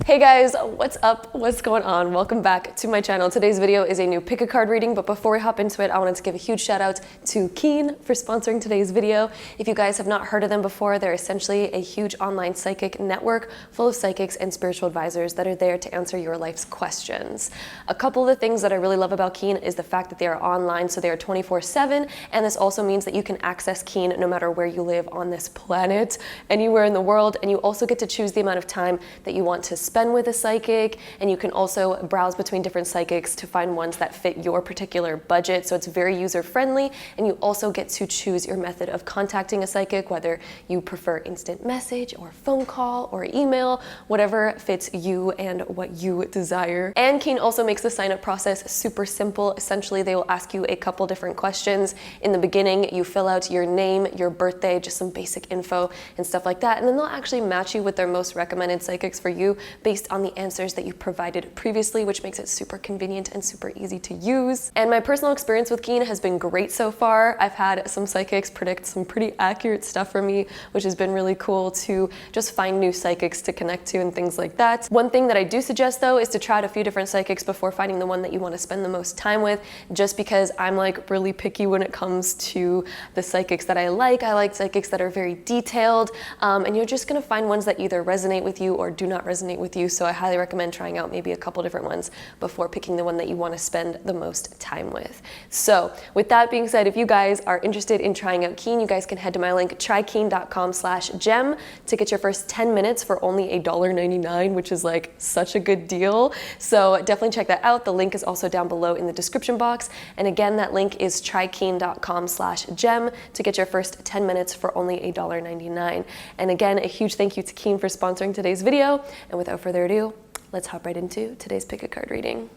Hey guys, what's up? What's going on? Welcome back to my channel. Today's video is a new pick a card reading, but before we hop into it, I wanted to give a huge shout out to Keen for sponsoring today's video. If you guys have not heard of them before, they're essentially a huge online psychic network full of psychics and spiritual advisors that are there to answer your life's questions. A couple of the things that I really love about Keen is the fact that they are online, so they are 24/7, and this also means that you can access Keen no matter where you live on this planet, anywhere in the world, and you also get to choose the amount of time that you want to spend with a psychic, and you can also browse between different psychics to find ones that fit your particular budget. So it's very user friendly, and you also get to choose your method of contacting a psychic, whether you prefer instant message or phone call or email, whatever fits you and what you desire. And Keen also makes the sign up process super simple. Essentially, they will ask you a couple different questions. In the beginning, you fill out your name, your birthday, just some basic info and stuff like that, and then they'll actually match you with their most recommended psychics for you based on the answers that you provided previously, which makes it super convenient and super easy to use. And my personal experience with Keen has been great so far. I've had some psychics predict some pretty accurate stuff for me, which has been really cool to just find new psychics to connect to and things like that. One thing that I do suggest though is to try out a few different psychics before finding the one that you want to spend the most time with, just because I'm like really picky when it comes to the psychics that I like. I like psychics that are very detailed, and you're just gonna find ones that either resonate with you or do not resonate with you. So I highly recommend trying out maybe a couple different ones before picking the one that you want to spend the most time with. So with that being said, if you guys are interested in trying out Keen, you guys can head to my link trykeen.com/gem to get your first 10 minutes for only $1.99, which is like such a good deal. So definitely check that out. The link is also down below in the description box. And again, that link is trykeen.com/gem to get your first 10 minutes for only $1.99. And again, a huge thank you to Keen for sponsoring today's video. And without further ado, let's hop right into today's pick a card reading.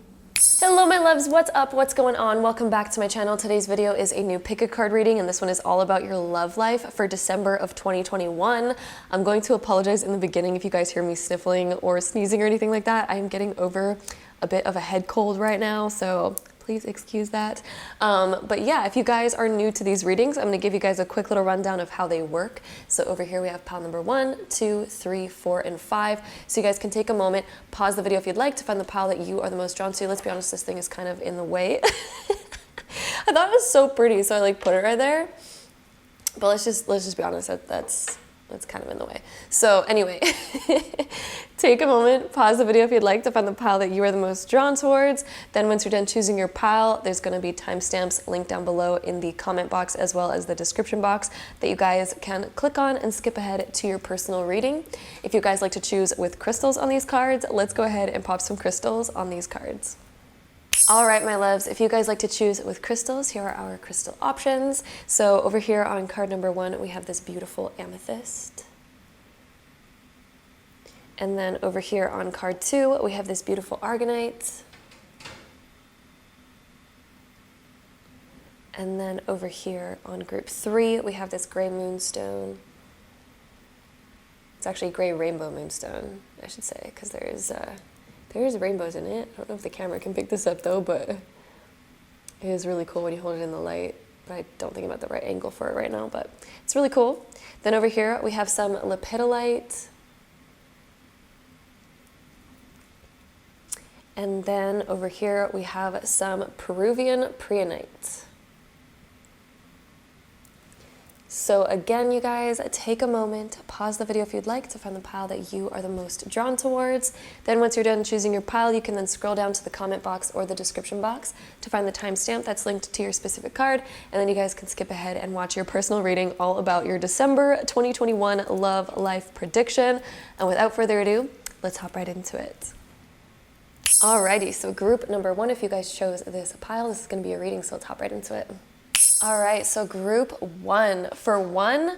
Hello my loves, what's up, what's going on? Welcome back to my channel. Today's video is a new pick a card reading, and this one is all about your love life for December of 2021. I'm going to apologize in the beginning if you guys hear me sniffling or sneezing or anything like that. I am getting over a bit of a head cold right now, so please excuse that. But yeah, if you guys are new to these readings, I'm going to give you guys a quick little rundown of how they work. So over here we have pile number 1, 2, 3, 4, and 5. So you guys can take a moment, pause the video if you'd like to find the pile that you are the most drawn to. Let's be honest, this thing is kind of in the way. I thought it was so pretty, so I like put it right there. But let's just be honest, that's kind of in the way. So anyway, take a moment, pause the video if you'd like to find the pile that you are the most drawn towards. Then once you're done choosing your pile, there's going to be timestamps linked down below in the comment box as well as the description box that you guys can click on and skip ahead to your personal reading. If you guys like to choose with crystals on these cards, let's go ahead and pop some crystals on these cards. All right, my loves, if you guys like to choose with crystals, here are our crystal options. So over here on card number 1, we have this beautiful amethyst. And then over here on card 2, we have this beautiful argonite. And then over here on group 3, we have this gray moonstone. It's actually gray rainbow moonstone, I should say, because there's rainbows in it. I don't know if the camera can pick this up though, but it is really cool when you hold it in the light. But I don't think I'm at the right angle for it right now, but it's really cool. Then over here we have some lepidolite. And then over here we have some Peruvian preonite. So again, you guys, take a moment, pause the video if you'd like to find the pile that you are the most drawn towards. Then once you're done choosing your pile, you can then scroll down to the comment box or the description box to find the timestamp that's linked to your specific card. And then you guys can skip ahead and watch your personal reading all about your December 2021 love life prediction. And without further ado, let's hop right into it. Alrighty, so group number 1, if you guys chose this pile, this is going to be a reading, so let's hop right into it. All right, so group 1. For 1,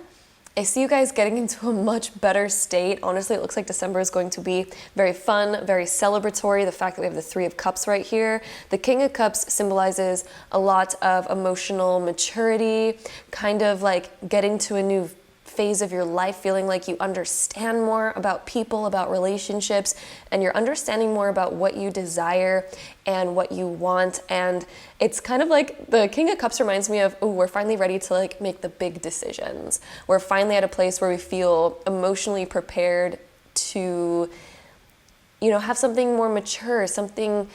I see you guys getting into a much better state. Honestly, it looks like December is going to be very fun, very celebratory. The fact that we have the 3 of Cups right here. The King of Cups symbolizes a lot of emotional maturity, kind of like getting to a new phase of your life, feeling like you understand more about people, about relationships, and you're understanding more about what you desire and what you want. And it's kind of like the King of Cups reminds me of, oh, we're finally ready to like make the big decisions. We're finally at a place where we feel emotionally prepared to have something more mature, something,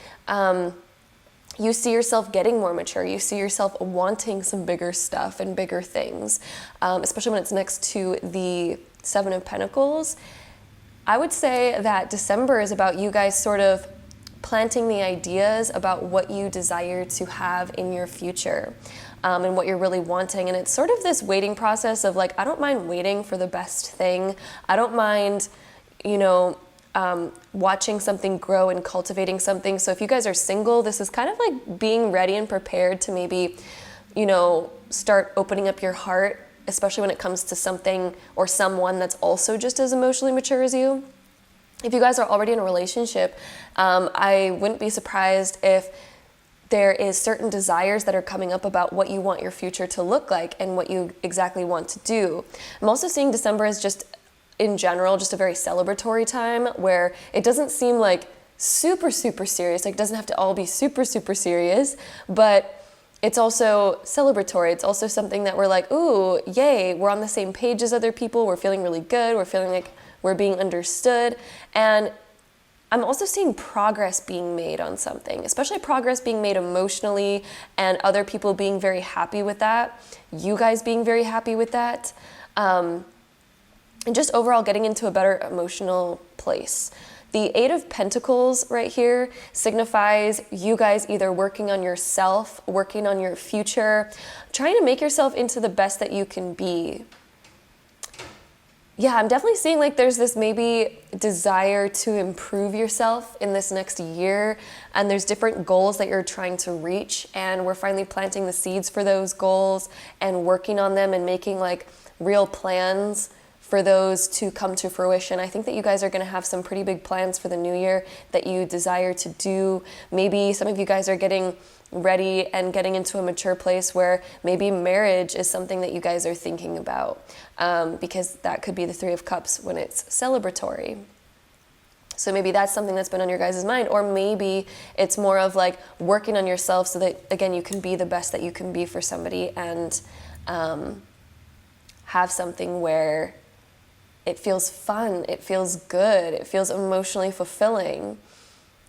you see yourself getting more mature. You see yourself wanting some bigger stuff and bigger things, especially when it's next to the Seven of Pentacles. I would say that December is about you guys sort of planting the ideas about what you desire to have in your future, and what you're really wanting. And it's sort of this waiting process of like, I don't mind waiting for the best thing. I don't mind, watching something grow and cultivating something. So if you guys are single, this is kind of like being ready and prepared to maybe, start opening up your heart, especially when it comes to something or someone that's also just as emotionally mature as you. If you guys are already in a relationship, I wouldn't be surprised if there is certain desires that are coming up about what you want your future to look like and what you exactly want to do. I'm also seeing December as just, in general, just a very celebratory time where it doesn't seem like super, super serious. Like, it doesn't have to all be super, super serious, but it's also celebratory. It's also something that we're like, ooh, yay, we're on the same page as other people. We're feeling really good. We're feeling like we're being understood. And I'm also seeing progress being made on something, especially progress being made emotionally and other people being very happy with that. You guys being very happy with that. And just overall getting into a better emotional place. The Eight of Pentacles right here signifies you guys either working on yourself, working on your future, trying to make yourself into the best that you can be. Yeah, I'm definitely seeing like there's this maybe desire to improve yourself in this next year, and there's different goals that you're trying to reach, and we're finally planting the seeds for those goals and working on them and making like real plans for those to come to fruition. I think that you guys are going to have some pretty big plans for the new year that you desire to do. Maybe some of you guys are getting ready and getting into a mature place where maybe marriage is something that you guys are thinking about, because that could be the Three of Cups when it's celebratory. So maybe that's something that's been on your guys' mind, or maybe it's more of like working on yourself so that, again, you can be the best that you can be for somebody and have something where it feels fun, it feels good, it feels emotionally fulfilling.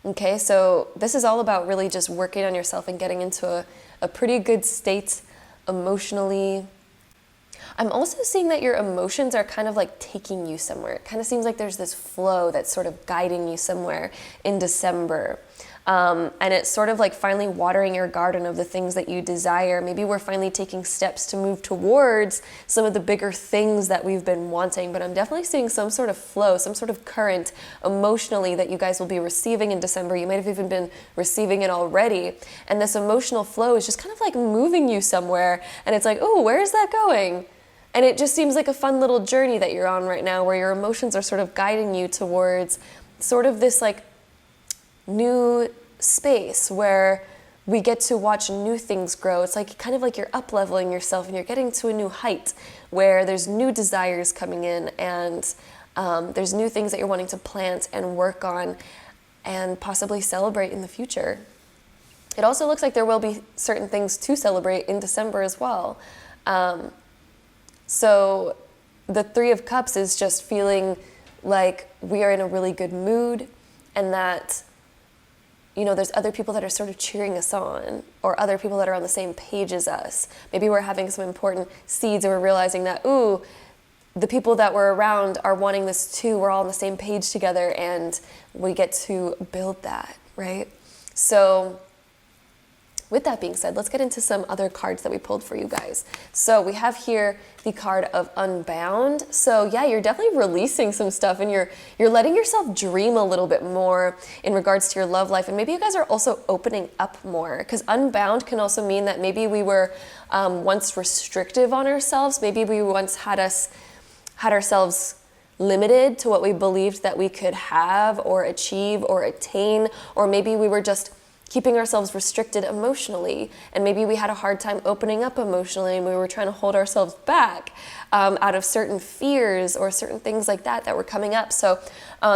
Okay, so this is all about really just working on yourself and getting into a pretty good state emotionally. I'm also seeing that your emotions are kind of like taking you somewhere. It kind of seems like there's this flow that's sort of guiding you somewhere in December. And it's sort of like finally watering your garden of the things that you desire. Maybe we're finally taking steps to move towards some of the bigger things that we've been wanting, but I'm definitely seeing some sort of flow, some sort of current emotionally that you guys will be receiving in December. You might have even been receiving it already. And this emotional flow is just kind of like moving you somewhere. And it's like, oh, where is that going? And it just seems like a fun little journey that you're on right now where your emotions are sort of guiding you towards sort of this like new space where we get to watch new things grow. It's like kind of like you're up-leveling yourself and you're getting to a new height where there's new desires coming in and there's new things that you're wanting to plant and work on and possibly celebrate in the future. It also looks like there will be certain things to celebrate in December as well. So the Three of Cups is just feeling like we are in a really good mood and that there's other people that are sort of cheering us on or other people that are on the same page as us. Maybe we're having some important seeds and we're realizing that, ooh, the people that we're around are wanting this too. We're all on the same page together and we get to build that, right? So with that being said, let's get into some other cards that we pulled for you guys. So we have here the card of Unbound. So yeah, you're definitely releasing some stuff and you're letting yourself dream a little bit more in regards to your love life. And maybe you guys are also opening up more, because Unbound can also mean that maybe we were once restrictive on ourselves. Maybe we once had ourselves limited to what we believed that we could have or achieve or attain, or maybe we were just keeping ourselves restricted emotionally, and maybe we had a hard time opening up emotionally and we were trying to hold ourselves back out of certain fears or certain things like that were coming up. So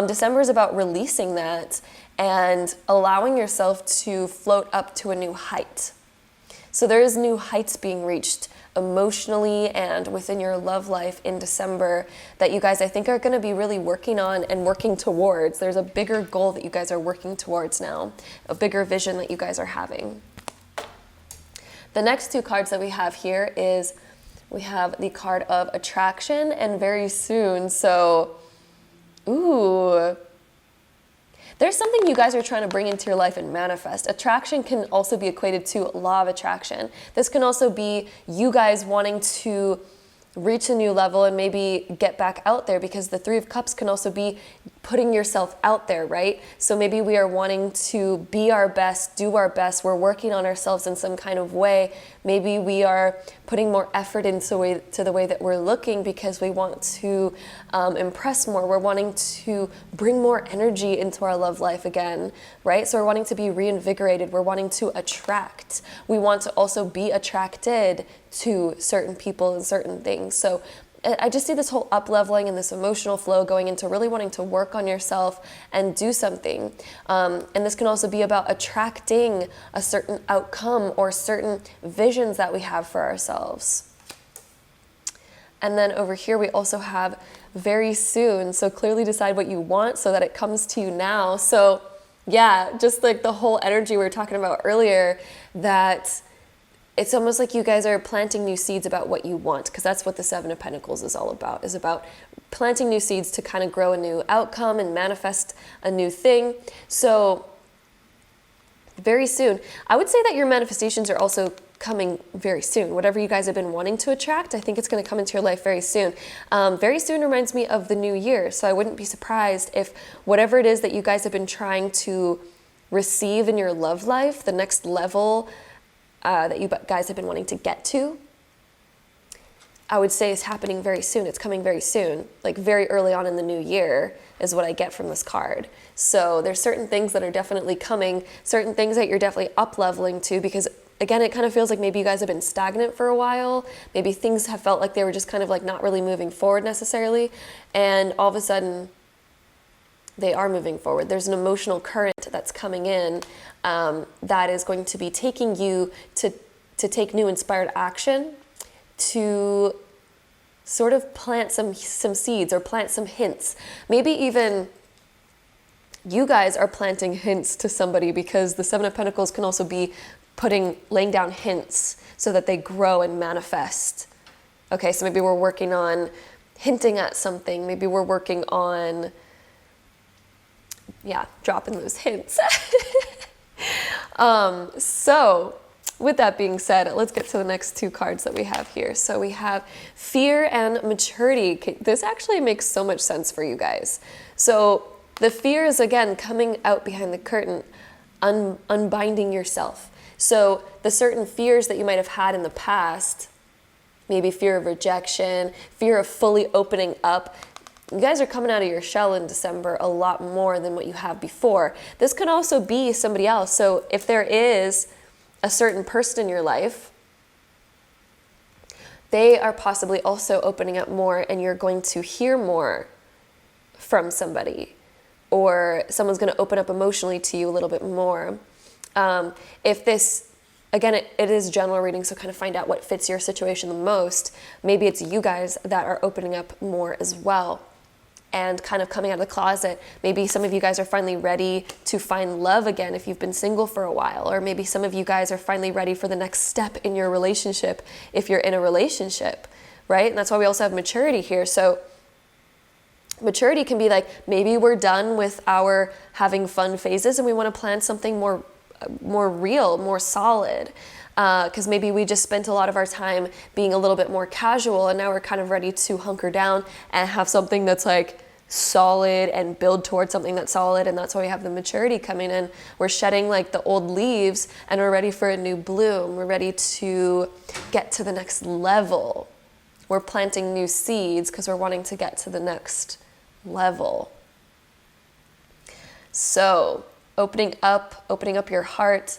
December is about releasing that and allowing yourself to float up to a new height. So there is new heights being reached emotionally and within your love life in December that you guys, I think, are going to be really working on and working towards. There's a bigger goal that you guys are working towards now, a bigger vision that you guys are having. The next two cards that we have here is we have the card of attraction and very soon. So, ooh, there's something you guys are trying to bring into your life and manifest. Attraction can also be equated to law of attraction. This can also be you guys wanting to reach a new level and maybe get back out there, because the Three of Cups can also be putting yourself out there, right? So maybe we are wanting to be our best, do our best. We're working on ourselves in some kind of way. Maybe we are putting more effort into the way that we're looking because we want to impress more. We're wanting to bring more energy into our love life again, right? So we're wanting to be reinvigorated. We're wanting to attract. We want to also be attracted to certain people and certain things. So I just see this whole up-leveling and this emotional flow going into really wanting to work on yourself and do something. And this can also be about attracting a certain outcome or certain visions that we have for ourselves. And then over here we also have very soon. So clearly decide what you want so that it comes to you now. So yeah, just like the whole energy we were talking about earlier, that it's almost like you guys are planting new seeds about what you want, because that's what the Seven of Pentacles is all about, is about planting new seeds to kind of grow a new outcome and manifest a new thing. So very soon, I would say that your manifestations are also coming very soon. Whatever you guys have been wanting to attract, I think it's going to come into your life very soon. Very soon reminds me of the new year. So I wouldn't be surprised if whatever it is that you guys have been trying to receive in your love life, the next level that you guys have been wanting to get to, I would say is happening very soon. It's coming very soon, like very early on in the new year is what I get from this card. So there's certain things that are definitely coming, certain things that you're definitely up-leveling to, because again, it kind of feels like maybe you guys have been stagnant for a while. Maybe things have felt like they were just kind of like not really moving forward necessarily. And all of a sudden, they are moving forward. There's an emotional current that's coming in that is going to be taking you to take new inspired action, to sort of plant some seeds or plant some hints. Maybe even you guys are planting hints to somebody, because the Seven of Pentacles can also be laying down hints so that they grow and manifest. Okay, so maybe we're working on hinting at something. Maybe we're working on dropping those hints. So with that being said, let's get to the next two cards that we have here. So we have fear and maturity. This actually makes so much sense for you guys. So the fear is, again, coming out behind the curtain, unbinding yourself. So the certain fears that you might have had in the past, maybe fear of rejection, fear of fully opening up, you guys are coming out of your shell in December a lot more than what you have before. This could also be somebody else. So if there is a certain person in your life, they are possibly also opening up more, and you're going to hear more from somebody, or someone's going to open up emotionally to you a little bit more. If this, again, it is general reading, so kind of find out what fits your situation the most. Maybe it's you guys that are opening up more as well and kind of coming out of the closet. Maybe some of you guys are finally ready to find love again if you've been single for a while, or maybe some of you guys are finally ready for the next step in your relationship if you're in a relationship, right? And that's why we also have maturity here. So maturity can be like, maybe we're done with our having fun phases and we want to plan something more real, more solid. Because maybe we just spent a lot of our time being a little bit more casual, and now we're kind of ready to hunker down and have something that's like solid and build towards something that's solid. And that's why we have the maturity coming in. We're shedding like the old leaves and we're ready for a new bloom. We're ready to get to the next level. We're planting new seeds because we're wanting to get to the next level. So opening up your heart.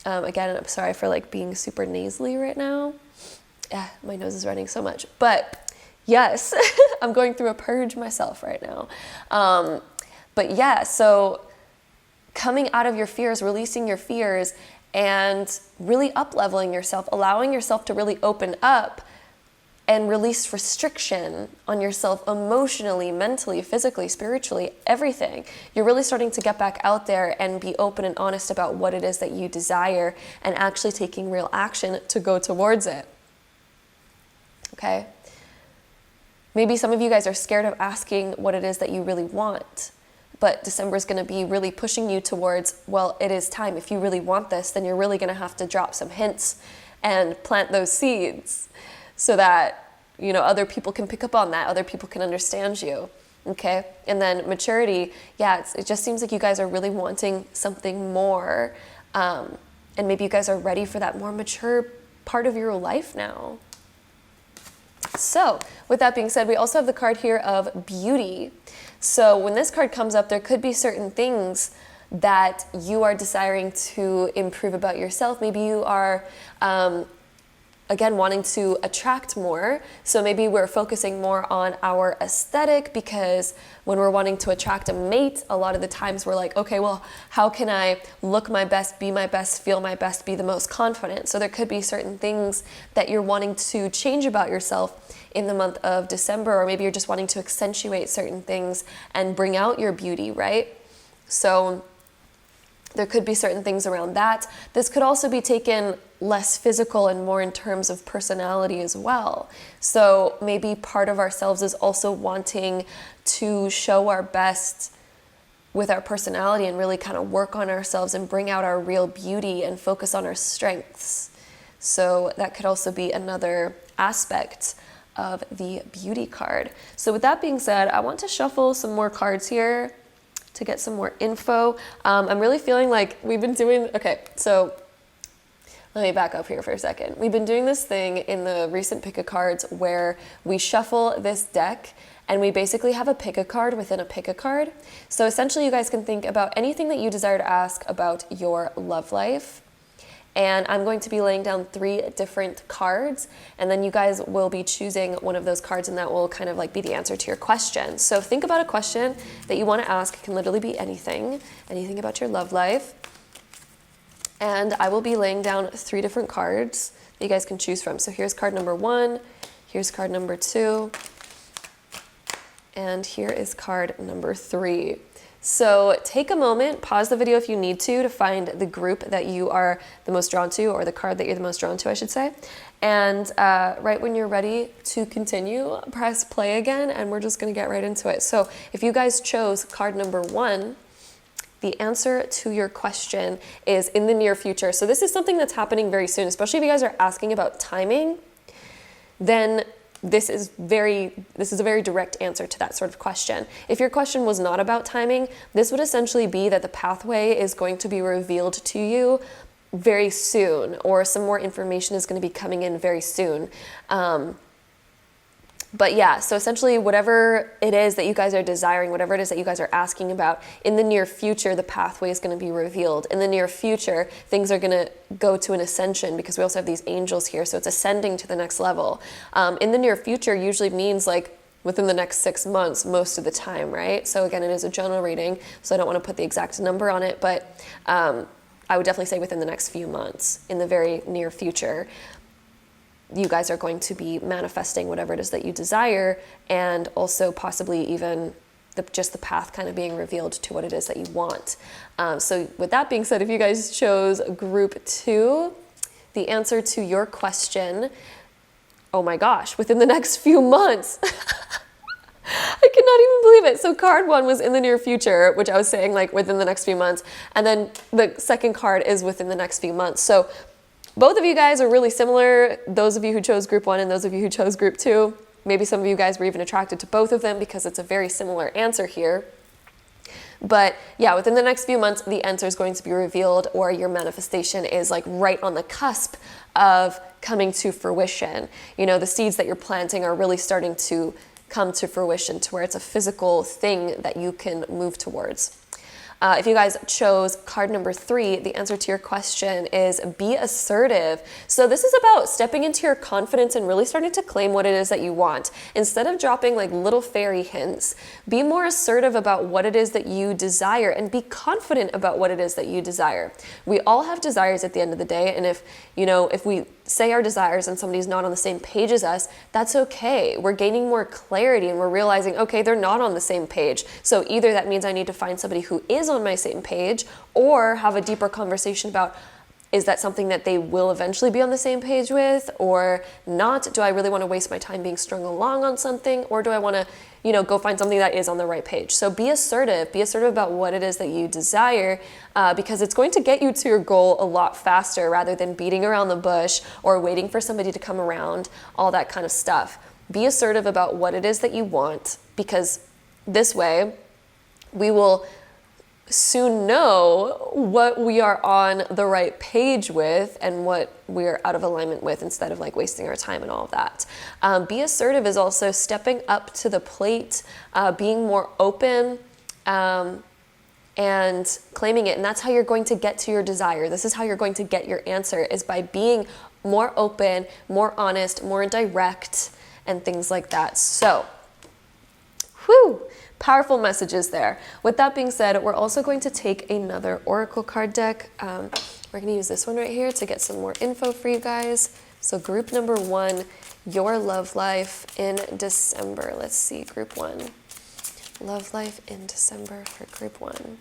Again, I'm sorry for like being super nasally right now. My nose is running so much, but yes, I'm going through a purge myself right now. But yeah, so coming out of your fears, releasing your fears, and really up-leveling yourself, allowing yourself to really open up and release restriction on yourself emotionally, mentally, physically, spiritually, everything. You're really starting to get back out there and be open and honest about what it is that you desire and actually taking real action to go towards it. Okay? Maybe some of you guys are scared of asking what it is that you really want, but December is going to be really pushing you towards, well, it is time. If you really want this, then you're really going to have to drop some hints and plant those seeds so that, you know, other people can pick up on that, other people can understand you. Okay? And then maturity, yeah, it just seems like you guys are really wanting something more, and maybe you guys are ready for that more mature part of your life now. So, with that being said, we also have the card here of beauty. So when this card comes up, there could be certain things that you are desiring to improve about yourself. Maybe you are, again, wanting to attract more. So maybe we're focusing more on our aesthetic, because when we're wanting to attract a mate, a lot of the times we're like, okay, well, how can I look my best, be my best, feel my best, be the most confident? So there could be certain things that you're wanting to change about yourself in the month of December, or maybe you're just wanting to accentuate certain things and bring out your beauty, right? So there could be certain things around that. This could also be taken less physical and more in terms of personality as well. So maybe part of ourselves is also wanting to show our best with our personality and really kind of work on ourselves and bring out our real beauty and focus on our strengths. So that could also be another aspect of the beauty card. So with that being said, I want to shuffle some more cards here to get some more info. I'm really feeling like we've been doing, okay, so let me back up here for a second. We've been doing this thing in the recent pick a cards where we shuffle this deck and we basically have a pick a card within a pick a card. So essentially you guys can think about anything that you desire to ask about your love life. And I'm going to be laying down 3 different cards, and then you guys will be choosing one of those cards, and that will kind of like be the answer to your question. So think about a question that you want to ask. It can literally be anything about your love life. And I will be laying down 3 different cards that you guys can choose from. So here's card number 1, here's card number 2, and here is card number 3. So take a moment, pause the video if you need to find the group that you are the most drawn to, or the card that you're the most drawn to, I should say. And right when you're ready to continue, press play again, and we're just gonna get right into it. So if you guys chose card number 1, the answer to your question is in the near future. So this is something that's happening very soon, especially if you guys are asking about timing, then this is a very direct answer to that sort of question. If your question was not about timing, this would essentially be that the pathway is going to be revealed to you very soon, or some more information is going to be coming in very soon. But yeah, so essentially whatever it is that you guys are desiring, whatever it is that you guys are asking about, in the near future, the pathway is going to be revealed. In the near future, things are going to go to an ascension, because we also have these angels here, so it's ascending to the next level. In the near future usually means like within the next 6 months most of the time, right? So again, it is a general reading, so I don't want to put the exact number on it, but I would definitely say within the next few months, in the very near future, you guys are going to be manifesting whatever it is that you desire, and also possibly even just the path kind of being revealed to what it is that you want. So with that being said, if you guys chose group 2, the answer to your question, oh my gosh, within the next few months. I cannot even believe it. So card 1 was in the near future, which I was saying like within the next few months. And then the second card is within the next few months. So both of you guys are really similar. Those of you who chose group 1 and those of you who chose group 2, maybe some of you guys were even attracted to both of them because it's a very similar answer here. But yeah, within the next few months, the answer is going to be revealed, or your manifestation is like right on the cusp of coming to fruition. You know, the seeds that you're planting are really starting to come to fruition, to where it's a physical thing that you can move towards. If you guys chose card number 3, the answer to your question is be assertive. So this is about stepping into your confidence and really starting to claim what it is that you want. Instead of dropping like little fairy hints, be more assertive about what it is that you desire and be confident about what it is that you desire. We all have desires at the end of the day, and if we say our desires and somebody's not on the same page as us, that's okay. We're gaining more clarity and we're realizing, okay, they're not on the same page. So either that means I need to find somebody who is on my same page, or have a deeper conversation about, is that something that they will eventually be on the same page with or not? Do I really want to waste my time being strung along on something, or do I want to go find something that is on the right page? So be assertive about what it is that you desire, because it's going to get you to your goal a lot faster rather than beating around the bush or waiting for somebody to come around, all that kind of stuff. Be assertive about what it is that you want, because this way we will soon know what we are on the right page with and what we're out of alignment with, instead of like wasting our time and all of that. Be assertive is also stepping up to the plate, being more open, and claiming it. And that's how you're going to get to your desire. This is how you're going to get your answer, is by being more open, more honest, more direct, and things like that. So, powerful messages there. With that being said, we're also going to take another oracle card deck. We're going to use this one right here to get some more info for you guys. So group number 1, your love life in December. Let's see, group 1. Love life in December for group 1.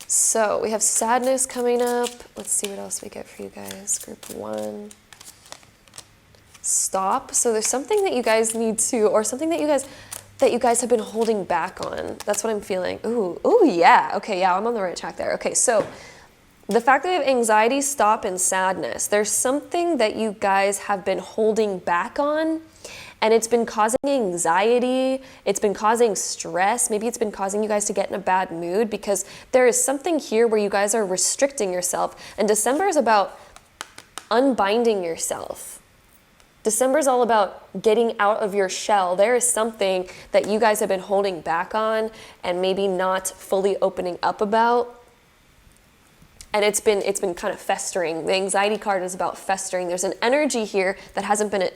So we have sadness coming up. Let's see what else we get for you guys. Group 1. Stop. So there's something that you guys need to, or something that you guys have been holding back on. That's what I'm feeling. Ooh, yeah. Okay, yeah, I'm on the right track there. Okay, so the fact that we have anxiety, stop, and sadness, there's something that you guys have been holding back on, and it's been causing anxiety, it's been causing stress, maybe it's been causing you guys to get in a bad mood, because there is something here where you guys are restricting yourself, and December is about unbinding yourself. December is all about getting out of your shell. There is something that you guys have been holding back on and maybe not fully opening up about. And it's been kind of festering. The anxiety card is about festering. There's an energy here that hasn't been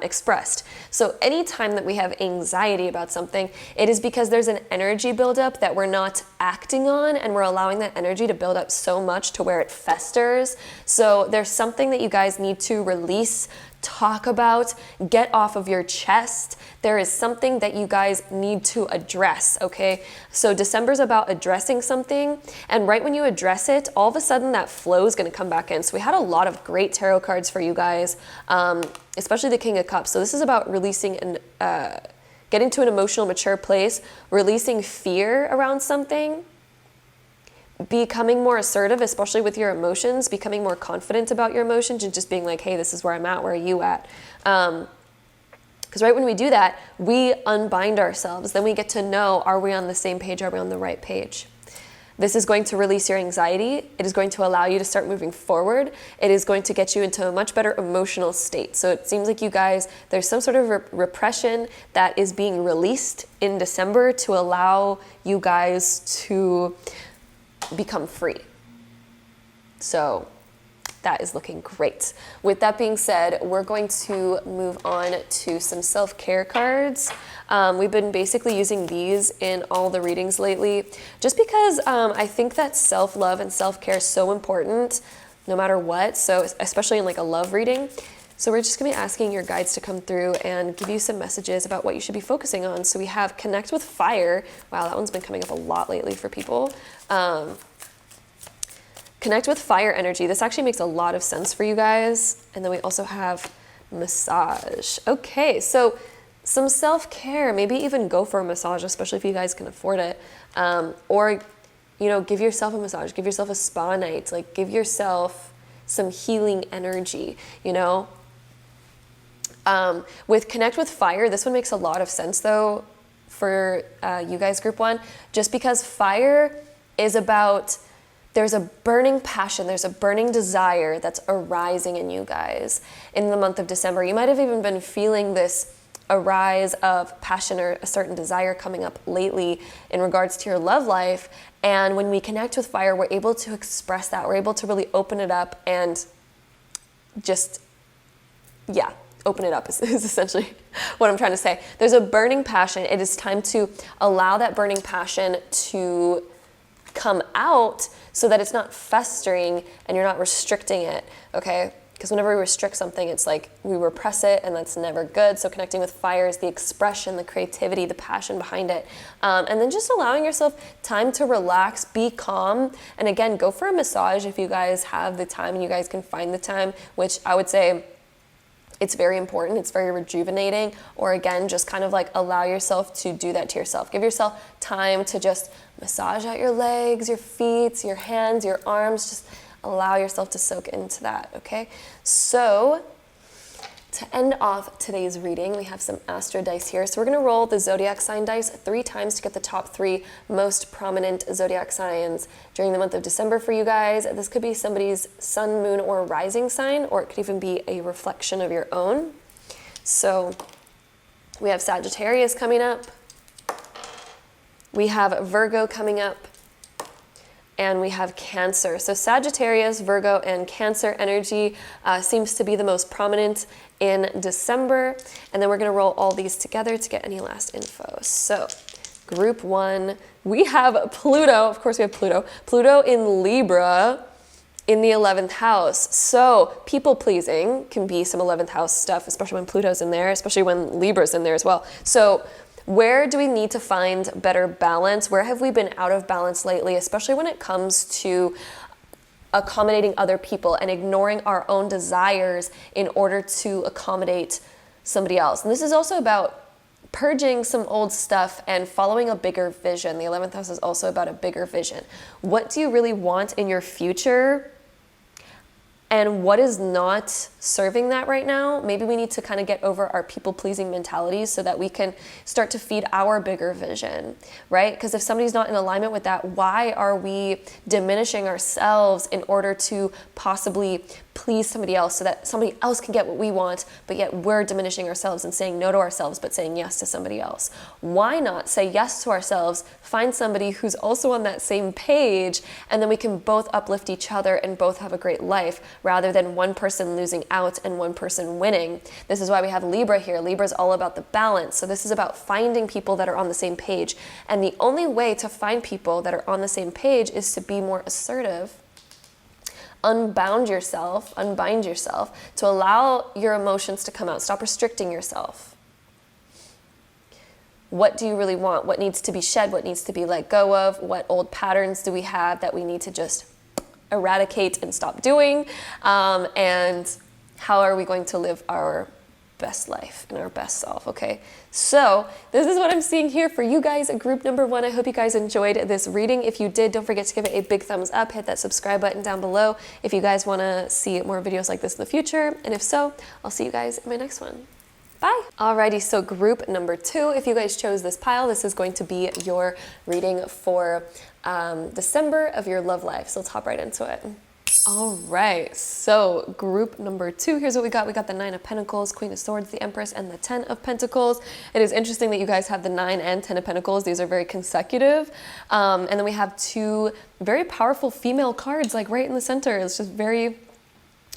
expressed. So anytime that we have anxiety about something, it is because there's an energy buildup that we're not acting on, and we're allowing that energy to build up so much to where it festers. So there's something that you guys need to release, talk about, get off of your chest. There is something that you guys need to address, okay? So December's about addressing something, and right when you address it, all of a sudden that flow is going to come back in. So we had a lot of great tarot cards for you guys, especially the King of Cups. So this is about releasing and getting to an emotional, mature place, releasing fear around something, becoming more assertive, especially with your emotions, becoming more confident about your emotions, and just being like, hey, this is where I'm at, where are you at? Because right when we do that, we unbind ourselves. Then we get to know, are we on the same page? Are we on the right page? This is going to release your anxiety. It is going to allow you to start moving forward. It is going to get you into a much better emotional state. So it seems like you guys, there's some sort of repression that is being released in December to allow you guys to become free. So that is looking great. With that being said, we're going to move on to some self-care cards. We've been basically using these in all the readings lately, just because I think that self-love and self-care is so important no matter what. So especially in like a love reading. So we're just gonna be asking your guides to come through and give you some messages about what you should be focusing on. So we have Connect with Fire. Wow, that one's been coming up a lot lately for people. Connect with fire energy. This actually makes a lot of sense for you guys. And then we also have massage. Okay, so some self-care, maybe even go for a massage, especially if you guys can afford it. Or, you know, give yourself a massage, give yourself a spa night, like give yourself some healing energy, you know? With Connect with Fire, this one makes a lot of sense though for you guys, group one, just because fire is about, there's a burning passion, there's a burning desire that's arising in you guys in the month of December. You might have even been feeling this a rise of passion or a certain desire coming up lately in regards to your love life. And when we connect with fire, we're able to express that. We're able to really open it up and just, yeah, open it up is essentially what I'm trying to say. There's a burning passion. It is time to allow that burning passion to come out so that it's not festering and you're not restricting it, okay? Because whenever we restrict something, it's like we repress it, and that's never good. So connecting with fire is the expression, the creativity, the passion behind it. And then just allowing yourself time to relax, be calm. And again, go for a massage if you guys have the time and you guys can find the time, which I would say it's very important. It's very rejuvenating. Or again, just kind of like allow yourself to do that to yourself. Give yourself time to just massage out your legs, your feet, your hands, your arms. Just allow yourself to soak into that, okay? So to end off today's reading, we have some Astro dice here. So we're gonna roll the zodiac sign dice 3 times to get the top 3 most prominent zodiac signs during the month of December for you guys. This could be somebody's sun, moon, or rising sign, or it could even be a reflection of your own. So we have Sagittarius coming up. We have Virgo coming up. And we have Cancer. So Sagittarius, Virgo, and Cancer energy seems to be the most prominent in December. And then we're gonna roll all these together to get any last info. So group 1, we have Pluto. Of course we have Pluto. Pluto in Libra in the 11th house. So people pleasing can be some 11th house stuff, especially when Pluto's in there, especially when Libra's in there as well. So where do we need to find better balance? Where have we been out of balance lately, especially when it comes to accommodating other people and ignoring our own desires in order to accommodate somebody else? And this is also about purging some old stuff and following a bigger vision. The 11th house is also about a bigger vision. What do you really want in your future? And what is not serving that right now? Maybe we need to kind of get over our people-pleasing mentalities so that we can start to feed our bigger vision, right? Because if somebody's not in alignment with that, why are we diminishing ourselves in order to possibly please somebody else so that somebody else can get what we want, but yet we're diminishing ourselves and saying no to ourselves, but saying yes to somebody else? Why not say yes to ourselves, find somebody who's also on that same page, and then we can both uplift each other and both have a great life, rather than one person losing out and one person winning. This is why we have Libra here. Libra is all about the balance. So this is about finding people that are on the same page. And the only way to find people that are on the same page is to be more assertive. Unbind yourself to allow your emotions to come out. Stop restricting yourself. What do you really want? What needs to be shed? What needs to be let go of? What old patterns do we have that we need to just eradicate and stop doing? And how are we going to live our best life and our best self, okay? So this is what I'm seeing here for you guys at group number 1. I hope you guys enjoyed this reading. If you did, don't forget to give it a big thumbs up, hit that subscribe button down below if you guys want to see more videos like this in the future. And if so, I'll see you guys in my next one. Bye. Alrighty, so group number 2, if you guys chose this pile, this is going to be your reading for December of your love life. So let's hop right into it. All right, so group number 2, here's what we got. We got the 9 of Pentacles, Queen of Swords, the Empress, and the 10 of Pentacles. It is interesting that you guys have the 9 and 10 of Pentacles. These are very consecutive. And then we have 2 very powerful female cards, like right in the center. It's just very,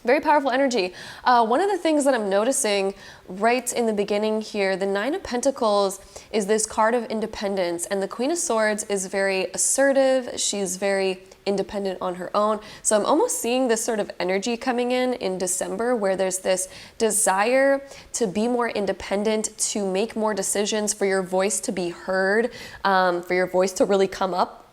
very powerful energy. One of the things that I'm noticing right in the beginning here, the 9 of Pentacles is this card of independence, and the Queen of Swords is very assertive. She's very independent on her own. So I'm almost seeing this sort of energy coming in December, where there's this desire to be more independent, to make more decisions, for your voice to be heard, for your voice to really come up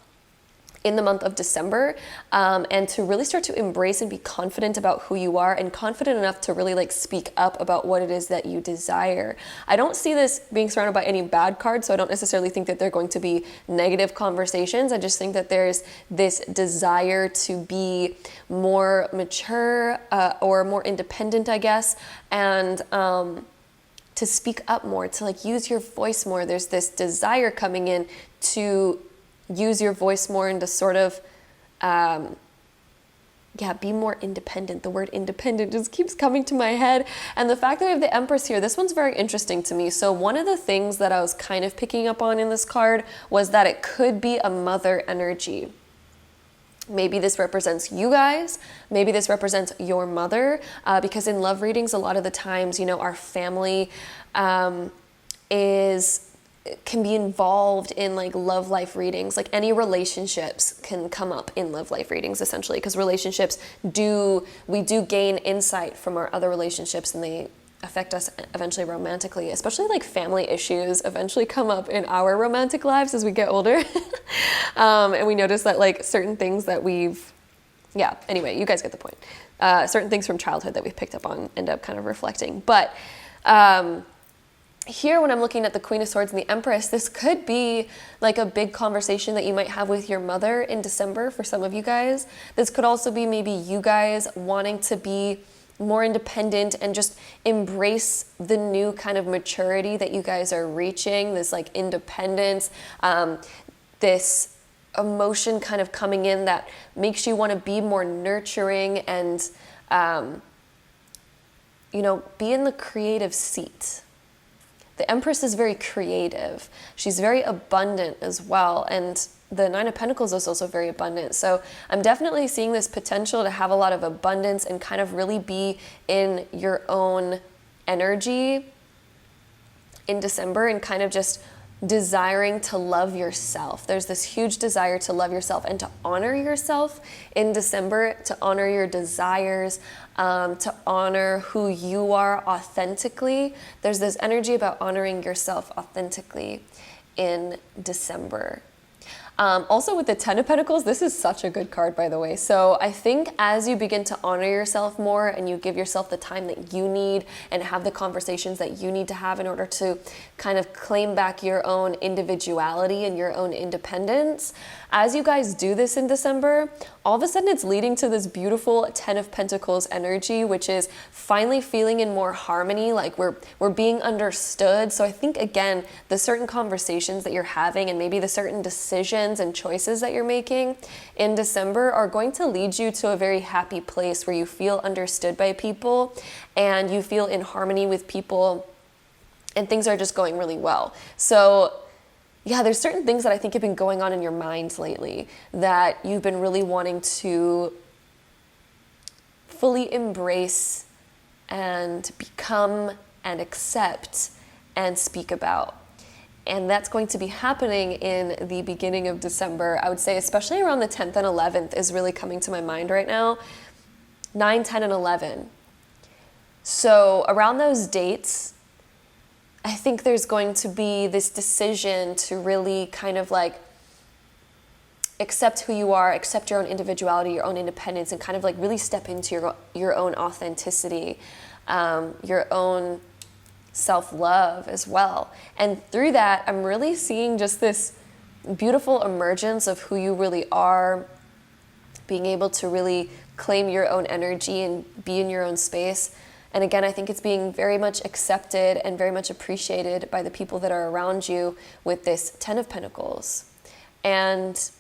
in the month of December, and to really start to embrace and be confident about who you are, and confident enough to really like speak up about what it is that you desire. I don't see this being surrounded by any bad cards, so I don't necessarily think that they're going to be negative conversations. I just think that there's this desire to be more mature, or more independent, I guess, and to speak up more, to like use your voice more. There's this desire coming in to use your voice more and to sort of yeah, be more independent. The word independent just keeps coming to my head. And the fact that we have the Empress here, this one's very interesting to me. So one of the things that I was kind of picking up on in this card was that it could be a mother energy. Maybe this represents you guys. Maybe this represents your mother, because in love readings, a lot of the times, you know, our family can be involved in like love life readings. Like any relationships can come up in love life readings, essentially, because relationships we do gain insight from our other relationships, and they affect us eventually romantically. Especially like family issues eventually come up in our romantic lives as we get older. And we notice that like certain things that anyway, you guys get the point. Certain things from childhood that we've picked up on end up kind of reflecting. But here, when I'm looking at the Queen of Swords and the Empress, this could be like a big conversation that you might have with your mother in December for some of you guys. This could also be maybe you guys wanting to be more independent and just embrace the new kind of maturity that you guys are reaching, this like independence, this emotion kind of coming in that makes you want to be more nurturing and, you know, be in the creative seat. The Empress is very creative. She's very abundant as well. And the Nine of Pentacles is also very abundant. So I'm definitely seeing this potential to have a lot of abundance and kind of really be in your own energy in December and kind of just desiring to love yourself. There's this huge desire to love yourself and to honor yourself in December, to honor your desires, to honor who you are authentically. There's this energy about honoring yourself authentically in December. Also with the Ten of Pentacles, this is such a good card, by the way. So I think as you begin to honor yourself more and you give yourself the time that you need and have the conversations that you need to have in order to kind of claim back your own individuality and your own independence, as you guys do this in December, all of a sudden it's leading to this beautiful Ten of Pentacles energy, which is finally feeling in more harmony, like we're being understood. So I think, again, the certain conversations that you're having and maybe the certain decisions and choices that you're making in December are going to lead you to a very happy place where you feel understood by people and you feel in harmony with people and things are just going really well. So yeah, there's certain things that I think have been going on in your mind lately that you've been really wanting to fully embrace and become and accept and speak about. And that's going to be happening in the beginning of December. I would say especially around the 10th and 11th is really coming to my mind right now. 9, 10, and 11. So around those dates, I think there's going to be this decision to really kind of like accept who you are, accept your own individuality, your own independence, and kind of like really step into your own authenticity, your own self-love as well. And through that, I'm really seeing just this beautiful emergence of who you really are, being able to really claim your own energy and be in your own space. And again, I think it's being very much accepted and very much appreciated by the people that are around you with this Ten of Pentacles. And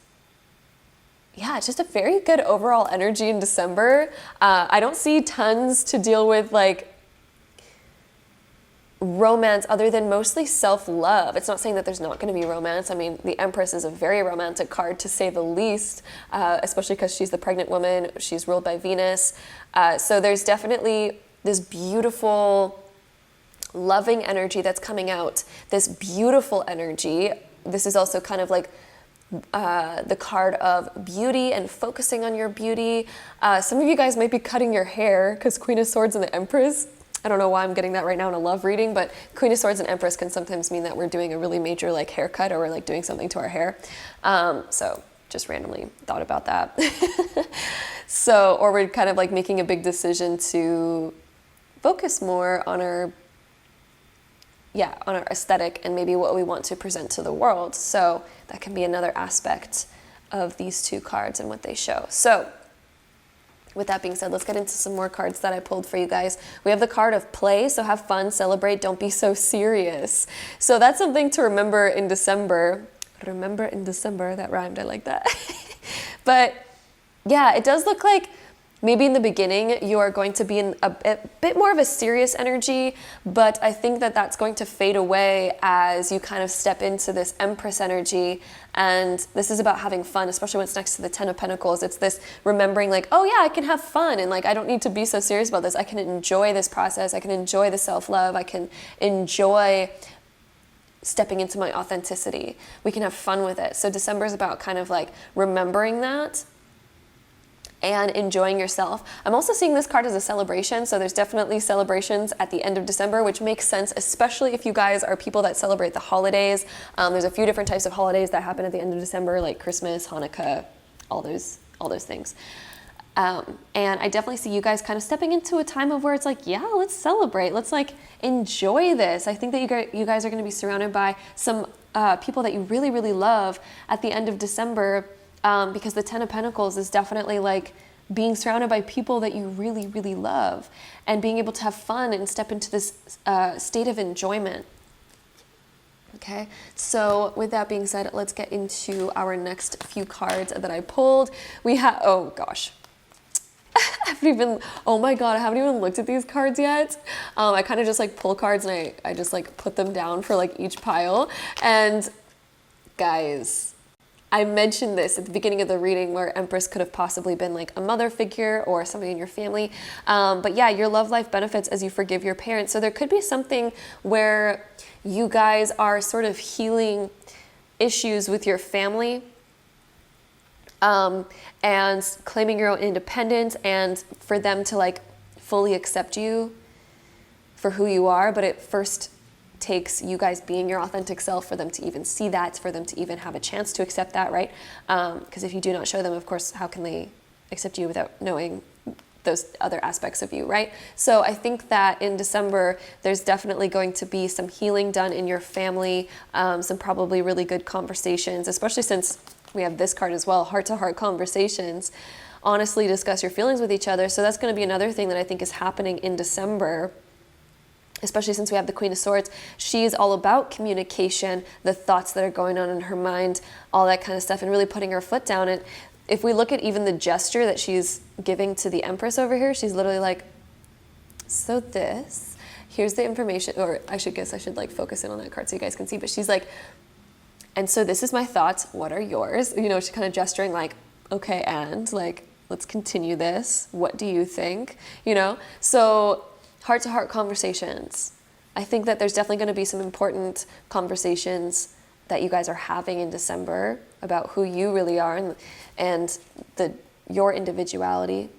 yeah, it's just a very good overall energy in December. I don't see tons to deal with like romance other than mostly self-love. It's not saying that there's not going to be romance. I mean, the Empress is a very romantic card to say the least, especially because she's the pregnant woman. She's ruled by Venus. So there's definitely this beautiful, loving energy that's coming out, this beautiful energy. This is also kind of like the card of beauty and focusing on your beauty. Some of you guys might be cutting your hair because Queen of Swords and the Empress. I don't know why I'm getting that right now in a love reading, but Queen of Swords and Empress can sometimes mean that we're doing a really major like haircut or we're like doing something to our hair. So just randomly thought about that. So, or we're kind of like making a big decision to focus more on our aesthetic and maybe what we want to present to the world. So that can be another aspect of these two cards and what they show. So with that being said, let's get into some more cards that I pulled for you guys. We have the card of play, so have fun, celebrate, don't be so serious. So that's something to remember in December. Remember in December, that rhymed, I like that. But yeah, it does look like maybe in the beginning you are going to be in a bit more of a serious energy, but I think that that's going to fade away as you kind of step into this Empress energy. And this is about having fun, especially when it's next to the Ten of Pentacles. It's this remembering like, oh yeah, I can have fun, and like I don't need to be so serious about this. I can enjoy this process. I can enjoy the self-love. I can enjoy stepping into my authenticity. We can have fun with it. So December is about kind of like remembering that and enjoying yourself. I'm also seeing this card as a celebration, so there's definitely celebrations at the end of December, which makes sense, especially if you guys are people that celebrate the holidays. There's a few different types of holidays that happen at the end of December, like Christmas, Hanukkah, all those things. And I definitely see you guys kind of stepping into a time of where it's like, yeah, let's celebrate. Let's like enjoy this. I think that you guys are going to be surrounded by some people that you really, really love at the end of December, because the Ten of Pentacles is definitely like being surrounded by people that you really, really love and being able to have fun and step into this state of enjoyment. Okay, so with that being said, let's get into our next few cards that I pulled. We have, oh gosh. Oh my God, I haven't even looked at these cards yet. I kind of just like pull cards and I just like put them down for like each pile. And guys, I mentioned this at the beginning of the reading where Empress could have possibly been like a mother figure or somebody in your family. But yeah, your love life benefits as you forgive your parents. So there could be something where you guys are sort of healing issues with your family, and claiming your own independence, and for them to like fully accept you for who you are. But it first takes you guys being your authentic self for them to even see that, for them to even have a chance to accept that, right? Because if you do not show them, of course, how can they accept you without knowing those other aspects of you, right? So I think that in December, there's definitely going to be some healing done in your family, some probably really good conversations, especially since we have this card as well, heart-to-heart conversations. Honestly discuss your feelings with each other. So that's going to be another thing that I think is happening in December, especially since we have the Queen of Swords. She's all about communication, the thoughts that are going on in her mind, all that kind of stuff, and really putting her foot down. And if we look at even the gesture that she's giving to the Empress over here, she's literally like, so this, here's the information, or I should like focus in on that card so you guys can see, but she's like, and so this is my thoughts, what are yours? You know, she's kind of gesturing like, okay, and like, let's continue this. What do you think? You know, so heart-to-heart conversations. I think that there's definitely going to be some important conversations that you guys are having in December about who you really are and your individuality.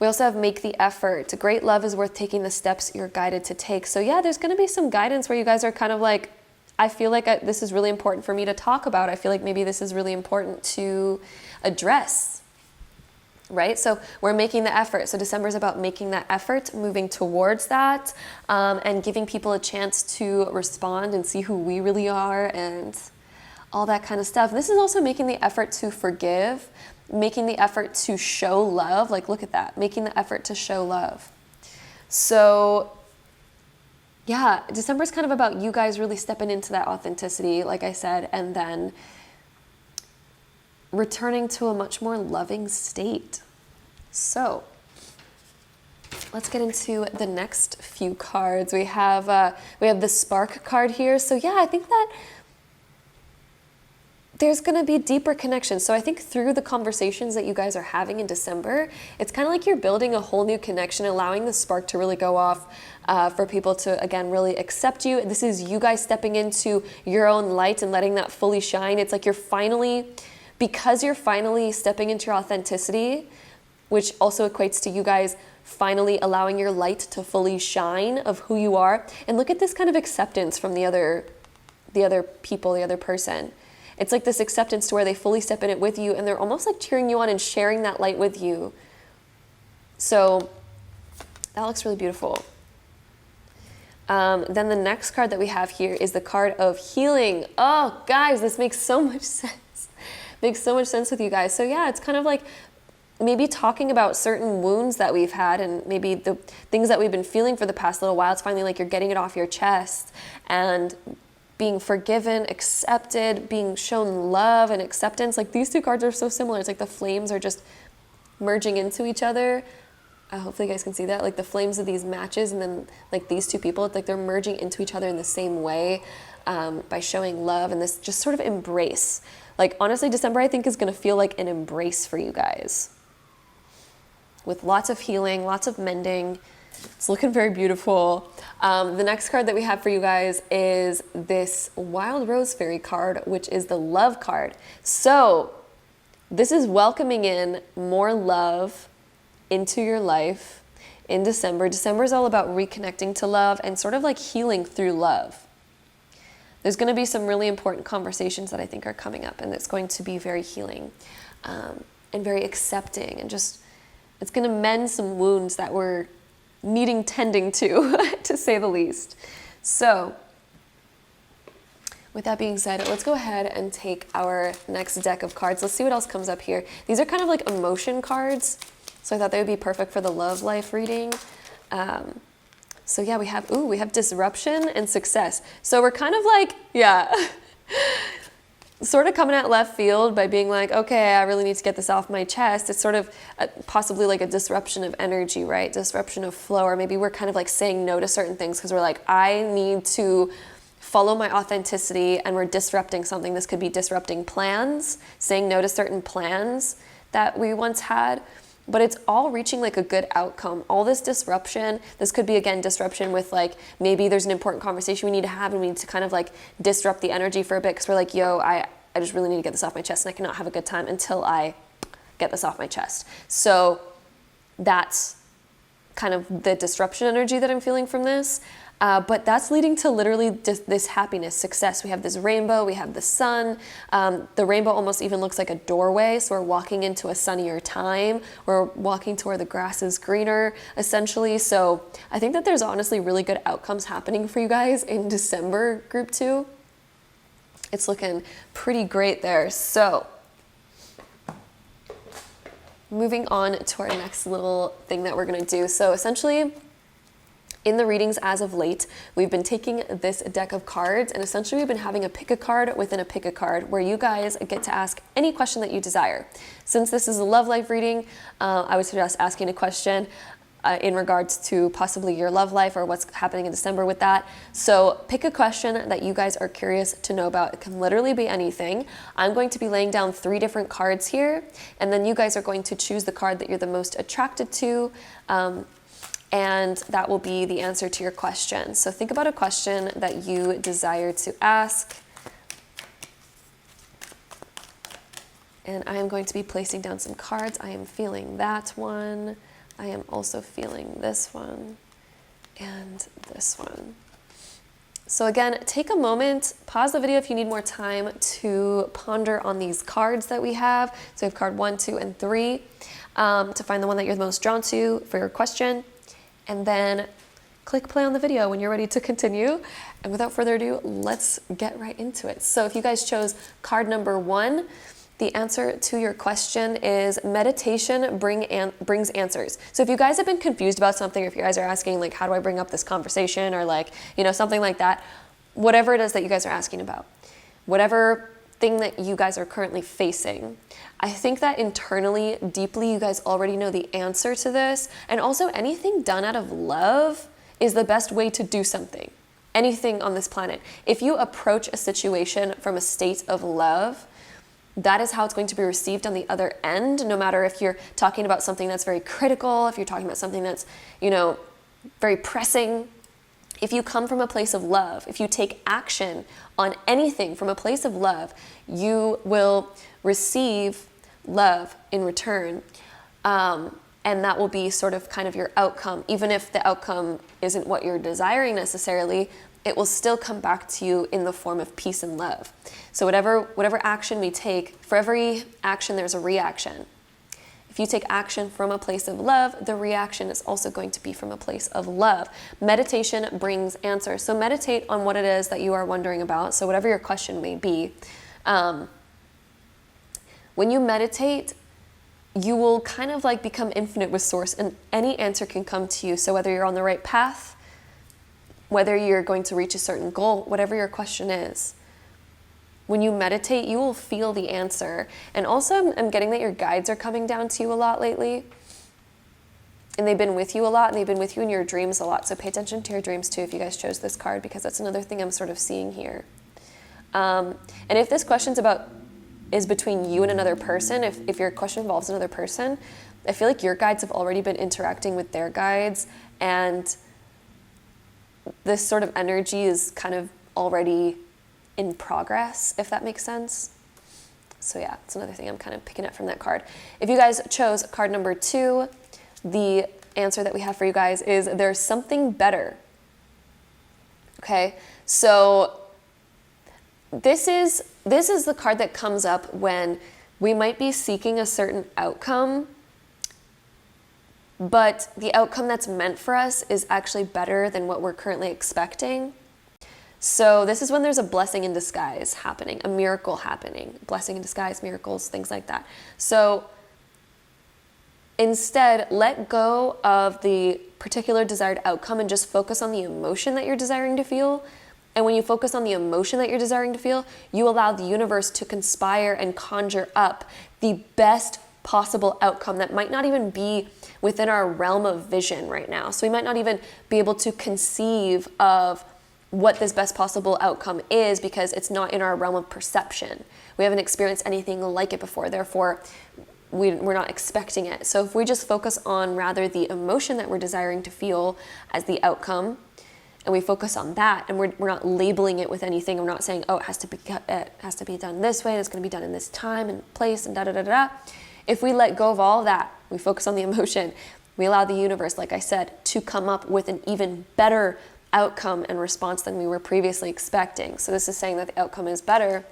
We also have make the effort. Great love is worth taking the steps you're guided to take. So yeah, there's going to be some guidance where you guys are kind of like, I feel like this is really important for me to talk about. I feel like maybe this is really important to address, right? So we're making the effort. So December is about making that effort, moving towards that, and giving people a chance to respond and see who we really are and all that kind of stuff. This is also making the effort to forgive, making the effort to show love. Like, look at that, making the effort to show love. So yeah, December is kind of about you guys really stepping into that authenticity, like I said, and then returning to a much more loving state. So let's get into the next few cards. We have the Spark card here. So yeah, I think that there's going to be deeper connections. So I think through the conversations that you guys are having in December, it's kind of like you're building a whole new connection, allowing the spark to really go off, for people to, again, really accept you. This is you guys stepping into your own light and letting that fully shine. It's like because you're finally stepping into your authenticity, which also equates to you guys finally allowing your light to fully shine of who you are. And look at this kind of acceptance from the other people, the other person. It's like this acceptance to where they fully step in it with you and they're almost like cheering you on and sharing that light with you. So that looks really beautiful. Then the next card that we have here is the card of healing. Oh, guys, this makes so much sense. Makes so much sense with you guys. So yeah, it's kind of like maybe talking about certain wounds that we've had and maybe the things that we've been feeling for the past little while. It's finally like you're getting it off your chest and being forgiven, accepted, being shown love and acceptance. Like these two cards are so similar. It's like the flames are just merging into each other. Hopefully you guys can see that, like the flames of these matches, and then like these two people, it's like they're merging into each other in the same way, by showing love and this just sort of embrace. Like honestly, December I think is going to feel like an embrace for you guys, with lots of healing, lots of mending. It's looking very beautiful. The next card that we have for you guys is this Wild Rose Fairy card, which is the love card. So this is welcoming in more love into your life in December. December is all about reconnecting to love and sort of like healing through love. There's going to be some really important conversations that I think are coming up, and it's going to be very healing, and very accepting, and just, it's going to mend some wounds that were needing tending to say the least. So with that being said, let's go ahead and take our next deck of cards. Let's see what else comes up here. These are kind of like emotion cards, so I thought they would be perfect for the love life reading. So yeah, we have disruption and success. So we're kind of like, yeah, sort of coming at left field by being like, okay, I really need to get this off my chest. It's sort of possibly like a disruption of energy, right? Disruption of flow, or maybe we're kind of like saying no to certain things because we're like, I need to follow my authenticity, and we're disrupting something. This could be disrupting plans, saying no to certain plans that we once had, but it's all reaching like a good outcome. All this disruption, this could be again disruption with like, maybe there's an important conversation we need to have, and we need to kind of like disrupt the energy for a bit because we're like, yo, I just really need to get this off my chest, and I cannot have a good time until I get this off my chest. So that's kind of the disruption energy that I'm feeling from this. But that's leading to literally this happiness, success. We have this rainbow, we have the sun. The rainbow almost even looks like a doorway. So we're walking into a sunnier time. We're walking to where the grass is greener, essentially. So I think that there's honestly really good outcomes happening for you guys in December, group 2. It's looking pretty great there. So moving on to our next little thing that we're gonna do. So essentially, in the readings as of late, we've been taking this deck of cards, and essentially we've been having a pick a card within a pick a card where you guys get to ask any question that you desire. Since this is a love life reading, I would suggest asking a question in regards to possibly your love life or what's happening in December with that. So pick a question that you guys are curious to know about. It can literally be anything. I'm going to be laying down 3 different cards here, and then you guys are going to choose the card that you're the most attracted to, and that will be the answer to your question. So think about a question that you desire to ask. And I am going to be placing down some cards. I am feeling that one. I am also feeling this one and this one. So again, take a moment, pause the video if you need more time to ponder on these cards that we have. So we have card 1, 2, and 3 to find the one that you're the most drawn to for your question. And then click play on the video when you're ready to continue. And without further ado, let's get right into it. So if you guys chose card number 1, the answer to your question is meditation brings answers. So if you guys have been confused about something, or if you guys are asking like, how do I bring up this conversation, or like, you know, something like that, whatever it is that you guys are asking about, whatever thing that you guys are currently facing, I think that internally, deeply, you guys already know the answer to this. And also, anything done out of love is the best way to do something. Anything on this planet. If you approach a situation from a state of love, that is how it's going to be received on the other end, no matter if you're talking about something that's very critical, if you're talking about something that's, you know, very pressing. If you come from a place of love, if you take action on anything from a place of love, you will receive love in return. And that will be sort of kind of your outcome. Even if the outcome isn't what you're desiring necessarily, it will still come back to you in the form of peace and love. So whatever action we take, for every action there's a reaction. If you take action from a place of love, the reaction is also going to be from a place of love. Meditation brings answers. So meditate on what it is that you are wondering about. So whatever your question may be. When you meditate, you will kind of like become infinite with source, and any answer can come to you. So whether you're on the right path, whether you're going to reach a certain goal, whatever your question is, when you meditate, you will feel the answer. And also, I'm getting that your guides are coming down to you a lot lately. And they've been with you a lot, and they've been with you in your dreams a lot. So pay attention to your dreams too if you guys chose this card, because that's another thing I'm sort of seeing here. And if this question's is between you and another person, if your question involves another person, I feel like your guides have already been interacting with their guides, and this sort of energy is kind of already in progress, if that makes sense. So yeah, it's another thing I'm kind of picking up from that card. If you guys chose card number 2, the answer that we have for you guys is there's something better. Okay, so this is the card that comes up when we might be seeking a certain outcome, but the outcome that's meant for us is actually better than what we're currently expecting. So this is when there's a blessing in disguise happening, a miracle happening, blessing in disguise, miracles, things like that. So instead, let go of the particular desired outcome and just focus on the emotion that you're desiring to feel. And when you focus on the emotion that you're desiring to feel, you allow the universe to conspire and conjure up the best possible outcome that might not even be within our realm of vision right now. So we might not even be able to conceive of what this best possible outcome is because it's not in our realm of perception. We haven't experienced anything like it before, therefore we're not expecting it. So if we just focus on rather the emotion that we're desiring to feel as the outcome, and we focus on that, and we're not labeling it with anything, we're not saying, oh, it has to be done this way, and it's going to be done in this time and place, and da-da-da-da. If we let go of all of that, we focus on the emotion, we allow the universe, like I said, to come up with an even better outcome and response than we were previously expecting. So this is saying that the outcome is better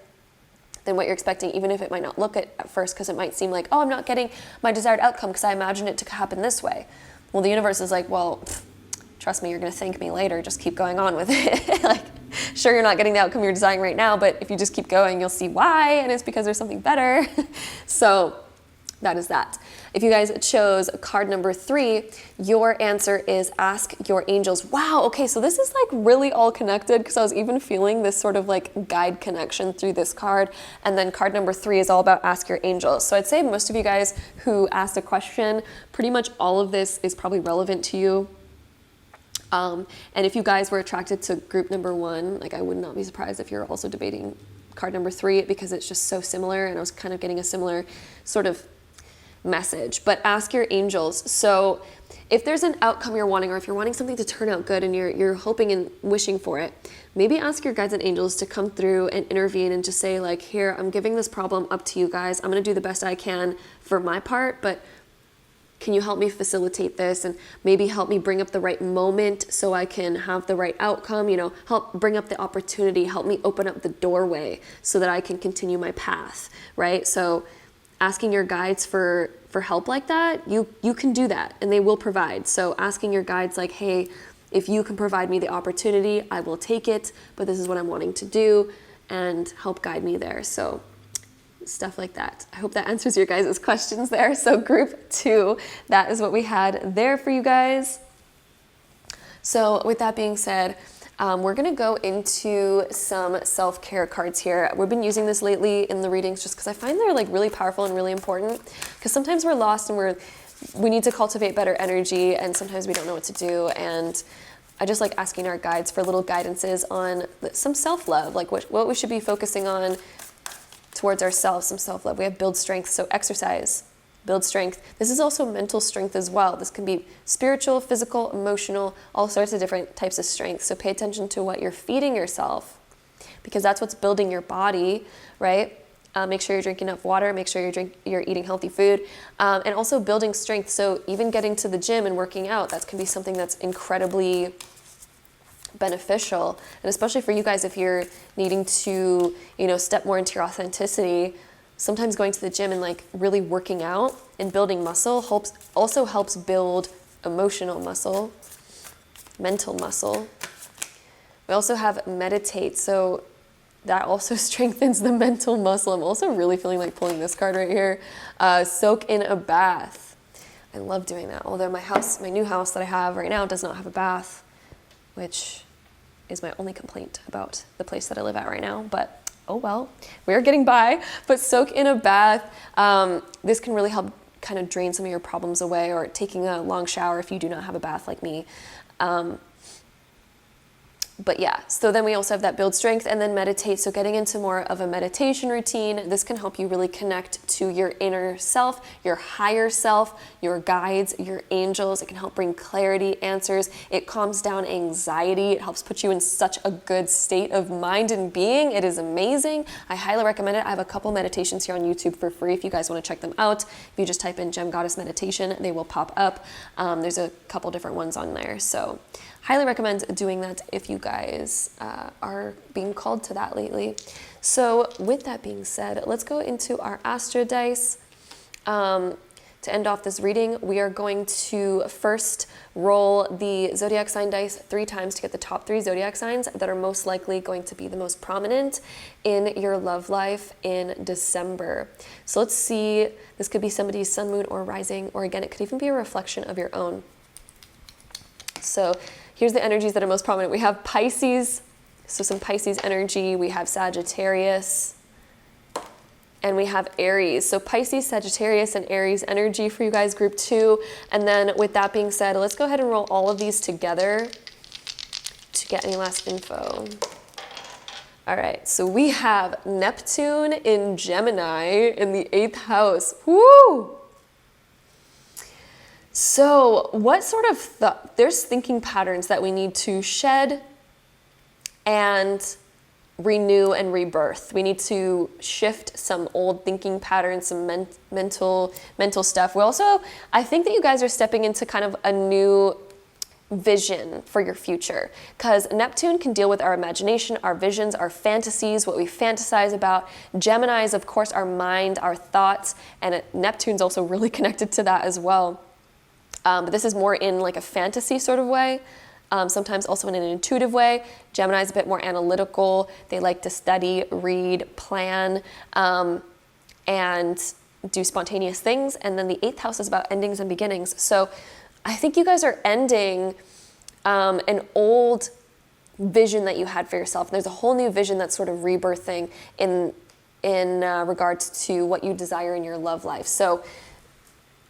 than what you're expecting, even if it might not look it at first, because it might seem like, oh, I'm not getting my desired outcome because I imagined it to happen this way. Well, the universe is like, well, trust me, you're going to thank me later. Just keep going on with it. Like, sure, you're not getting the outcome you're desiring right now, but if you just keep going, you'll see why, and it's because there's something better. So that is that. If you guys chose card number 3, your answer is ask your angels. Wow, okay, so this is like really all connected, because I was even feeling this sort of like guide connection through this card. And then card number 3 is all about ask your angels. So I'd say most of you guys who asked a question, pretty much all of this is probably relevant to you. And if you guys were attracted to group number 1, like I would not be surprised if you're also debating card number 3, because it's just so similar, and I was kind of getting a similar sort of message. But ask your angels. So if there's an outcome you're wanting, or if you're wanting something to turn out good and you're hoping and wishing for it, maybe ask your guides and angels to come through and intervene and just say like, here, I'm giving this problem up to you guys. I'm going to do the best I can for my part, but can you help me facilitate this, and maybe help me bring up the right moment so I can have the right outcome, help bring up the opportunity, help me open up the doorway so that I can continue my path, right? So asking your guides for help like that, you can do that, and they will provide. So asking your guides like, hey, if you can provide me the opportunity, I will take it, but this is what I'm wanting to do, and help guide me there. So stuff like that. I hope that answers your guys' questions there. So group 2, that is what we had there for you guys. So with that being said, we're going to go into some self-care cards here. We've been using this lately in the readings just because I find they're like really powerful and really important, because sometimes we're lost and we need to cultivate better energy, and sometimes we don't know what to do. And I just like asking our guides for little guidances on some self-love, like what we should be focusing on towards ourselves, some self-love. We have build strength, so exercise, build strength. This is also mental strength as well. This can be spiritual, physical, emotional, all sorts of different types of strength. So pay attention to what you're feeding yourself, because that's what's building your body, right? Make sure you're drinking enough water, make sure you're eating healthy food, and also building strength. So even getting to the gym and working out, that can be something that's incredibly beneficial. And especially for you guys, if you're needing to, step more into your authenticity, sometimes going to the gym and like really working out and building muscle also helps build emotional muscle, mental muscle. We also have meditate. So that also strengthens the mental muscle. I'm also really feeling like pulling this card right here. Soak in a bath. I love doing that. Although my new house that I have right now does not have a bath, which is my only complaint about the place that I live at right now. But oh well, we're getting by. But soak in a bath. This can really help kind of drain some of your problems away, or taking a long shower if you do not have a bath like me. But yeah, so then we also have that build strength and then meditate. So getting into more of a meditation routine, this can help you really connect to your inner self, your higher self, your guides, your angels. It can help bring clarity, answers. It calms down anxiety. It helps put you in such a good state of mind and being. It is amazing. I highly recommend it. I have a couple meditations here on YouTube for free if you guys want to check them out. If you just type in Gem Goddess Meditation, they will pop up. There's a couple different ones on there. So highly recommend doing that if you guys are being called to that lately. So with that being said, let's go into our Astro Dice. To end off this reading, we are going to first roll the zodiac sign dice 3 times to get the top 3 zodiac signs that are most likely going to be the most prominent in your love life in December. So let's see, this could be somebody's sun, moon, or rising, or again, it could even be a reflection of your own. So here's the energies that are most prominent. We have Pisces, so some Pisces energy. We have Sagittarius, and we have Aries. So Pisces, Sagittarius, and Aries energy for you guys, group 2. And then with that being said, let's go ahead and roll all of these together to get any last info. All right, so we have Neptune in Gemini in the 8th house. Woo! So what sort of there's thinking patterns that we need to shed and renew and rebirth. We need to shift some old thinking patterns, some mental stuff. We also, I think that you guys are stepping into kind of a new vision for your future, because Neptune can deal with our imagination, our visions, our fantasies, what we fantasize about. Gemini is, of course, our mind, our thoughts, and Neptune's also really connected to that as well. But this is more in like a fantasy sort of way, sometimes also in an intuitive way. Gemini is a bit more analytical. They like to study, read, plan, and do spontaneous things. And then the 8th house is about endings and beginnings. So I think you guys are ending an old vision that you had for yourself. There's a whole new vision that's sort of rebirthing in regards to what you desire in your love life. So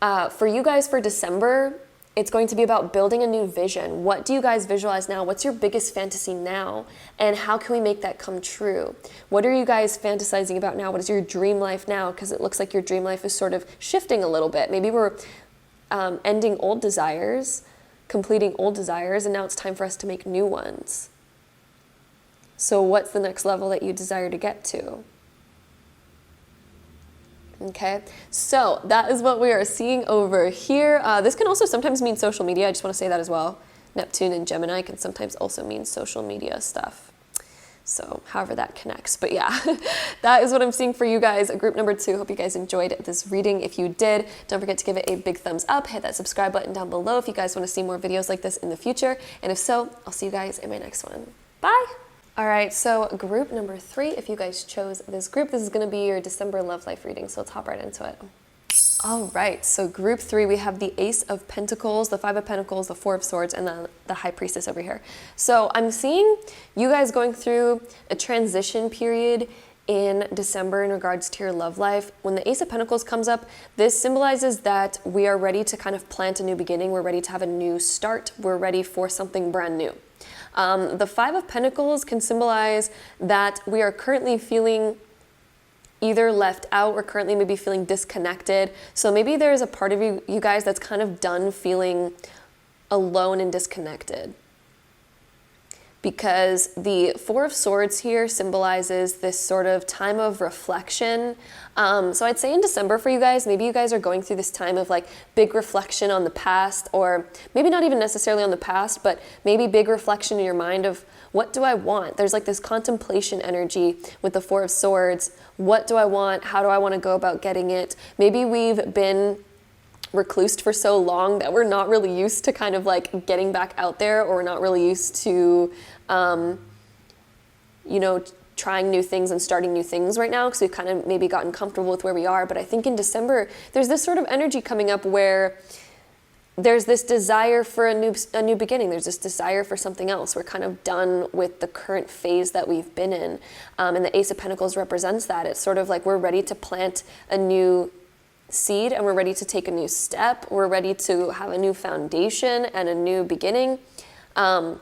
for you guys for December, it's going to be about building a new vision. What do you guys visualize now? What's your biggest fantasy now? And how can we make that come true? What are you guys fantasizing about now? What is your dream life now? Because it looks like your dream life is sort of shifting a little bit. Maybe we're ending old desires, completing old desires, and now it's time for us to make new ones. So what's the next level that you desire to get to? Okay, so that is what we are seeing over here. This can also sometimes mean social media. I just want to say that as well. Neptune and Gemini can sometimes also mean social media stuff. So however that connects. But yeah, that is what I'm seeing for you guys. Group number 2. Hope you guys enjoyed this reading. If you did, don't forget to give it a big thumbs up. Hit that subscribe button down below if you guys want to see more videos like this in the future. And if so, I'll see you guys in my next one. Bye! All right, so group number 3, if you guys chose this group, this is going to be your December love life reading, so let's hop right into it. All right, so group 3, we have the Ace of Pentacles, the 5 of Pentacles, the 4 of Swords, and then the High Priestess over here. So I'm seeing you guys going through a transition period in December in regards to your love life. When the Ace of Pentacles comes up, this symbolizes that we are ready to kind of plant a new beginning. We're ready to have a new start. We're ready for something brand new. The 5 of Pentacles can symbolize that we are currently feeling either left out or currently maybe feeling disconnected. So maybe there's a part of you guys that's kind of done feeling alone and disconnected. Because the 4 of Swords here symbolizes this sort of time of reflection. So I'd say in December for you guys, maybe you guys are going through this time of like big reflection on the past, or maybe not even necessarily on the past, but maybe big reflection in your mind of what do I want? There's like this contemplation energy with the 4 of Swords. What do I want? How do I want to go about getting it? Maybe we've been reclused for so long that we're not really used to kind of like getting back out there, or we're not really used to, you know, trying new things and starting new things right now, because we've kind of maybe gotten comfortable with where we are. But I think in December, there's this sort of energy coming up where there's this desire for a new beginning. There's this desire for something else. We're kind of done with the current phase that we've been in. And the Ace of Pentacles represents that. It's sort of like we're ready to plant a new seed and we're ready to take a new step. We're ready to have a new foundation and a new beginning. And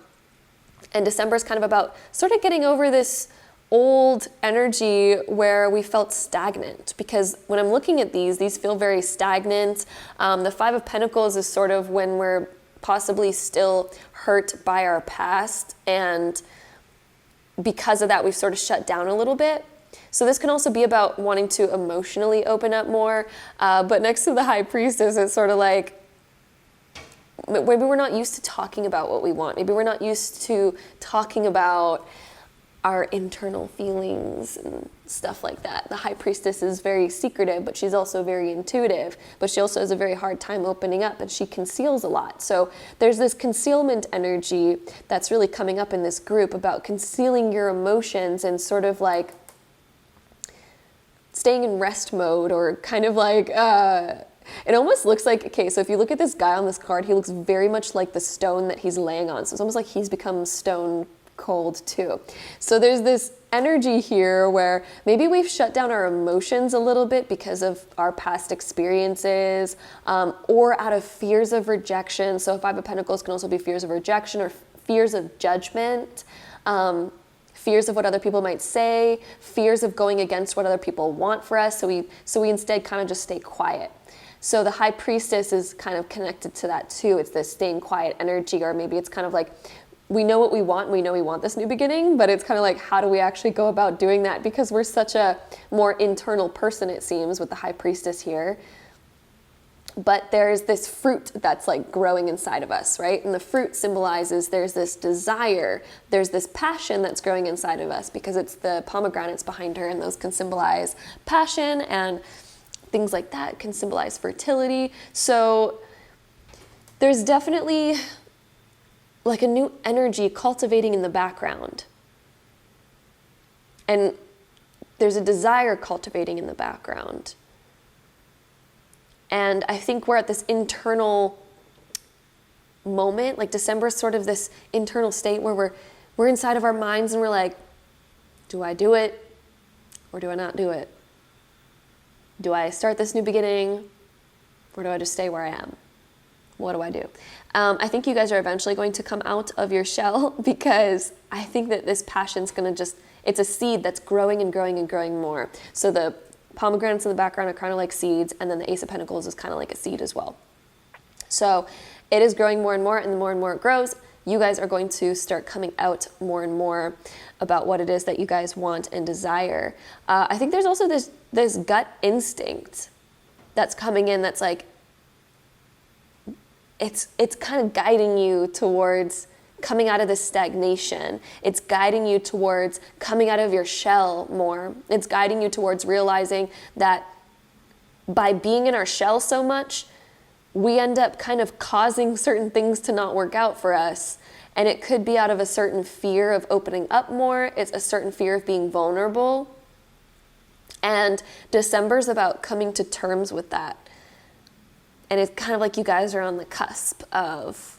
December is kind of about sort of getting over this old energy where we felt stagnant, because when I'm looking at these feel very stagnant. The Five of Pentacles is sort of when we're possibly still hurt by our past, and because of that we've sort of shut down a little bit. So this can also be about wanting to emotionally open up more, but next to the High Priestess, it's sort of like maybe we're not used to talking about what we want. Maybe we're not used to talking about our internal feelings and stuff like that. The High Priestess is very secretive, but she's also very intuitive, but she also has a very hard time opening up, and she conceals a lot. So there's this concealment energy that's really coming up in this group about concealing your emotions and sort of like staying in rest mode, or kind of like, it almost looks like, okay, so if you look at this guy on this card, he looks very much like the stone that he's laying on. So it's almost like he's become stone cold too. So there's this energy here where maybe we've shut down our emotions a little bit because of our past experiences, or out of fears of rejection. So Five of Pentacles can also be fears of rejection or fears of judgment, fears of what other people might say, fears of going against what other people want for us. So we instead kind of just stay quiet. So the High Priestess is kind of connected to that too. It's this staying quiet energy, or maybe it's kind of like we know what we want, we know we want this new beginning, but it's kind of like, how do we actually go about doing that? Because we're such a more internal person, it seems, with the High Priestess here. But there's this fruit that's like growing inside of us, right? And the fruit symbolizes there's this desire, there's this passion that's growing inside of us, because it's the pomegranates behind her, and those can symbolize passion, and things like that can symbolize fertility. So there's definitely like a new energy cultivating in the background. And there's a desire cultivating in the background. And I think we're at this internal moment, like December is sort of this internal state where we're inside of our minds and we're like, do I do it or do I not do it? Do I start this new beginning or do I just stay where I am? What do I do? I think you guys are eventually going to come out of your shell, because I think that this passion's going to it's a seed that's growing and growing and growing more. So the pomegranates in the background are kind of like seeds, and then the Ace of Pentacles is kind of like a seed as well. So it is growing more and more, and the more and more it grows, you guys are going to start coming out more and more about what it is that you guys want and desire. I think there's also this gut instinct that's coming in that's like, it's kind of guiding you towards coming out of this stagnation. It's guiding you towards coming out of your shell more. It's guiding you towards realizing that by being in our shell so much, we end up kind of causing certain things to not work out for us. And it could be out of a certain fear of opening up more. It's a certain fear of being vulnerable. And December's about coming to terms with that. And it's kind of like you guys are on the cusp of,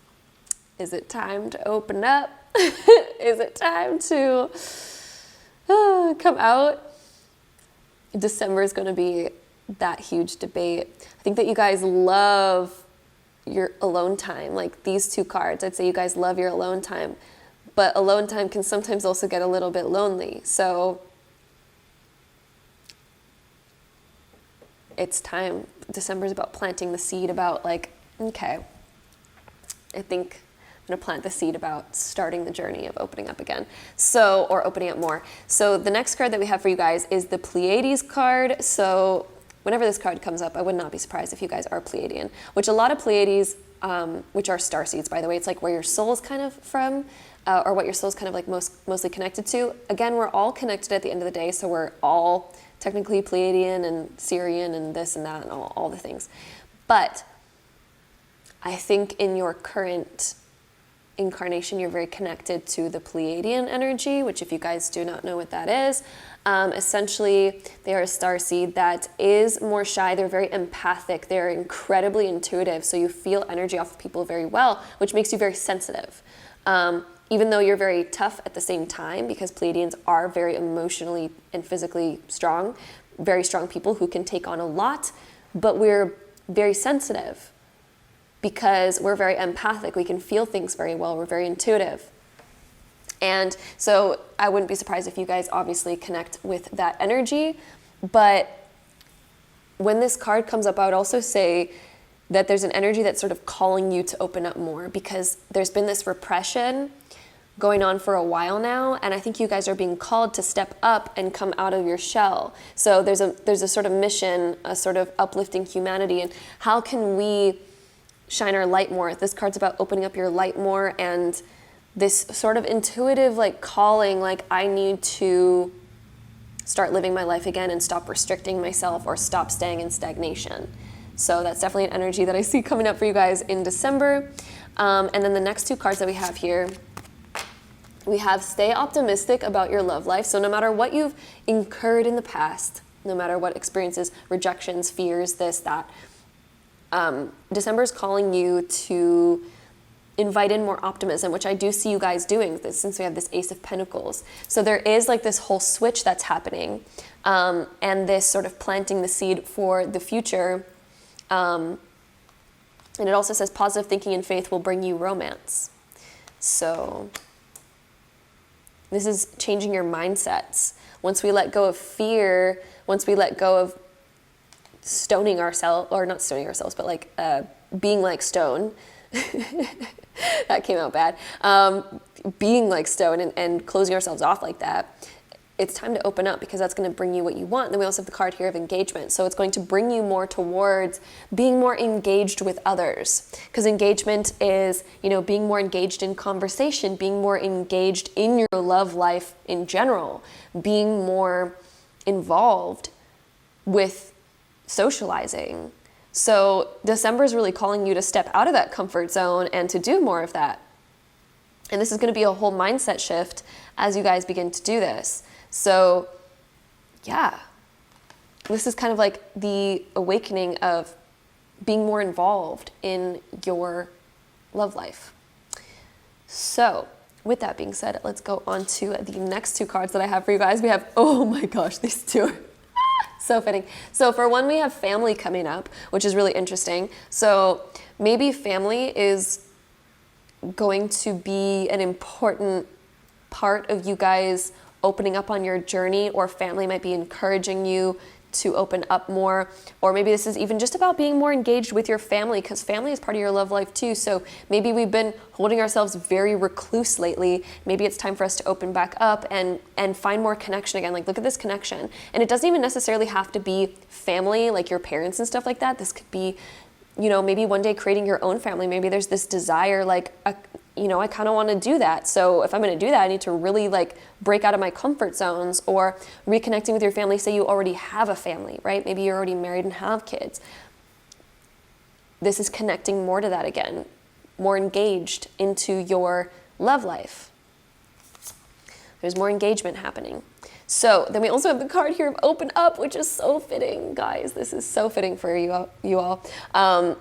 is it time to open up? Is it time to come out? December is going to be that huge debate. I think that you guys love your alone time. Like these two cards, I'd say you guys love your alone time. But alone time can sometimes also get a little bit lonely. So it's time. December is about planting the seed, about like, okay, I think I'm going to plant the seed about starting the journey of opening up again. So, or opening up more. So the next card that we have for you guys is the Pleiades card. So whenever this card comes up, I would not be surprised if you guys are Pleiadian, which a lot of Pleiades, which are starseeds, by the way, it's like where your soul is kind of from, or what your soul is kind of like mostly connected to. Again, we're all connected at the end of the day, so we're all technically Pleiadian and Syrian and this and that and all the things. But I think in your current incarnation, you're very connected to the Pleiadian energy, which if you guys do not know what that is, essentially they are a starseed that is more shy. They're very empathic. They're incredibly intuitive. So you feel energy off of people very well, which makes you very sensitive. Even though you're very tough at the same time, because Pleiadians are very emotionally and physically strong, very strong people who can take on a lot, but we're very sensitive because we're very empathic. We can feel things very well. We're very intuitive. And so I wouldn't be surprised if you guys obviously connect with that energy. But when this card comes up, I would also say that there's an energy that's sort of calling you to open up more, because there's been this repression going on for a while now, and I think you guys are being called to step up and come out of your shell. So there's a sort of mission, a sort of uplifting humanity, and how can we shine our light more? This card's about opening up your light more, and this sort of intuitive like calling, like I need to start living my life again and stop restricting myself or stop staying in stagnation. So that's definitely an energy that I see coming up for you guys in December. And then the next two cards that we have here, we have stay optimistic about your love life. So no matter what you've incurred in the past, no matter what experiences, rejections, fears, this, that, December is calling you to invite in more optimism, which I do see you guys doing this since we have this Ace of Pentacles. So there is like this whole switch that's happening, and this sort of planting the seed for the future. And it also says positive thinking and faith will bring you romance. So this is changing your mindsets. Once we let go of fear, once we let go of stoning ourselves, or not stoning ourselves, but like being like stone, that came out bad, being like stone and closing ourselves off like that, it's time to open up, because that's going to bring you what you want. And then we also have the card here of engagement. So it's going to bring you more towards being more engaged with others, because engagement is, you know, being more engaged in conversation, being more engaged in your love life in general, being more involved with socializing. So December is really calling you to step out of that comfort zone and to do more of that. And this is going to be a whole mindset shift as you guys begin to do this. So yeah, this is kind of like the awakening of being more involved in your love life. So with that being said, let's go on to the next two cards that I have for you guys. We have, oh my gosh, these two are so fitting. So for one, we have family coming up, which is really interesting. So maybe family is going to be an important part of you guys opening up on your journey, or family might be encouraging you to open up more, or maybe this is even just about being more engaged with your family, because family is part of your love life too. So maybe we've been holding ourselves very recluse lately. Maybe it's time for us to open back up and find more connection again. Like, look at this connection. And it doesn't even necessarily have to be family, like your parents and stuff like that. This could be, you know, maybe one day creating your own family. Maybe there's this desire, like, you know, I kind of want to do that. So if I'm going to do that, I need to really like break out of my comfort zones, or reconnecting with your family. Say you already have a family, right? Maybe you're already married and have kids. This is connecting more to that again, more engaged into your love life. There's more engagement happening. So then we also have the card here of open up, which is so fitting, guys. This is so fitting for you all.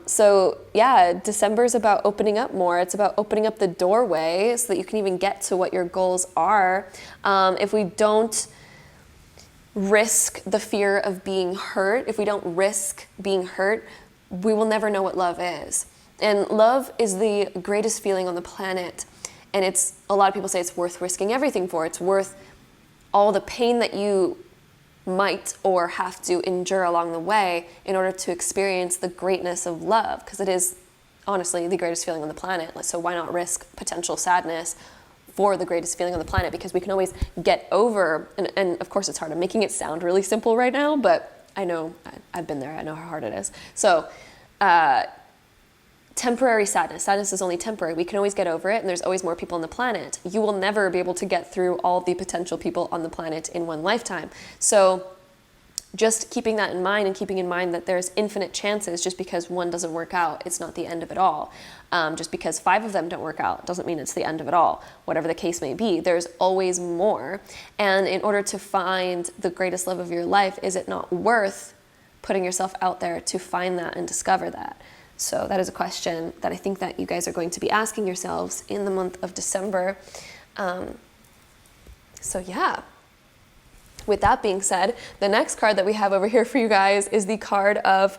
So yeah, December is about opening up more. It's about opening up the doorway so that you can even get to what your goals are. If we don't risk the fear of being hurt, if we don't risk being hurt, we will never know what love is. And love is the greatest feeling on the planet. And it's, a lot of people say it's worth risking everything for. It's worth all the pain that you might or have to endure along the way in order to experience the greatness of love, because it is honestly the greatest feeling on the planet. So why not risk potential sadness for the greatest feeling on the planet? Because we can always get over, and of course it's hard. I'm making it sound really simple right now, but I know I've been there. I know how hard it is. So temporary sadness. Sadness is only temporary. We can always get over it, and there's always more people on the planet. You will never be able to get through all the potential people on the planet in one lifetime. So just keeping that in mind and keeping in mind that there's infinite chances. Just because one doesn't work out, it's not the end of it all. Just because 5 of them don't work out doesn't mean it's the end of it all. Whatever the case may be, there's always more. And in order to find the greatest love of your life, is it not worth putting yourself out there to find that and discover that? So that is a question that I think that you guys are going to be asking yourselves in the month of December. So yeah. With that being said, the next card that we have over here for you guys is the card of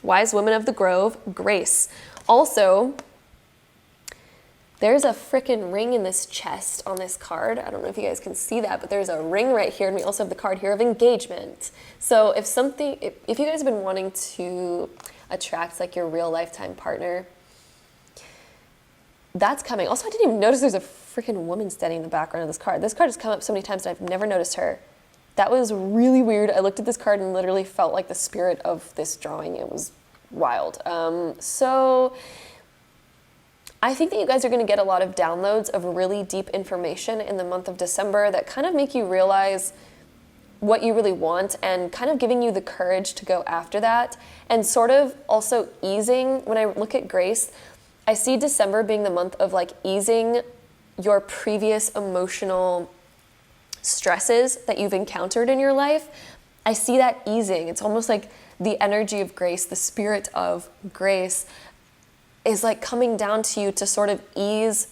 Wise Woman of the Grove, Grace. Also, there's a freaking ring in this chest on this card. I don't know if you guys can see that, but there's a ring right here, and we also have the card here of engagement. So if you guys have been wanting to attract like your real lifetime partner, that's coming. Also, I didn't even notice there's a freaking woman standing in the background of this card. This card has come up so many times and I've never noticed her. That was really weird. I looked at this card and literally felt like the spirit of this drawing. It was wild. So I think that you guys are going to get a lot of downloads of really deep information in the month of December that kind of make you realize what you really want and kind of giving you the courage to go after that, and sort of also easing. When I look at Grace, I see December being the month of like easing your previous emotional stresses that you've encountered in your life. I see that easing. It's almost like the energy of Grace, the spirit of Grace is like coming down to you to sort of ease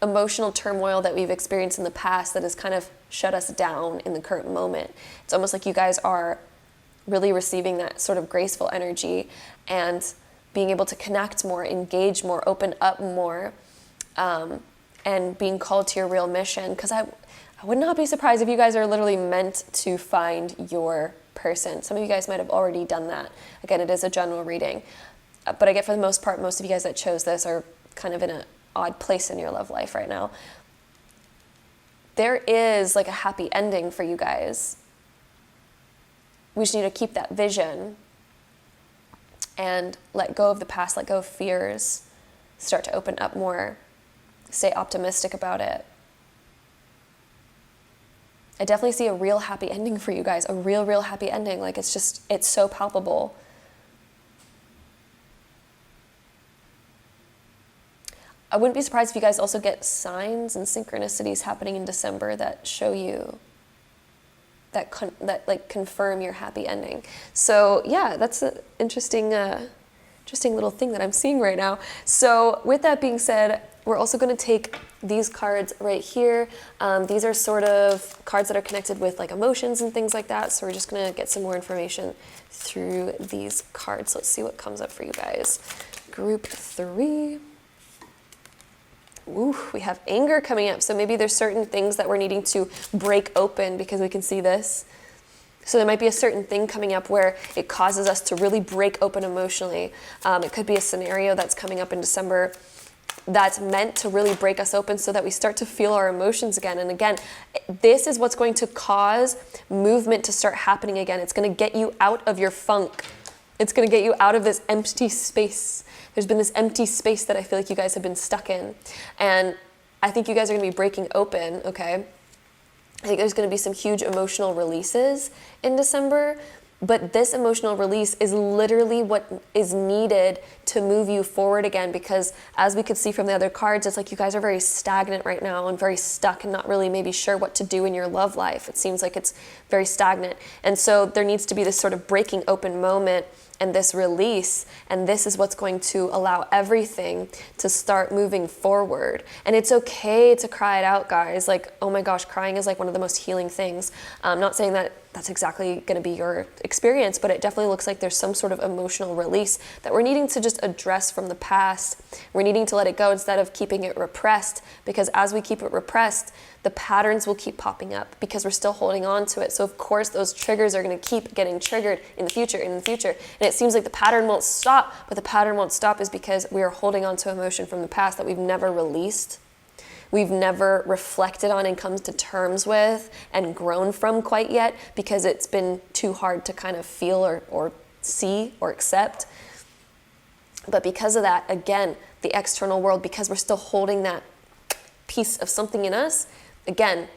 emotional turmoil that we've experienced in the past that has kind of shut us down in the current moment. It's almost like you guys are really receiving that sort of graceful energy and being able to connect more, engage more, open up more, and being called to your real mission. Because I would not be surprised if you guys are literally meant to find your person. Some of you guys might have already done that. Again, it is a general reading. But I get for the most part, most of you guys that chose this are kind of in an odd place in your love life right now. There is like a happy ending for you guys. We just need to keep that vision and let go of the past, let go of fears, start to open up more, stay optimistic about it. I definitely see a real happy ending for you guys, a real happy ending. Like it's so palpable. I wouldn't be surprised if you guys also get signs and synchronicities happening in December that show you that confirm your happy ending. So yeah, that's an interesting little thing that I'm seeing right now. So with that being said, we're also going to take these cards right here. These are sort of cards that are connected with like emotions and things like that. So we're just going to get some more information through these cards. Let's see what comes up for you guys. Group 3. Ooh, we have anger coming up. So maybe there's certain things that we're needing to break open because we can see this. So there might be a certain thing coming up where it causes us to really break open emotionally. It could be a scenario that's coming up in December that's meant to really break us open so that we start to feel our emotions again. And again, this is what's going to cause movement to start happening again. It's going to get you out of your funk. It's going to get you out of this empty space. There's been this empty space that I feel like you guys have been stuck in. And I think you guys are going to be breaking open, okay? I think there's going to be some huge emotional releases in December. But this emotional release is literally what is needed to move you forward again, because as we could see from the other cards, it's like you guys are very stagnant right now and very stuck and not really maybe sure what to do in your love life. It seems like it's very stagnant. And so there needs to be this sort of breaking open moment and this release, and this is what's going to allow everything to start moving forward. And it's okay to cry it out, guys. Like, oh my gosh, crying is like one of the most healing things. I'm not saying that that's exactly going to be your experience, but it definitely looks like there's some sort of emotional release that we're needing to just address from the past. We're needing to let it go instead of keeping it repressed, because as we keep it repressed, the patterns will keep popping up because we're still holding on to it. So of course those triggers are going to keep getting triggered in the future, And it seems like the pattern won't stop, but the pattern won't stop is because we are holding on to emotion from the past that we've never released. We've never reflected on and come to terms with and grown from quite yet, because it's been too hard to kind of feel or see or accept. But because of that, again, the external world, because we're still holding that piece of something in us, again,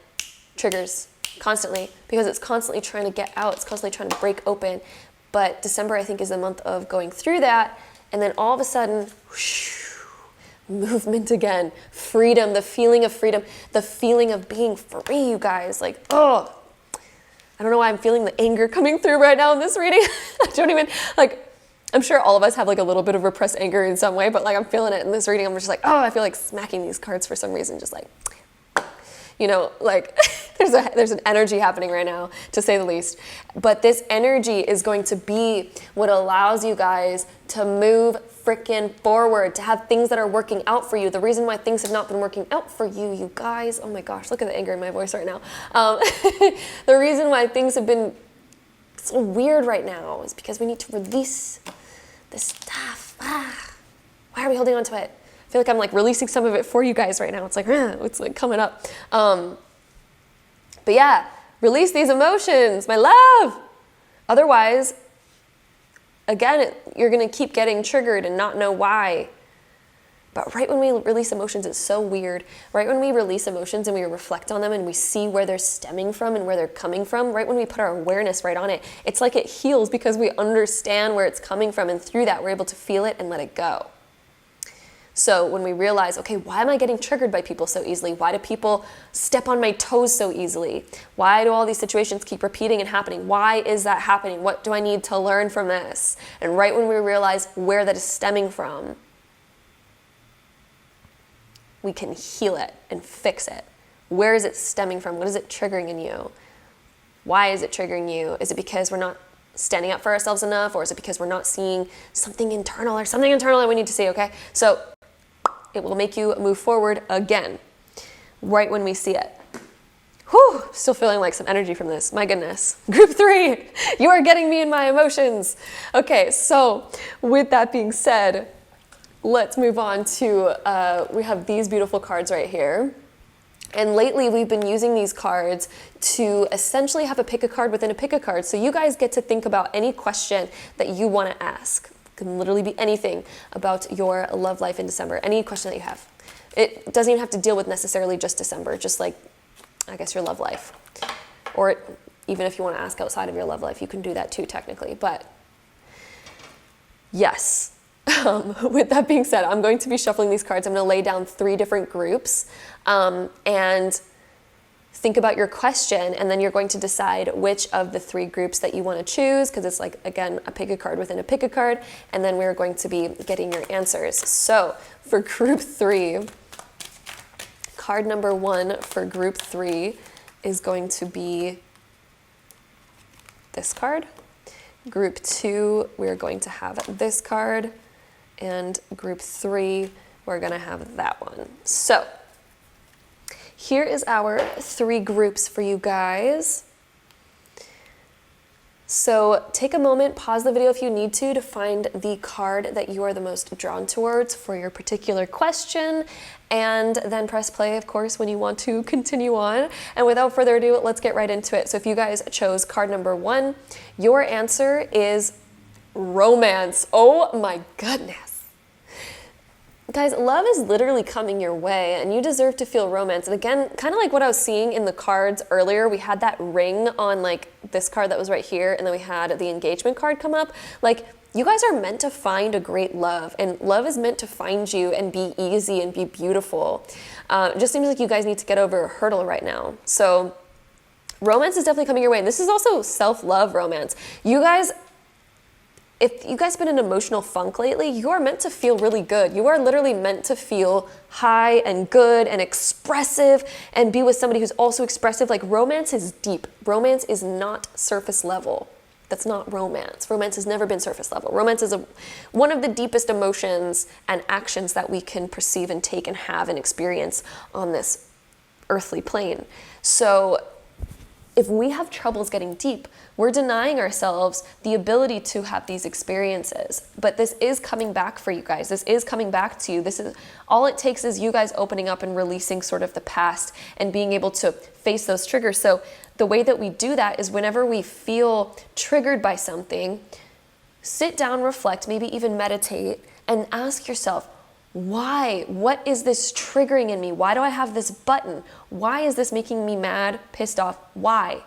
triggers constantly, because it's constantly trying to get out. It's constantly trying to break open. But December, I think, is the month of going through that. And then all of a sudden, whoosh, movement again, freedom, the feeling of freedom, the feeling of being free, you guys. Like, oh, I don't know why I'm feeling the anger coming through right now in this reading. I don't even, like, I'm sure all of us have like a little bit of repressed anger in some way, but like I'm feeling it in this reading. I'm just like, oh, I feel like smacking these cards for some reason, just like, you know, like there's an energy happening right now, to say the least. But this energy is going to be what allows you guys to move freaking forward, to have things that are working out for you. The reason why things have not been working out for you, you guys, oh my gosh, look at the anger in my voice right now. The reason why things have been so weird right now is because we need to release this stuff. Why are we holding on to it? I feel like I'm like releasing some of it for you guys right now. It's like coming up. But yeah, release these emotions, my love. Otherwise, again, you're going to keep getting triggered and not know why. But right when we release emotions, it's so weird. Right when we release emotions and we reflect on them and we see where they're stemming from and where they're coming from, right when we put our awareness right on it, it's like it heals because we understand where it's coming from, and through that, we're able to feel it and let it go. So when we realize, okay, why am I getting triggered by people so easily? Why do people step on my toes so easily? Why do all these situations keep repeating and happening? Why is that happening? What do I need to learn from this? And right when we realize where that is stemming from, we can heal it and fix it. Where is it stemming from? What is it triggering in you? Why is it triggering you? Is it because we're not standing up for ourselves enough? Or is it because we're not seeing something internal that we need to see, okay? So it will make you move forward again, right when we see it. Whew, still feeling like some energy from this. My goodness. Group 3, you are getting me in my emotions. Okay, so with that being said, let's move on to, we have these beautiful cards right here. And lately we've been using these cards to essentially have a pick a card within a pick a card. So you guys get to think about any question that you want to ask. It can literally be anything about your love life in December, any question that you have. It doesn't even have to deal with necessarily just December, just like, I guess, your love life. Or even if you want to ask outside of your love life, you can do that too, technically. But yes. With that being said, I'm going to be shuffling these cards. I'm going to lay down 3 different groups and think about your question, and then you're going to decide which of the 3 groups that you want to choose, because it's like, again, a pick a card within a pick a card, and then we're going to be getting your answers. So for group 3, card number 1 for group 3 is going to be this card. Group 2, we're going to have this card. And group 3, we're going to have that one. So here is our 3 groups for you guys. So take a moment, pause the video if you need to find the card that you are the most drawn towards for your particular question, and then press play, of course, when you want to continue on. And without further ado, let's get right into it. So if you guys chose card number 1, your answer is romance. Oh my goodness. Guys, love is literally coming your way, and you deserve to feel romance. And again, kind of like what I was seeing in the cards earlier, we had that ring on like this card that was right here, and then we had the engagement card come up. Like, you guys are meant to find a great love, and love is meant to find you and be easy and be beautiful. It just seems like you guys need to get over a hurdle right now. So romance is definitely coming your way. And this is also self-love romance. You guys, if you guys have been in an emotional funk lately, you are meant to feel really good. You are literally meant to feel high and good and expressive and be with somebody who's also expressive. Like, romance is deep. Romance is not surface level. That's not romance. Romance has never been surface level. Romance is one of the deepest emotions and actions that we can perceive and take and have and experience on this earthly plane. So if we have troubles getting deep, we're denying ourselves the ability to have these experiences. But this is coming back for you guys. This is coming back to you. This is all it takes, is you guys opening up and releasing sort of the past and being able to face those triggers. So the way that we do that is whenever we feel triggered by something, sit down, reflect, maybe even meditate, and ask yourself, Why? What is this triggering in me? Why do I have this button? Why is this making me mad, pissed off? Why?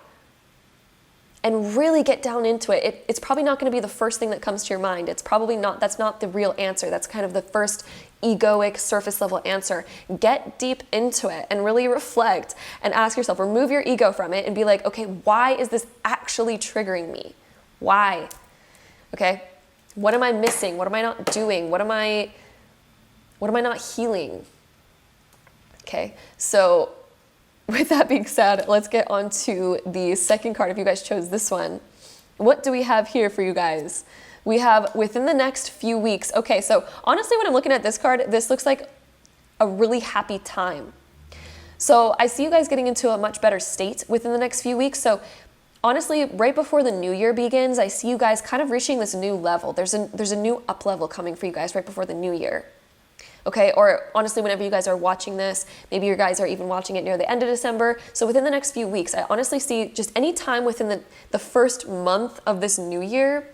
And really get down into it. It's probably not going to be the first thing that comes to your mind. It's probably not, that's not the real answer. That's kind of the first egoic surface level answer. Get deep into it and really reflect and ask yourself, remove your ego from it and be like, okay, why is this actually triggering me? Why? Okay. What am I missing? What am I not doing? What am I not healing? Okay. So with that being said, let's get on to the second card if you guys chose this one. What do we have here for you guys? We have within the next few weeks. Okay, so honestly, when I'm looking at this card, this looks like a really happy time. So I see you guys getting into a much better state within the next few weeks. So honestly, right before the new year begins, I see you guys kind of reaching this new level. There's a new up level coming for you guys right before the new year. Okay, or honestly, whenever you guys are watching this, maybe you guys are even watching it near the end of December. So within the next few weeks, I honestly see just any time within the first month of this new year,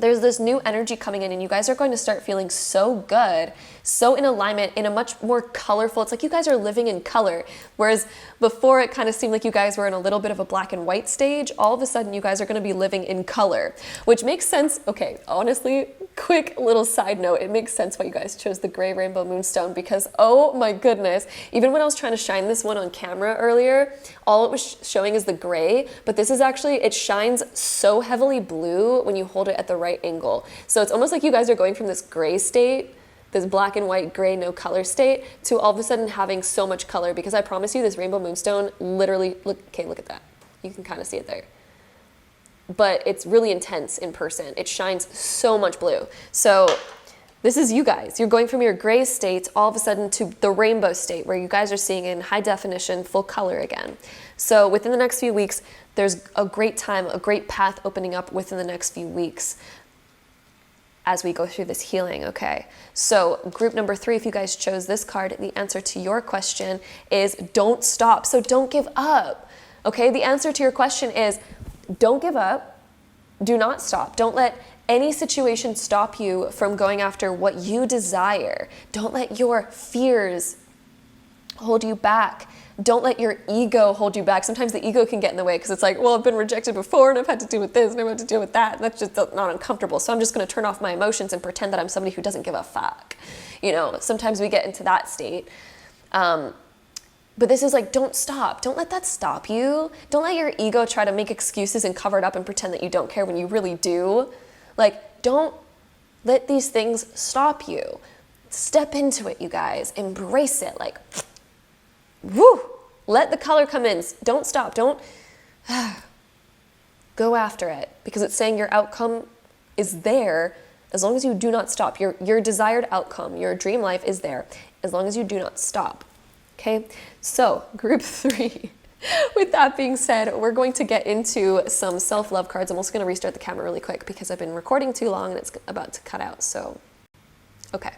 there's this new energy coming in and you guys are going to start feeling so good, so in alignment, in a much more colorful, it's like you guys are living in color. Whereas before it kind of seemed like you guys were in a little bit of a black and white stage, all of a sudden you guys are going to be living in color, which makes sense. Okay, honestly, quick little side note, it makes sense why you guys chose the gray rainbow moonstone because, oh my goodness, even when I was trying to shine this one on camera earlier, all it was showing is the gray, but this is actually, it shines so heavily blue when you hold it at the right angle. So it's almost like you guys are going from this gray state, this black and white, gray, no color state, to all of a sudden having so much color, because I promise you this rainbow moonstone literally, look at that. You can kind of see it there. But it's really intense in person. It shines so much blue. So this is you guys. You're going from your gray state all of a sudden to the rainbow state where you guys are seeing in high definition, full color again. So within the next few weeks, there's a great time, a great path opening up within the next few weeks as we go through this healing, okay? So group number 3, if you guys chose this card, the answer to your question is don't stop. So don't give up, okay? The answer to your question is don't give up, do not stop. Don't let any situation stop you from going after what you desire. Don't let your fears hold you back. Don't let your ego hold you back. Sometimes the ego can get in the way because it's like, well, I've been rejected before and I've had to deal with this and I've had to deal with that. And that's just not uncomfortable. So I'm just going to turn off my emotions and pretend that I'm somebody who doesn't give a fuck. You know, sometimes we get into that state. But this is like, don't stop. Don't let that stop you. Don't let your ego try to make excuses and cover it up and pretend that you don't care when you really do. Like, don't let these things stop you. Step into it, you guys. Embrace it. Like, woo! Let the color come in. Don't stop. Don't go after it, because it's saying your outcome is there as long as you do not stop. Your desired outcome, your dream life is there as long as you do not stop. Okay, so group 3. With that being said, we're going to get into some self-love cards. I'm also going to restart the camera really quick because I've been recording too long and it's about to cut out. So, okay,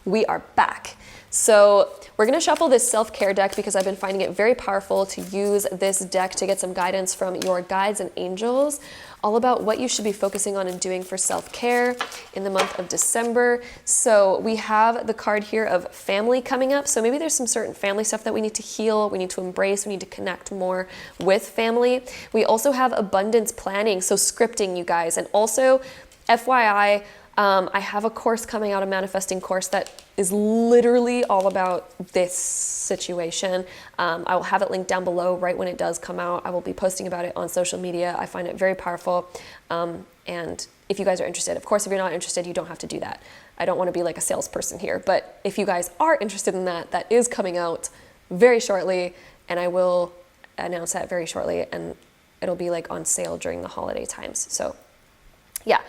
we are back. So we're going to shuffle this self-care deck because I've been finding it very powerful to use this deck to get some guidance from your guides and angels, all about what you should be focusing on and doing for self-care in the month of December. So we have the card here of family coming up. So maybe there's some certain family stuff that we need to heal, we need to embrace, we need to connect more with family. We also have abundance planning, so scripting, you guys. And also, FYI, I have a course coming out, a manifesting course that is literally all about this situation. I will have it linked down below right when it does come out. I will be posting about it on social media. I find it very powerful. And if you guys are interested, of course, if you're not interested, you don't have to do that. I don't want to be like a salesperson here, but if you guys are interested in that, that is coming out very shortly, and I will announce that very shortly, and it'll be like on sale during the holiday times. So yeah.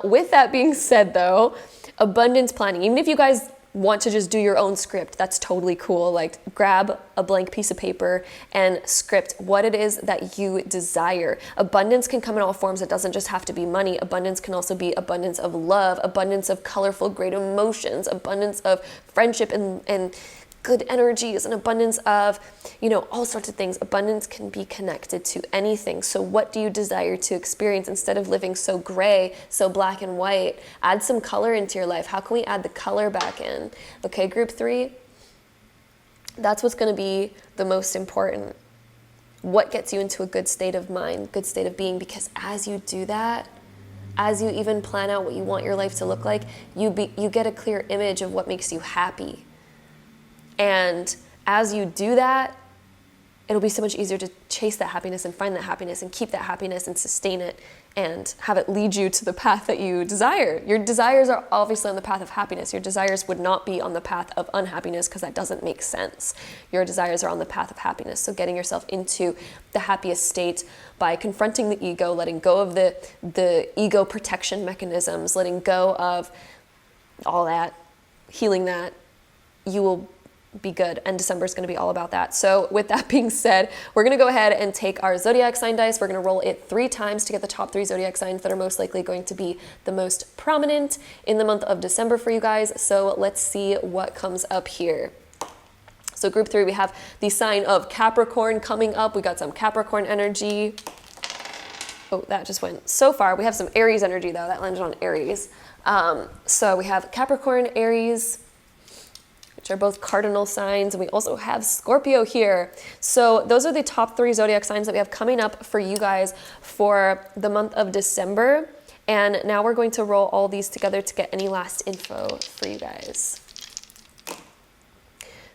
With that being said though, abundance planning, even if you guys want to just do your own script, that's totally cool. Like, grab a blank piece of paper and script what it is that you desire. Abundance can come in all forms. It doesn't just have to be money. Abundance can also be abundance of love, abundance of colorful, great emotions, abundance of friendship and good energies, an abundance of, you know, all sorts of things. Abundance can be connected to anything. So what do you desire to experience? Instead of living so gray, so black and white, add some color into your life. How can we add the color back in? Okay, group 3, that's what's going to be the most important. What gets you into a good state of mind, good state of being? Because as you do that, as you even plan out what you want your life to look like, you get a clear image of what makes you happy. And as you do that, it'll be so much easier to chase that happiness and find that happiness and keep that happiness and sustain it and have it lead you to the path that you desire. Your desires are obviously on the path of happiness. Your desires would not be on the path of unhappiness, because that doesn't make sense. Your desires are on the path of happiness. So getting yourself into the happiest state by confronting the ego, letting go of the ego protection mechanisms, letting go of all that, healing that, you will be good. And December is going to be all about that. So with that being said, we're going to go ahead and take our zodiac sign dice. We're going to roll it 3 times to get the top 3 zodiac signs that are most likely going to be the most prominent in the month of December for you guys. So let's see what comes up here. So group 3, we have the sign of Capricorn coming up. We got some Capricorn energy. Oh, that just went so far. We have some Aries energy though. That landed on Aries. So we have Capricorn, Aries, which are both cardinal signs, and we also have Scorpio here. So those are the top 3 zodiac signs that we have coming up for you guys for the month of December. And now we're going to roll all these together to get any last info for you guys.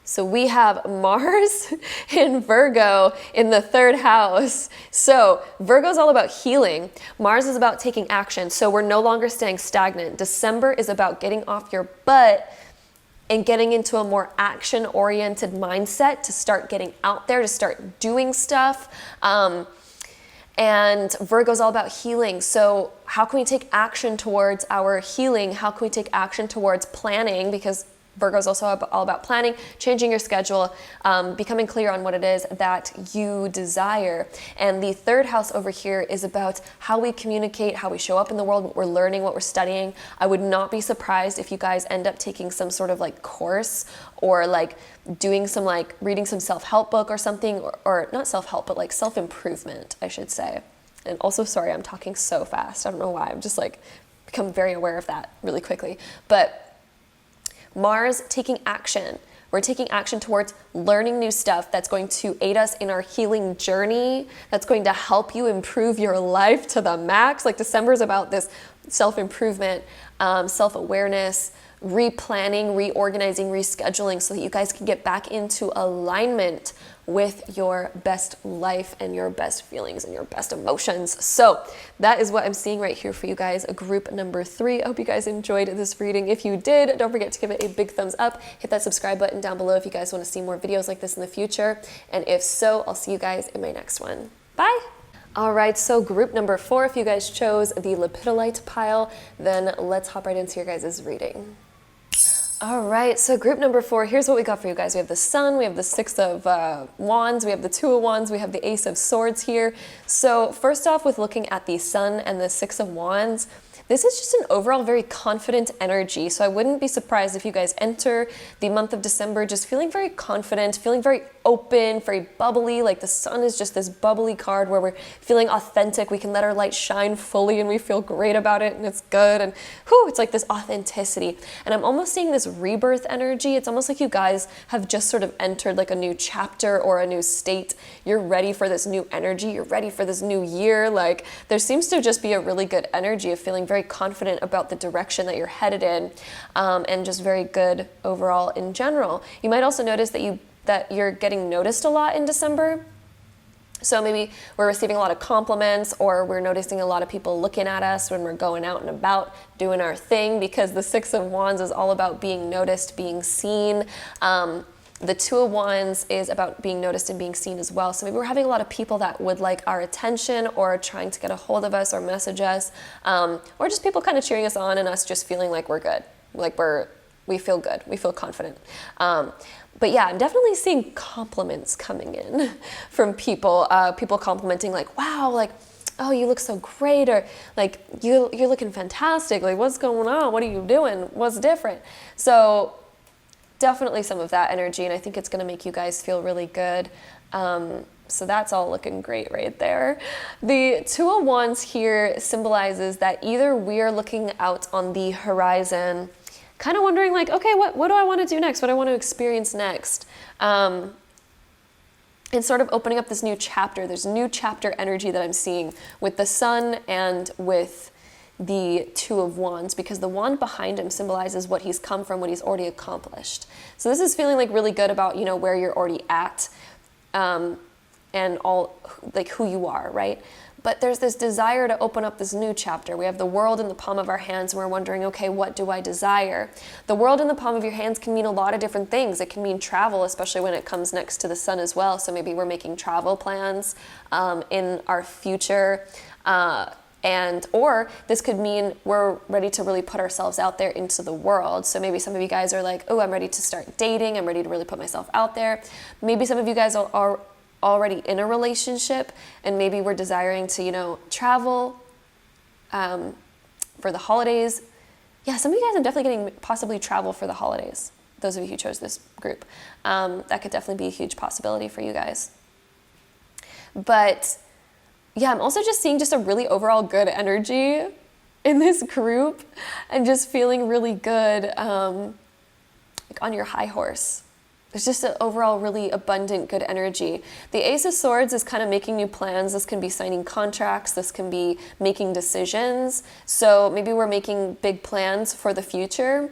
So we have Mars in Virgo in the 3rd house. So Virgo is all about healing. Mars is about taking action. So we're no longer staying stagnant. December is about getting off your butt and getting into a more action-oriented mindset to start getting out there, to start doing stuff. And Virgo's all about healing. So how can we take action towards our healing? How can we take action towards planning? Because Virgo's also all about planning, changing your schedule, becoming clear on what it is that you desire. And the 3rd house over here is about how we communicate, how we show up in the world, what we're learning, what we're studying. I would not be surprised if you guys end up taking some sort of like course, or like doing some like reading some self-help book or something, or not self-help, but like self-improvement, I should say. And also, sorry, I'm talking so fast. I don't know why. I'm just like become very aware of that really quickly. But Mars, taking action. We're taking action towards learning new stuff that's going to aid us in our healing journey, that's going to help you improve your life to the max. Like December is about this self-improvement, self-awareness, replanning, reorganizing, rescheduling, so that you guys can get back into alignment with your best life and your best feelings and your best emotions. So that is what I'm seeing right here for you guys, group number 3. I hope you guys enjoyed this reading. If you did, don't forget to give it a big thumbs up. Hit that subscribe button down below if you guys want to see more videos like this in the future. And if so, I'll see you guys in my next one. Bye. All right, so group number 4, if you guys chose the lepidolite pile, then let's hop right into your guys' reading. All right, so group number 4, here's what we got for you guys. We have the Sun, we have the 6 of Wands, we have the 2 of Wands, we have the Ace of Swords here. So first off, with looking at the Sun and the 6 of Wands, this is just an overall very confident energy. So I wouldn't be surprised if you guys enter the month of December just feeling very confident, feeling very open, very bubbly. Like the Sun is just this bubbly card where we're feeling authentic. We can let our light shine fully and we feel great about it and it's good. And whew, it's like this authenticity. And I'm almost seeing this rebirth energy. It's almost like you guys have just sort of entered like a new chapter or a new state. You're ready for this new energy. You're ready for this new year. Like there seems to just be a really good energy of feeling very confident about the direction that you're headed in, and just very good overall in general. You might also notice that you're getting noticed a lot in December. So maybe we're receiving a lot of compliments, or we're noticing a lot of people looking at us when we're going out and about doing our thing, because the 6 of Wands is all about being noticed, being seen. The 2 of Wands is about being noticed and being seen as well. So maybe we're having a lot of people that would like our attention, or trying to get a hold of us or message us, or just people kind of cheering us on and us just feeling like we're good, like we feel good, we feel confident. But yeah, I'm definitely seeing compliments coming in from people, people complimenting like, wow, like, oh, you look so great, or like, you're looking fantastic, like, what's going on, what are you doing, what's different? So definitely some of that energy, and I think it's going to make you guys feel really good. So that's all looking great right there. The Two of Wands here symbolizes that either we're looking out on the horizon, kind of wondering like, okay, what do I want to do next? What do I want to experience next? And sort of opening up this new chapter. There's new chapter energy that I'm seeing with the Sun and with the Two of Wands, because the wand behind him symbolizes what he's come from, what he's already accomplished. So this is feeling like really good about, where you're already at, and all like who you are, right? But there's this desire to open up this new chapter. We have the world in the palm of our hands, and we're wondering, okay, what do I desire? The world in the palm of your hands can mean a lot of different things. It can mean travel, especially when it comes next to the Sun as well. So maybe we're making travel plans in our future. Or this could mean we're ready to really put ourselves out there into the world. So maybe some of you guys are like, oh, I'm ready to start dating. I'm ready to really put myself out there. Maybe some of you guys are already in a relationship, and maybe we're desiring to, travel for the holidays. Yeah, some of you guys are definitely getting possibly travel for the holidays. Those of you who chose this group. That could definitely be a huge possibility for you guys. But yeah, I'm also just seeing just a really overall good energy in this group, and just feeling really good, like on your high horse. There's just an overall really abundant good energy. The Ace of Swords is kind of making new plans. This can be signing contracts. This can be making decisions. So maybe we're making big plans for the future.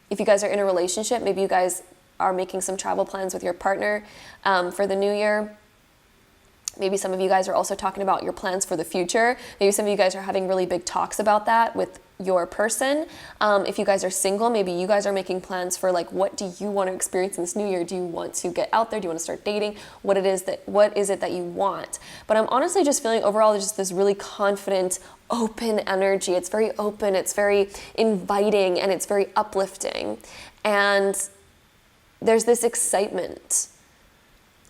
If you guys are in a relationship, maybe you guys are making some travel plans with your partner for the new year. Maybe some of you guys are also talking about your plans for the future. Maybe some of you guys are having really big talks about that with your person. If you guys are single, maybe you guys are making plans for like, what do you want to experience in this new year? Do you want to get out there? Do you want to start dating? What is it that you want? But I'm honestly just feeling overall just this really confident, open energy. It's very open, it's very inviting, and it's very uplifting. And there's this excitement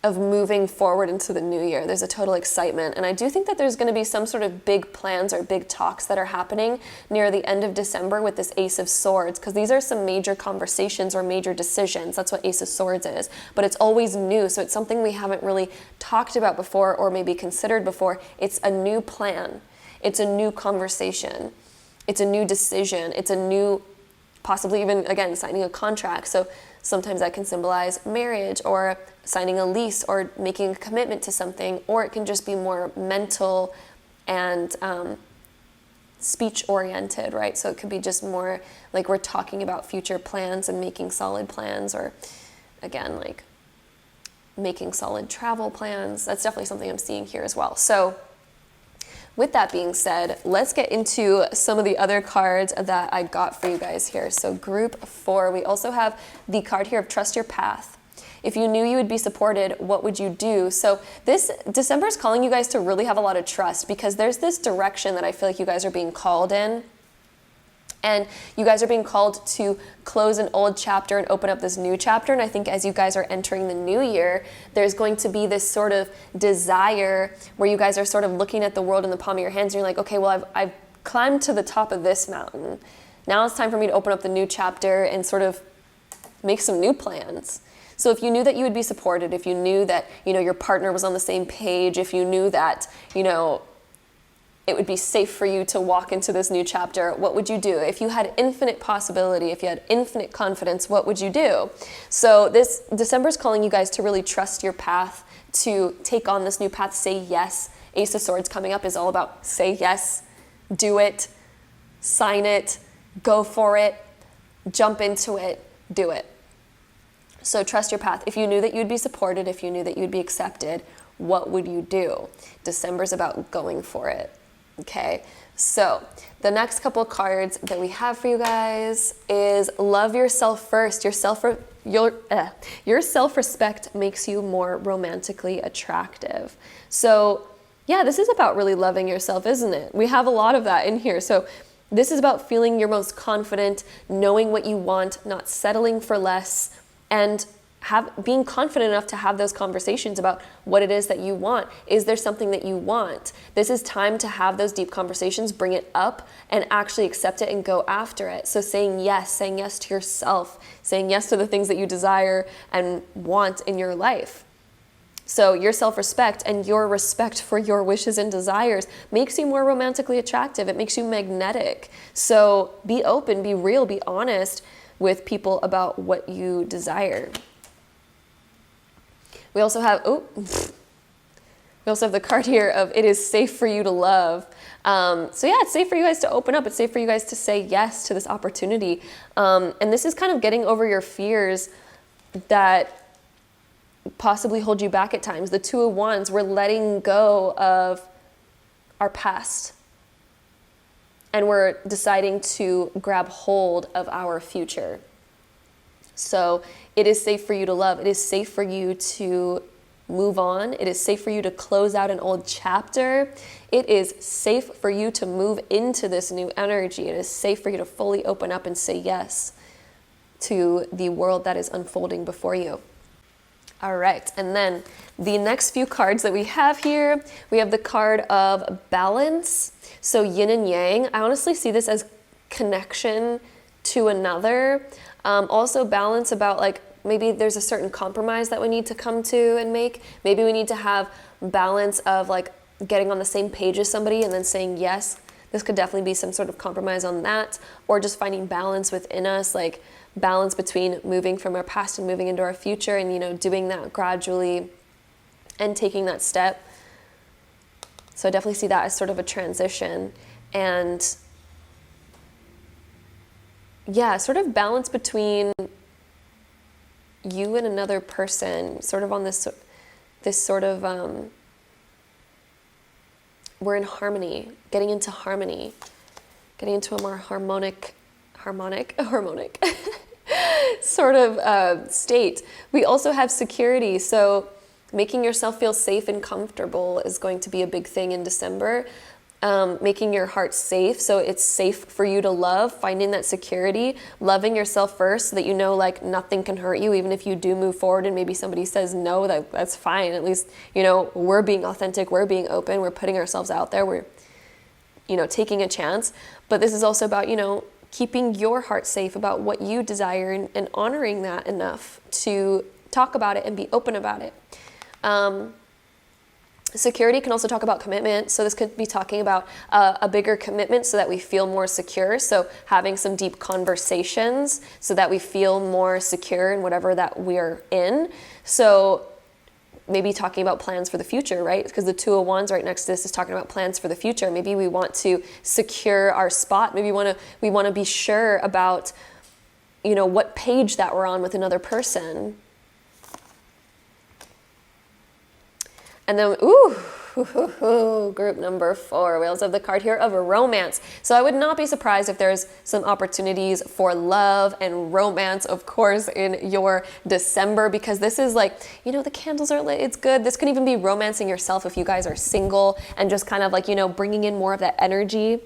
of moving forward into the new year. There's a total excitement. And I do think that there's going to be some sort of big plans or big talks that are happening near the end of December with this Ace of Swords, because these are some major conversations or major decisions. That's what Ace of Swords is. But it's always new, so it's something we haven't really talked about before or maybe considered before. It's a new plan. It's a new conversation. It's a new decision. It's a new, possibly even, again, signing a contract. So sometimes that can symbolize marriage or signing a lease or making a commitment to something, or it can just be more mental and speech oriented, right? So it could be just more like we're talking about future plans and making solid plans, or again, like making solid travel plans. That's definitely something I'm seeing here as well. So with that being said, let's get into some of the other cards that I got for you guys here. So group 4, we also have the card here of Trust Your Path. If you knew you would be supported, what would you do? So this December is calling you guys to really have a lot of trust, because there's this direction that I feel like you guys are being called in. And you guys are being called to close an old chapter and open up this new chapter. And I think as you guys are entering the new year, there's going to be this sort of desire where you guys are sort of looking at the world in the palm of your hands. And you're like, okay, well, I've climbed to the top of this mountain. Now it's time for me to open up the new chapter and sort of make some new plans. So if you knew that you would be supported, if you knew that, your partner was on the same page, if you knew that, it would be safe for you to walk into this new chapter, what would you do? If you had infinite possibility, if you had infinite confidence, what would you do? So this December is calling you guys to really trust your path, to take on this new path, say yes. Ace of Swords coming up is all about say yes, do it, sign it, go for it, jump into it, do it. So trust your path. If you knew that you'd be supported, if you knew that you'd be accepted, what would you do? December's about going for it. Okay, so the next couple cards that we have for you guys is love yourself first. Your self-respect makes you more romantically attractive. So yeah, this is about really loving yourself, isn't it? We have a lot of that in here. So this is about feeling your most confident, knowing what you want, not settling for less, and being confident enough to have those conversations about what it is that you want. Is there something that you want? This is time to have those deep conversations, bring it up, and actually accept it and go after it. So saying yes to yourself, saying yes to the things that you desire and want in your life. So your self-respect and your respect for your wishes and desires makes you more romantically attractive. It makes you magnetic. So be open, be real, be honest with people about what you desire. We also have, the card here of it is safe for you to love. So yeah, it's safe for you guys to open up. It's safe for you guys to say yes to this opportunity. And this is kind of getting over your fears that possibly hold you back at times. The Two of Wands, we're letting go of our past. And we're deciding to grab hold of our future. So it is safe for you to love. It is safe for you to move on. It is safe for you to close out an old chapter. It is safe for you to move into this new energy. It is safe for you to fully open up and say yes to the world that is unfolding before you. All right, and then the next few cards that we have here, we have the card of balance. So yin and yang. I honestly see this as connection to another. Also balance about like maybe there's a certain compromise that we need to come to and make. Maybe we need to have balance of like getting on the same page as somebody and then saying yes. This could definitely be some sort of compromise on that, or just finding balance within us, like balance between moving from our past and moving into our future, and, you know, doing that gradually and taking that step. So I definitely see that as sort of a transition. And yeah, sort of balance between you and another person, sort of on this sort of, we're in harmony, getting into harmony, getting into a more harmonic sort of state. We also have security. So making yourself feel safe and comfortable is going to be a big thing in December. Making your heart safe, so it's safe for you to love, finding that security, loving yourself first so that you know like nothing can hurt you, even if you do move forward and maybe somebody says no, that's fine. At least, you know, we're being authentic, we're being open, we're putting ourselves out there, we're, you know, taking a chance. But this is also about, you know, keeping your heart safe about what you desire and honoring that enough to talk about it and be open about it. Security can also talk about commitment. So this could be talking about a bigger commitment so that we feel more secure. So having some deep conversations so that we feel more secure in whatever that we're in. So maybe talking about plans for the future, right? Because the Two of Wands right next to this is talking about plans for the future. Maybe we want to secure our spot. Maybe we want to be sure about, you know, what page that we're on with another person. And then, group number 4, we also have the card here of romance. So I would not be surprised if there's some opportunities for love and romance, of course, in your December, because this is like, you know, the candles are lit, it's good. This could even be romancing yourself if you guys are single and just kind of like, you know, bringing in more of that energy,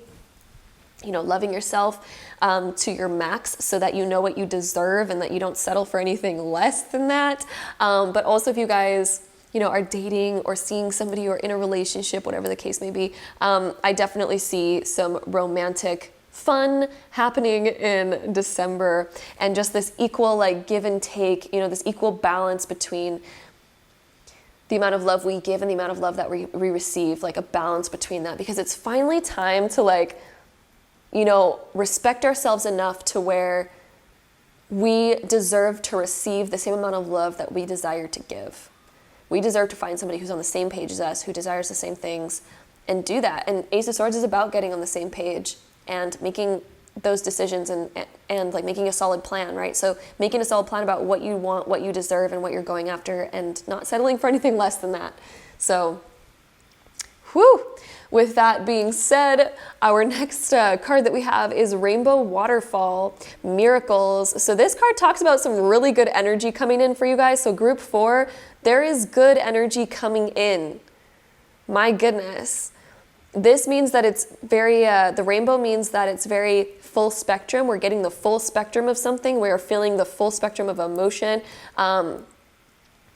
you know, loving yourself to your max so that you know what you deserve and that you don't settle for anything less than that. But also if you guys, you know, are dating or seeing somebody or in a relationship, whatever the case may be, I definitely see some romantic fun happening in December, and just this equal like give and take, you know, this equal balance between the amount of love we give and the amount of love that we receive, like a balance between that, because it's finally time to like, you know, respect ourselves enough to where we deserve to receive the same amount of love that we desire to give. We deserve to find somebody who's on the same page as us, who desires the same things, and do that. And Ace of Swords is about getting on the same page and making those decisions and like making a solid plan, right? So making a solid plan about what you want, what you deserve, and what you're going after, and not settling for anything less than that. So, whew. With that being said, our next card that we have is Rainbow Waterfall Miracles. So this card talks about some really good energy coming in for you guys. So group 4, there is good energy coming in. My goodness. This means that it's very, the rainbow means that it's very full spectrum. We're getting the full spectrum of something. We are feeling the full spectrum of emotion.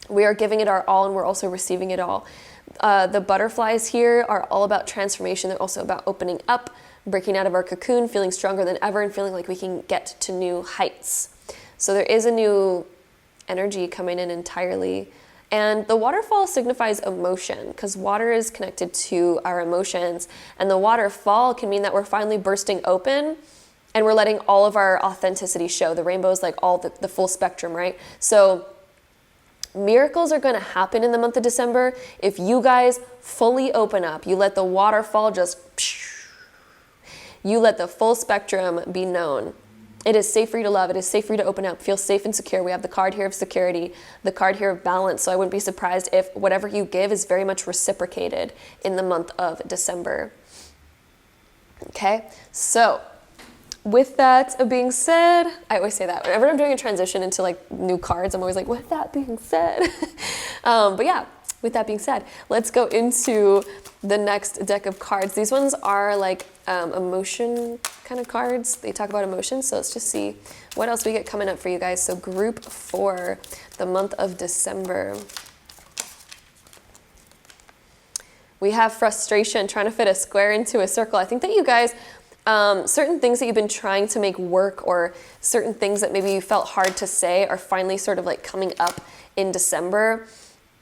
We are giving it our all, and we're also receiving it all. The butterflies here are all about transformation. They're also about opening up, breaking out of our cocoon, feeling stronger than ever, and feeling like we can get to new heights. So there is a new energy coming in entirely. And the waterfall signifies emotion, because water is connected to our emotions. And the waterfall can mean that we're finally bursting open and we're letting all of our authenticity show. The rainbow is like all the full spectrum, right? So miracles are going to happen in the month of December if you guys fully open up. You let the waterfall just, you let the full spectrum be known. It is safe for you to love. It is safe for you to open up. Feel safe and secure. We have the card here of security, the card here of balance. So I wouldn't be surprised if whatever you give is very much reciprocated in the month of December. Okay, so with that being said, I always say that whenever I'm doing a transition into like new cards, I'm always like, with that being said. But yeah, with that being said, let's go into the next deck of cards. These ones are like emotion kind of cards. They talk about emotions. So let's just see what else we get coming up for you guys. So group 4, the month of December. We have frustration, trying to fit a square into a circle. I think that you guys, certain things that you've been trying to make work, or certain things that maybe you felt hard to say, are finally sort of like coming up in December.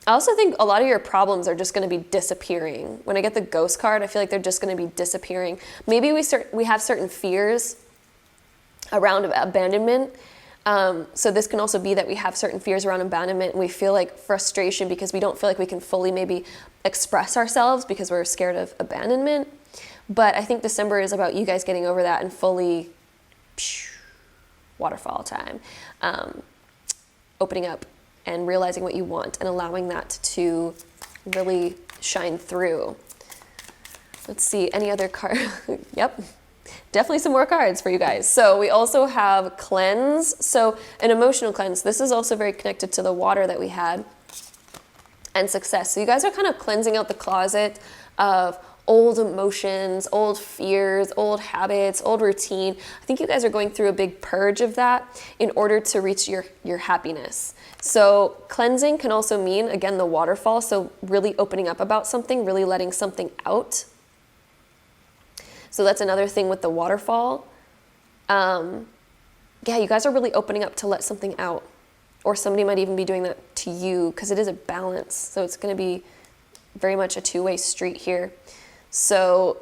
I also think a lot of your problems are just going to be disappearing. When I get the ghost card, I feel like they're just going to be disappearing. Maybe we have certain fears around abandonment. So this can also be that we have certain fears around abandonment, and we feel like frustration because we don't feel like we can fully maybe express ourselves because we're scared of abandonment. But I think December is about you guys getting over that and fully waterfall time, opening up and realizing what you want and allowing that to really shine through. Let's see, any other card? Yep, definitely some more cards for you guys. So we also have cleanse. So an emotional cleanse. This is also very connected to the water that we had, and success. So you guys are kind of cleansing out the closet of old emotions, old fears, old habits, old routine. I think you guys are going through a big purge of that in order to reach your happiness. So cleansing can also mean, again, the waterfall. So really opening up about something, really letting something out. So that's another thing with the waterfall. Yeah, you guys are really opening up to let something out. Or somebody might even be doing that to you, because it is a balance. So it's going to be very much a two-way street here. So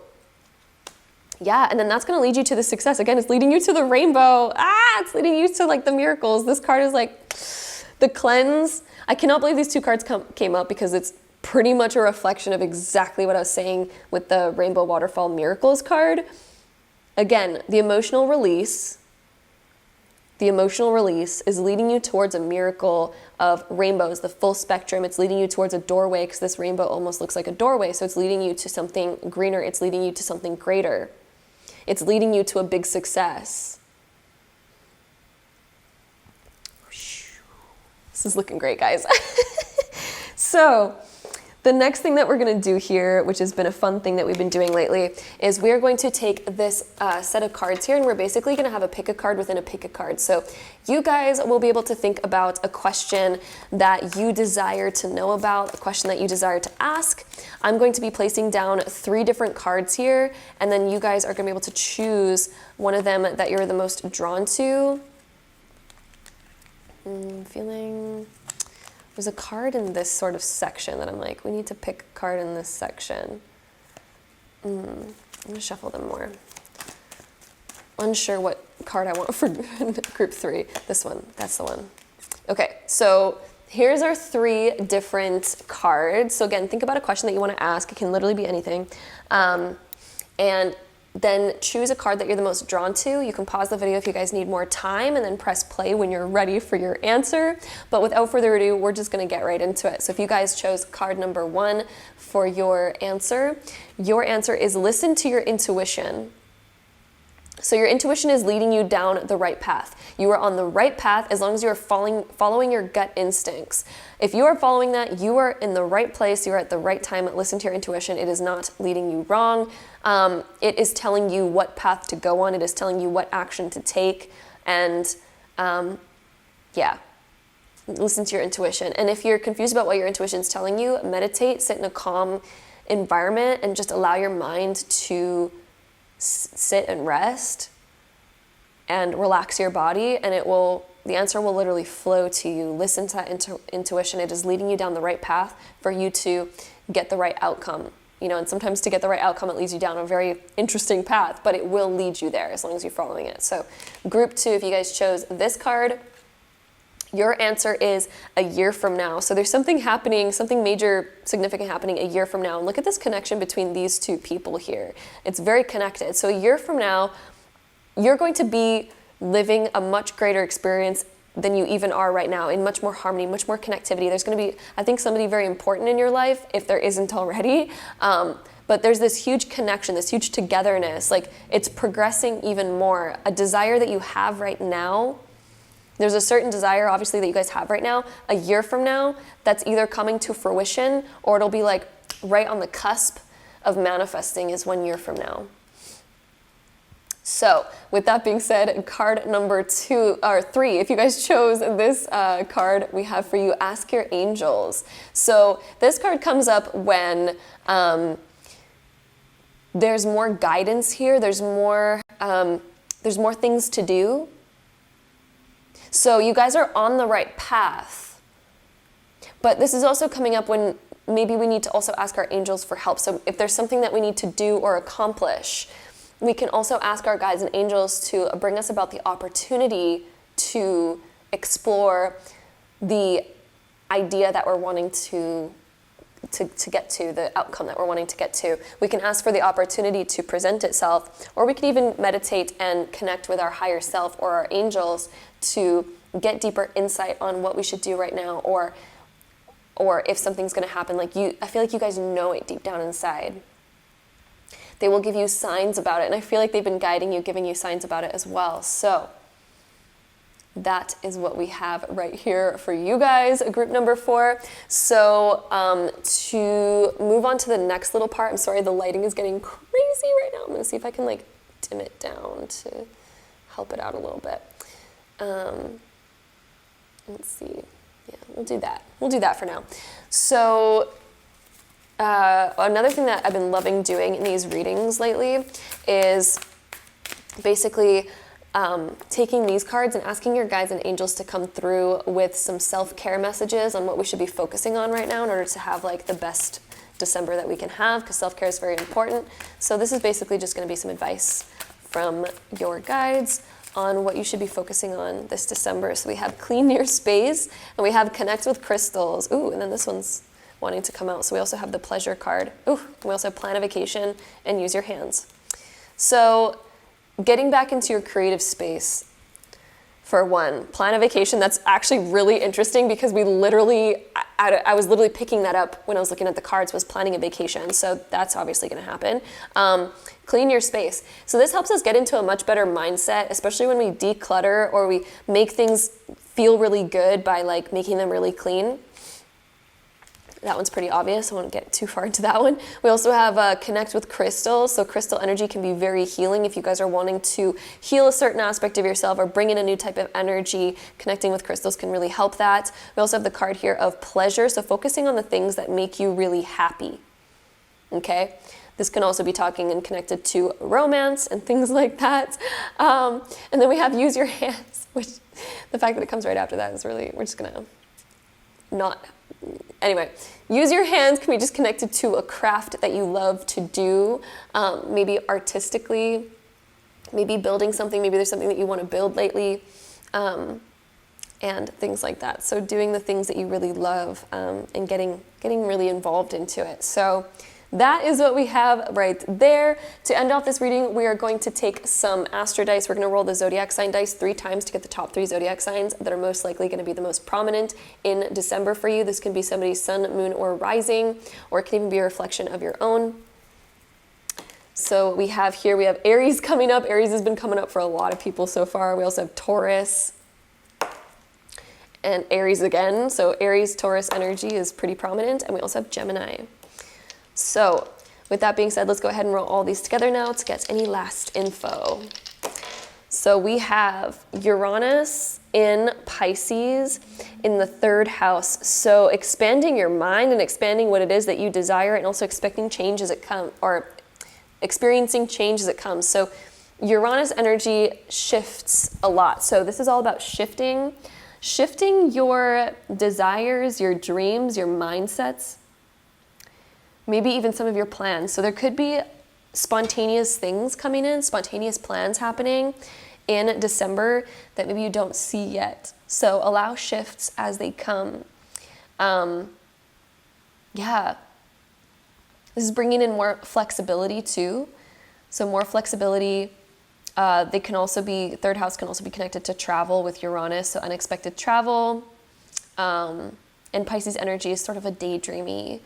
yeah, and then that's going to lead you to the success. Again, it's leading you to the rainbow. It's leading you to like the miracles. This card is like the cleanse. I cannot believe these two cards came up, because it's pretty much a reflection of exactly what I was saying with the rainbow waterfall miracles card. Again, the emotional release is leading you towards a miracle of rainbows, the full spectrum. It's leading you towards a doorway, because this rainbow almost looks like a doorway. So it's leading you to something greener. It's leading you to something greater. It's leading you to a big success. This is looking great, guys. So the next thing that we're going to do here, which has been a fun thing that we've been doing lately, is we are going to take this set of cards here, and we're basically going to have a pick a card within a pick a card. So you guys will be able to think about a question that you desire to know about, a question that you desire to ask. I'm going to be placing down 3 different cards here, and then you guys are going to be able to choose one of them that you're the most drawn to. There's a card in this sort of section that I'm like, we need to pick a card in this section. I'm going to shuffle them more. Unsure what card I want for group 3. This one, that's the one. Okay, so here's our 3 different cards. So again, think about a question that you want to ask. It can literally be anything. And then choose a card that you're the most drawn to. You can pause the video if you guys need more time, and then press play when you're ready for your answer. But without further ado, we're just gonna get right into it. So if you guys chose card number 1 for your answer is listen to your intuition. So your intuition is leading you down the right path. You are on the right path as long as you are following your gut instincts. If you are following that, you are in the right place. You are at the right time. Listen to your intuition. It is not leading you wrong. It is telling you what path to go on. It is telling you what action to take. And yeah, listen to your intuition. And if you're confused about what your intuition is telling you, meditate, sit in a calm environment, and just allow your mind to sit and rest and relax your body, and the answer will literally flow to you. Listen to that intuition. It is leading you down the right path for you to get the right outcome. And sometimes to get the right outcome, it leads you down a very interesting path, but it will lead you there as long as you're following it. So group 2, if you guys chose this card, your answer is a year from now. So there's something happening, something major, significant happening a year from now. And look at this connection between these two people here. It's very connected. So a year from now, you're going to be living a much greater experience than you even are right now, in much more harmony, much more connectivity. There's going to be, I think, somebody very important in your life, if there isn't already. But there's this huge connection, this huge togetherness. Like, it's progressing even more. A desire that you have right now, there's a certain desire, obviously, that you guys have right now, a year from now, that's either coming to fruition or it'll be like right on the cusp of manifesting is 1 year from now. So with that being said, card number 3, if you guys chose this card, we have for you, ask your angels. So this card comes up when there's more guidance here, there's more things to do. So you guys are on the right path, but this is also coming up when maybe we need to also ask our angels for help. So if there's something that we need to do or accomplish, we can also ask our guides and angels to bring us about the opportunity to explore the idea that we're wanting to get to, the outcome that we're wanting to get to. We can ask for the opportunity to present itself, or we can even meditate and connect with our higher self or our angels to get deeper insight on what we should do right now, or if something's going to happen. I feel like you guys know it deep down inside. They will give you signs about it, and I feel like they've been guiding you, giving you signs about it as well. So that is what we have right here for you guys, group number 4. So to move on to the next little part, I'm sorry, the lighting is getting crazy right now. I'm going to see if I can dim it down to help it out a little bit. Let's see. Yeah, we'll do that. We'll do that for now. So another thing that I've been loving doing in these readings lately is basically taking these cards and asking your guides and angels to come through with some self-care messages on what we should be focusing on right now in order to have the best December that we can have, because self-care is very important. So this is basically just going to be some advice from your guides on what you should be focusing on this December. So we have clean your space, and we have connect with crystals. Ooh, and then this one's wanting to come out. So we also have the pleasure card. Ooh, we also have plan a vacation and use your hands. So getting back into your creative space, for one, plan a vacation. That's actually really interesting because I was literally picking that up when I was looking at the cards, was planning a vacation. So that's obviously going to happen. Clean your space. So this helps us get into a much better mindset, especially when we declutter or we make things feel really good by making them really clean. That one's pretty obvious. I won't get too far into that one. We also have connect with crystals. So crystal energy can be very healing if you guys are wanting to heal a certain aspect of yourself or bring in a new type of energy. Connecting with crystals can really help that. We also have the card here of pleasure. So focusing on the things that make you really happy. Okay? This can also be talking and connected to romance and things like that. And then we have use your hands, which the fact that it comes right after that is really, we're just gonna not. Anyway, use your hands can be just connected to a craft that you love to do, maybe artistically, maybe building something, maybe there's something that you want to build lately, and things like that. So doing the things that you really love and getting really involved into it. So that is what we have right there. To end off this reading, we are going to take some astro dice. We're going to roll the zodiac sign dice 3 times to get the top 3 zodiac signs that are most likely going to be the most prominent in December for you. This can be somebody's sun, moon, or rising, or it can even be a reflection of your own. So we have Aries coming up. Aries has been coming up for a lot of people so far. We also have Taurus and Aries again. So Aries, Taurus energy is pretty prominent. And we also have Gemini. So with that being said, let's go ahead and roll all these together now to get any last info. So we have Uranus in Pisces in the 3rd house. So expanding your mind and expanding what it is that you desire, and also expecting change as it comes, or experiencing change as it comes. So Uranus energy shifts a lot. So this is all about shifting your desires, your dreams, your mindsets, maybe even some of your plans. So there could be spontaneous things coming in, spontaneous plans happening in December that maybe you don't see yet. So allow shifts as they come. Yeah. This is bringing in more flexibility too. So more flexibility. They can also be, 3rd house can also be connected to travel with Uranus. So unexpected travel. And Pisces energy is sort of a daydreamy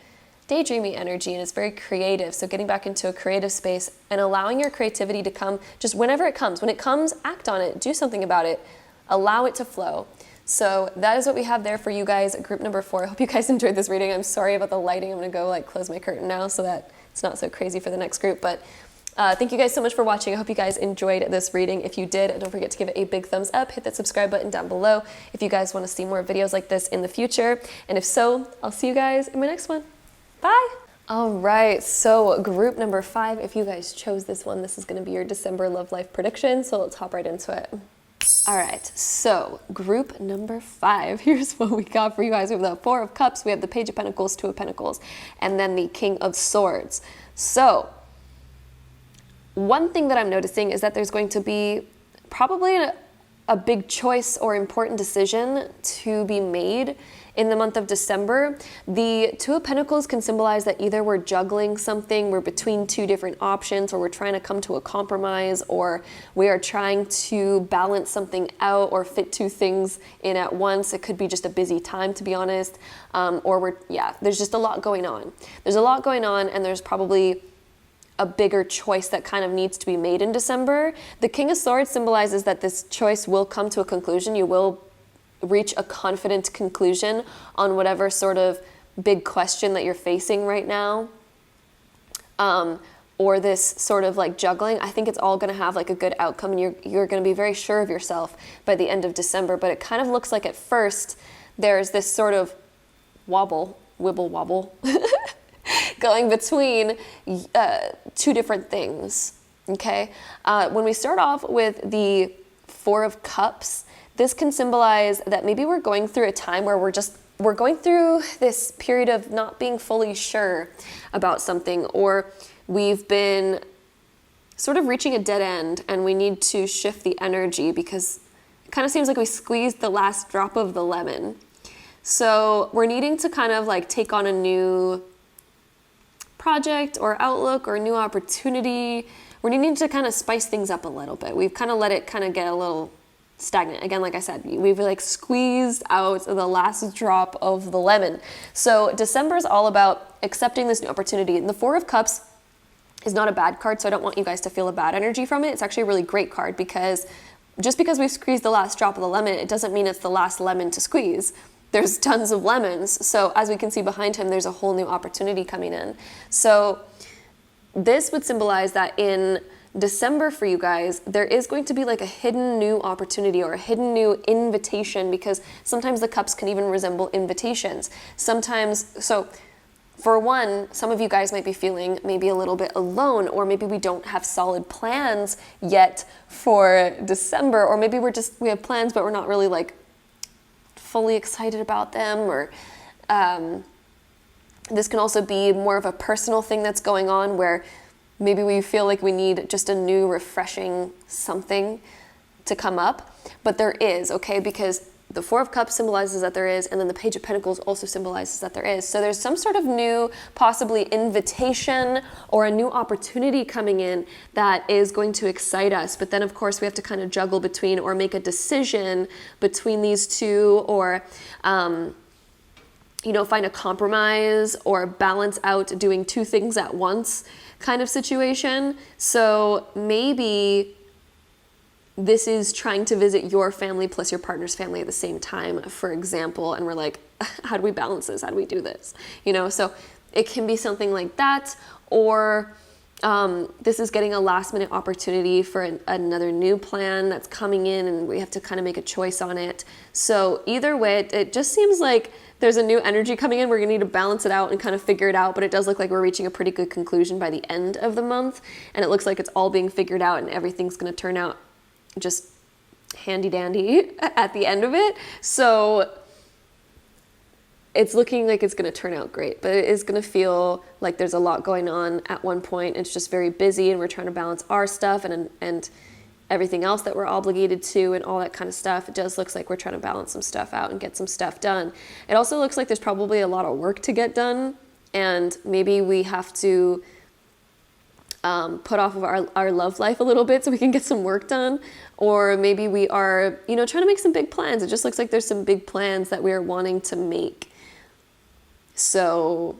energy, and it's very creative. So getting back into a creative space and allowing your creativity to come just whenever it comes. When it comes, act on it, do something about it, allow it to flow. So that is what we have there for you guys, group number 4. I hope you guys enjoyed this reading. I'm sorry about the lighting. I'm gonna go close my curtain now so that it's not so crazy for the next group. But thank you guys so much for watching. I hope you guys enjoyed this reading. If you did, don't forget to give it a big thumbs up, hit that subscribe button down below if you guys wanna see more videos like this in the future. And if so, I'll see you guys in my next one. Bye. All right, so group number 5, if you guys chose this one, this is going to be your December love life prediction. So let's hop right into it. All right, so group number 5, here's what we got for you guys. We have the 4 of Cups, we have the Page of Pentacles, 2 of Pentacles, and then the King of Swords. So one thing that I'm noticing is that there's going to be probably a big choice or important decision to be made in the month of December. The 2 of Pentacles can symbolize that either we're juggling something, we're between 2 different options, or we're trying to come to a compromise, or we are trying to balance something out or fit 2 things in at once. It could be just a busy time, to be honest, or there's just a lot going on. There's a lot going on, and there's probably a bigger choice that kind of needs to be made in December. The King of Swords symbolizes that this choice will come to a conclusion. You will reach a confident conclusion on whatever sort of big question that you're facing right now, or this sort of juggling. I think it's all going to have a good outcome, and you're going to be very sure of yourself by the end of December. But it kind of looks like at first there's this sort of wibble wobble going between 2 different things. Okay, when we start off with the 4 of Cups, this can symbolize that maybe we're going through a time where we're going through this period of not being fully sure about something, or we've been sort of reaching a dead end and we need to shift the energy because it kind of seems like we squeezed the last drop of the lemon. So we're needing to kind of take on a new project or outlook or a new opportunity. We're needing to kind of spice things up a little bit. We've kind of let it kind of get a little stagnant. Again, like I said, we've squeezed out the last drop of the lemon. So December is all about accepting this new opportunity. And the 4 of Cups is not a bad card, so I don't want you guys to feel a bad energy from it. It's actually a really great card, because just because we've squeezed the last drop of the lemon, it doesn't mean it's the last lemon to squeeze. There's tons of lemons. So as we can see behind him, there's a whole new opportunity coming in. So this would symbolize that in December for you guys, there is going to be a hidden new opportunity or a hidden new invitation, because sometimes the cups can even resemble invitations. Sometimes, so for one, some of you guys might be feeling maybe a little bit alone, or maybe we don't have solid plans yet for December, or maybe we have plans but we're not really fully excited about them, or this can also be more of a personal thing that's going on where maybe we feel like we need just a new refreshing something to come up. But there is, okay, because the 4 of Cups symbolizes that there is, and then the Page of Pentacles also symbolizes that there is. So there's some sort of new, possibly invitation or a new opportunity coming in that is going to excite us. But then of course we have to kind of juggle between, or make a decision between these 2, or find a compromise or balance out doing two things at once kind of situation. So maybe this is trying to visit your family plus your partner's family at the same time, for example, and we're like, how do we balance this? How do we do this? So it can be something like that, or this is getting a last minute opportunity for another new plan that's coming in and we have to kind of make a choice on it. So either way, it just seems like there's a new energy coming in. We're gonna need to balance it out and kind of figure it out, but it does look like we're reaching a pretty good conclusion by the end of the month, and it looks like it's all being figured out and everything's gonna turn out just handy dandy at the end of it. So it's looking like it's going to turn out great, but it is going to feel like there's a lot going on at one point. It's just very busy and we're trying to balance our stuff and everything else that we're obligated to and all that kind of stuff. It just looks like we're trying to balance some stuff out and get some stuff done. It also looks like there's probably a lot of work to get done, and maybe we have to put off of our love life a little bit so we can get some work done. Or maybe we are, trying to make some big plans. It just looks like there's some big plans that we are wanting to make. So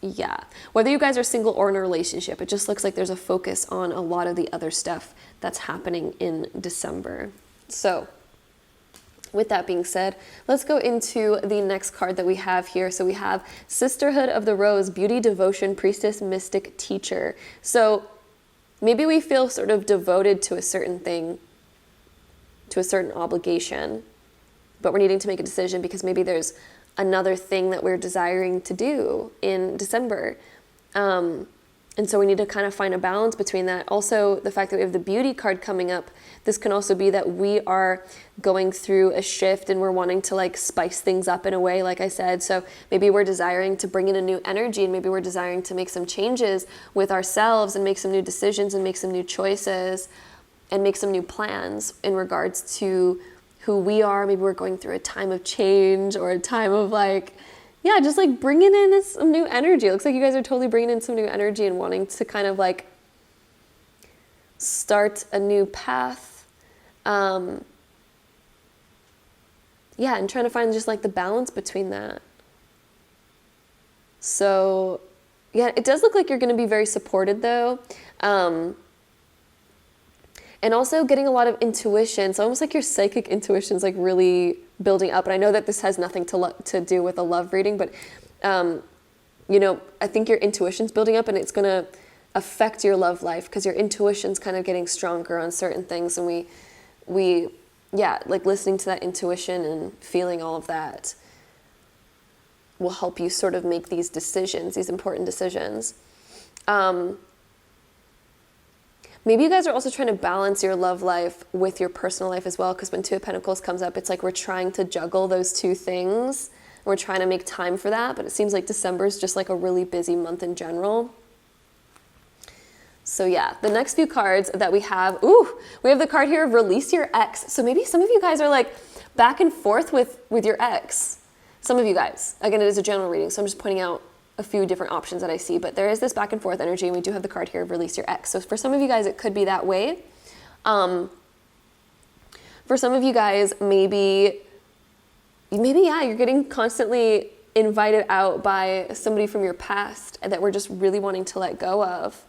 yeah, whether you guys are single or in a relationship, it just looks like there's a focus on a lot of the other stuff that's happening in December. So with that being said, let's go into the next card that we have here. So we have Sisterhood of the Rose, Beauty, Devotion, Priestess, Mystic, Teacher. So maybe we feel sort of devoted to a certain thing, to a certain obligation, but we're needing to make a decision because maybe there's another thing that we're desiring to do in December. And so we need to kind of find a balance between that. Also, the fact that we have the Beauty card coming up, this can also be that we are going through a shift and we're wanting to like spice things up in a way, like I said. So maybe we're desiring to bring in a new energy, and maybe we're desiring to make some changes with ourselves and make some new decisions and make some new choices and make some new plans in regards to who we are. Maybe we're going through a time of change or a time of just like bringing in some new energy. It looks like you guys are totally bringing in some new energy and wanting to kind of like start a new path. And trying to find just like the balance between that. So yeah, it does look like you're going to be very supported though. And also getting a lot of intuition. So almost like your psychic intuition is like really building up. And I know that this has nothing to do with a love reading, but, I think your intuition's building up and it's going to affect your love life because your intuition's kind of getting stronger on certain things. And like listening to that intuition and feeling all of that will help you sort of make these decisions, these important decisions. Maybe you guys are also trying to balance your love life with your personal life as well, because when Two of Pentacles comes up, it's like we're trying to juggle those two things. We're trying to make time for that, but it seems like December is just like a really busy month in general. So yeah, the next few cards that we have, we have the card here of Release Your Ex. So maybe some of you guys are like back and forth with your ex. Some of you guys. Again, it is a general reading, so I'm just pointing out a few different options that I see, but there is this back and forth energy, and we do have the card here of Release Your Ex. So for some of you guys, it could be that way. For some of you guys, maybe you're getting constantly invited out by somebody from your past that we're just really wanting to let go of.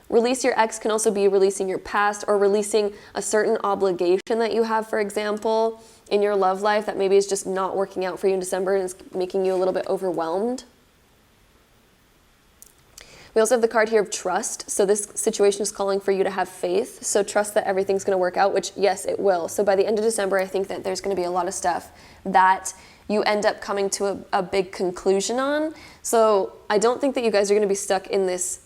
Release Your Ex can also be releasing your past or releasing a certain obligation that you have, for example, in your love life that maybe is just not working out for you in December and is making you a little bit overwhelmed. We also have the card here of Trust. So this situation is calling for you to have faith. So trust that everything's going to work out, which yes, it will. So by the end of December, I think that there's going to be a lot of stuff that you end up coming to a big conclusion on. So I don't think that you guys are going to be stuck in this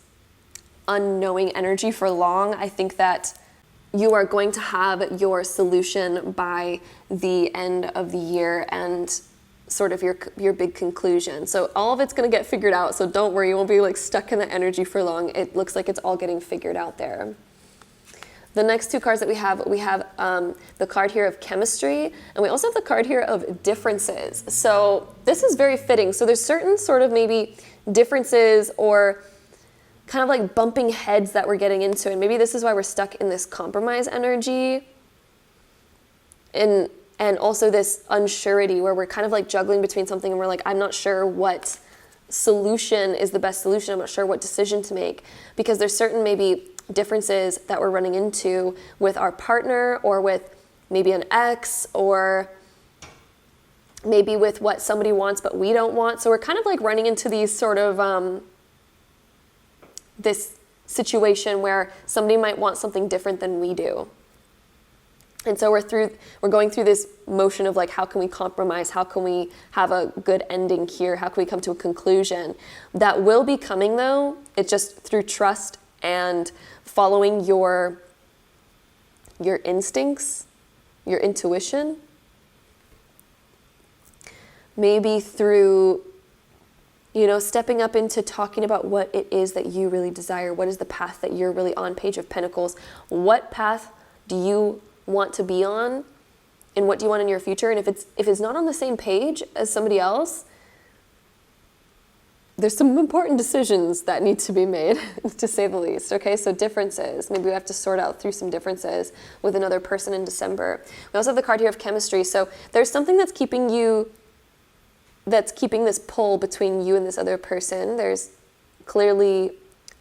unknowing energy for long. I think that you are going to have your solution by the end of the year and sort of your big conclusion. So all of it's going to get figured out. So don't worry, you won't be like stuck in that energy for long. It looks like it's all getting figured out there. The next two cards that we have the card here of Chemistry, and we also have the card here of Differences. So this is very fitting. So there's certain sort of maybe differences or kind of like bumping heads that we're getting into. And maybe this is why we're stuck in this compromise energy. And And also this unsurety where we're kind of like juggling between something and we're like, I'm not sure what solution is the best solution. I'm not sure what decision to make, because there's certain maybe differences that we're running into with our partner, or with maybe an ex, or maybe with what somebody wants but we don't want. So we're kind of like running into these sort of this situation where somebody might want something different than we do. And so we're going through this motion of like, how can we compromise? How can we have a good ending here? How can we come to a conclusion? That will be coming though. It's just through trust and following your instincts, your intuition. Maybe through, stepping up into talking about what it is that you really desire. What is the path that you're really on? Page of Pentacles. What path do you want to be on, and what do you want in your future? And if it's not on the same page as somebody else, there's some important decisions that need to be made, to say the least. Okay, so differences. Maybe we have to sort out through some differences with another person in December. We also have the card here of chemistry. So there's something that's keeping this pull between you and this other person. There's clearly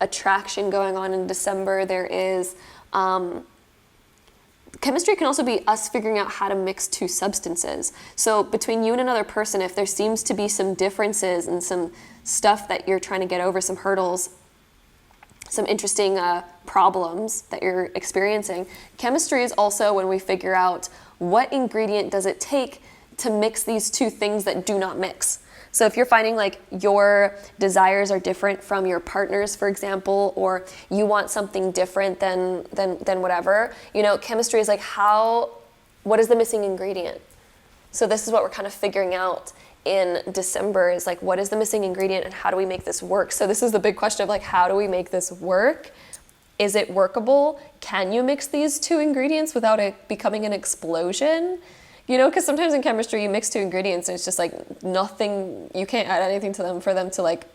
attraction going on in December. There is chemistry can also be us figuring out how to mix two substances. So between you and another person, if there seems to be some differences and some stuff that you're trying to get over, some hurdles, some interesting problems that you're experiencing, chemistry is also when we figure out what ingredient does it take to mix these two things that do not mix. So if you're finding like your desires are different from your partner's, for example, or you want something different than whatever, chemistry is like what is the missing ingredient? So this is what we're kind of figuring out in December, is like, what is the missing ingredient and how do we make this work? So this is the big question of like, how do we make this work? Is it workable? Can you mix these two ingredients without it becoming an explosion? Because sometimes in chemistry you mix two ingredients and it's just like nothing, you can't add anything to them for them to like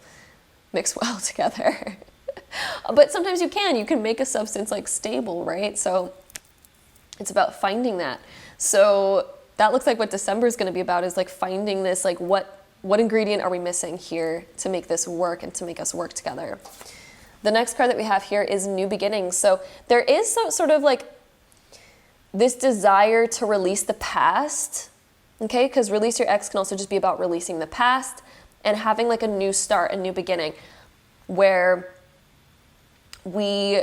mix well together. But sometimes you can make a substance like stable, right? So it's about finding that. So that looks like what December is going to be about, is like finding this, like what ingredient are we missing here to make this work and to make us work together. The next card that we have here is New Beginnings. So there is some sort of like this desire to release the past, okay? Because release your ex can also just be about releasing the past and having like a new start, a new beginning, where we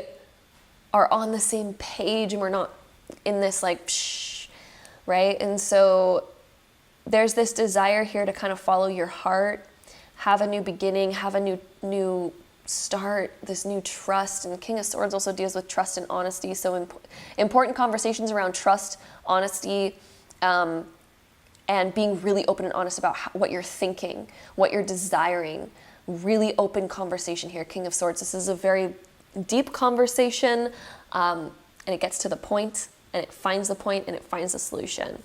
are on the same page and we're not in this like, right? And so there's this desire here to kind of follow your heart, have a new beginning, have a new start, this new trust. And King of Swords also deals with trust and honesty. So important conversations around trust, honesty, and being really open and honest about what you're thinking, what you're desiring. Really open conversation here, King of Swords. This is a very deep conversation, and it gets to the point, and it finds the point, and it finds the solution.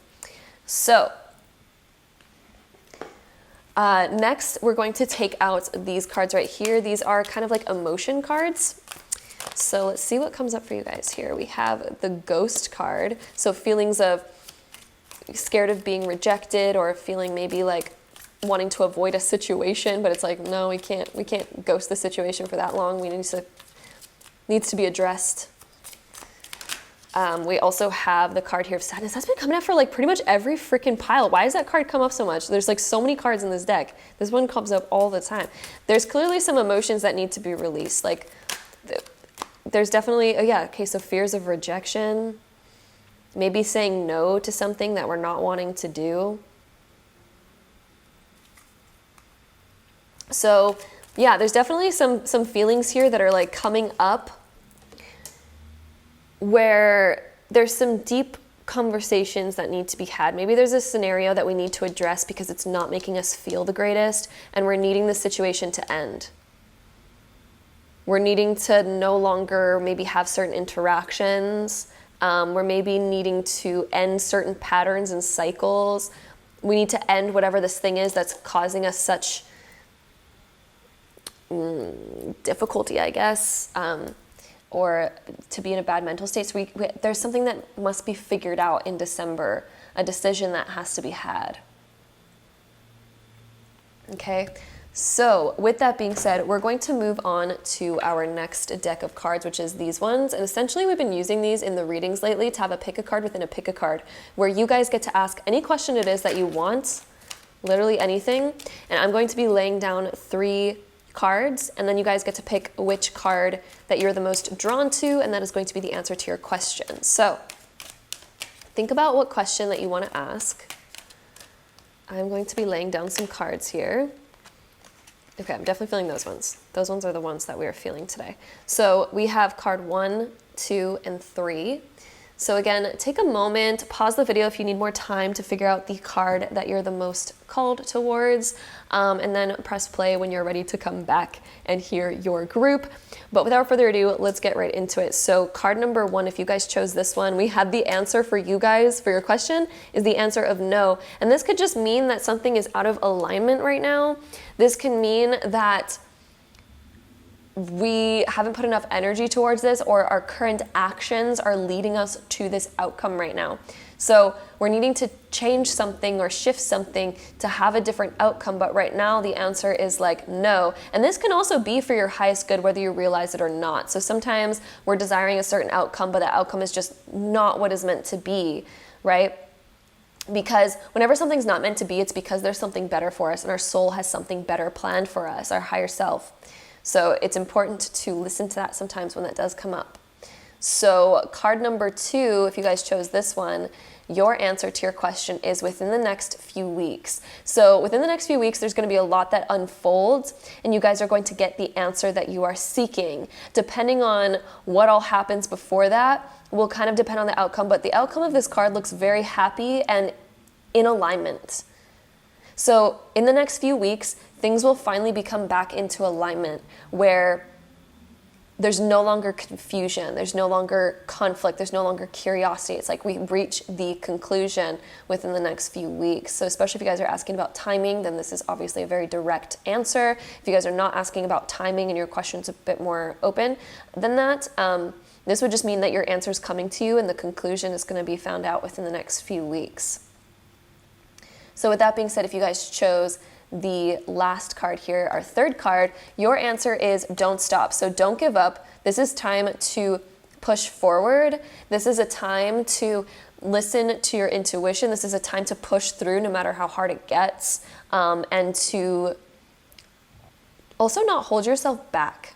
So next, we're going to take out these cards right here. These are kind of like emotion cards. So let's see what comes up for you guys here. We have the Ghost card. So feelings of scared of being rejected, or feeling maybe like wanting to avoid a situation, but it's like, no, we can't ghost the situation for that long. Needs to be addressed. We also have the card here of Sadness. That's been coming up for like pretty much every freaking pile. Why does that card come up so much? There's like so many cards in this deck. This one comes up all the time. There's clearly some emotions that need to be released. Like there's definitely, so fears of rejection, maybe saying no to something that we're not wanting to do. So yeah, there's definitely some feelings here that are like coming up, where there's some deep conversations that need to be had. Maybe there's a scenario that we need to address because it's not making us feel the greatest, and we're needing the situation to end. We're needing to no longer maybe have certain interactions. We're maybe needing to end certain patterns and cycles. We need to end whatever this thing is that's causing us such difficulty, I guess. or to be in a bad mental state. So there's something that must be figured out in December, a decision that has to be had. Okay, so with that being said, we're going to move on to our next deck of cards, which is these ones. And essentially we've been using these in the readings lately to have a pick a card within a pick a card, where you guys get to ask any question it is that you want, literally anything. And I'm going to be laying down 3 cards, and then you guys get to pick which card that you're the most drawn to, and that is going to be the answer to your question. So think about what question that you want to ask. I'm going to be laying down some cards here. Okay, I'm definitely feeling those ones. Those ones are the ones that we are feeling today. So we have card 1, 2, and 3. So again, take a moment, pause the video if you need more time to figure out the card that you're the most called towards, and then press play when you're ready to come back and hear your group. But without further ado, let's get right into it. So card number 1, if you guys chose this one, we had the answer for you guys for your question is the answer of no. And this could just mean that something is out of alignment right now. This can mean that we haven't put enough energy towards this, or our current actions are leading us to this outcome right now. So we're needing to change something or shift something to have a different outcome, but right now the answer is like no. And this can also be for your highest good, whether you realize it or not. So sometimes we're desiring a certain outcome, but the outcome is just not what is meant to be, right? Because whenever something's not meant to be, it's because there's something better for us, and our soul has something better planned for us, our higher self. So it's important to listen to that sometimes when that does come up. So card number 2, if you guys chose this one, your answer to your question is within the next few weeks. So within the next few weeks, there's going to be a lot that unfolds, and you guys are going to get the answer that you are seeking. Depending on what all happens before that will kind of depend on the outcome, but the outcome of this card looks very happy and in alignment. So in the next few weeks, things will finally become back into alignment, where there's no longer confusion, there's no longer conflict, there's no longer curiosity. It's like we reach the conclusion within the next few weeks. So especially if you guys are asking about timing, then this is obviously a very direct answer. If you guys are not asking about timing and your question's a bit more open than that, this would just mean that your answer is coming to you and the conclusion is going to be found out within the next few weeks. So with that being said, if you guys chose the last card here, our 3rd card, your answer is don't stop. So don't give up. This is time to push forward. This is a time to listen to your intuition. This is a time to push through no matter how hard it gets, and to also not hold yourself back.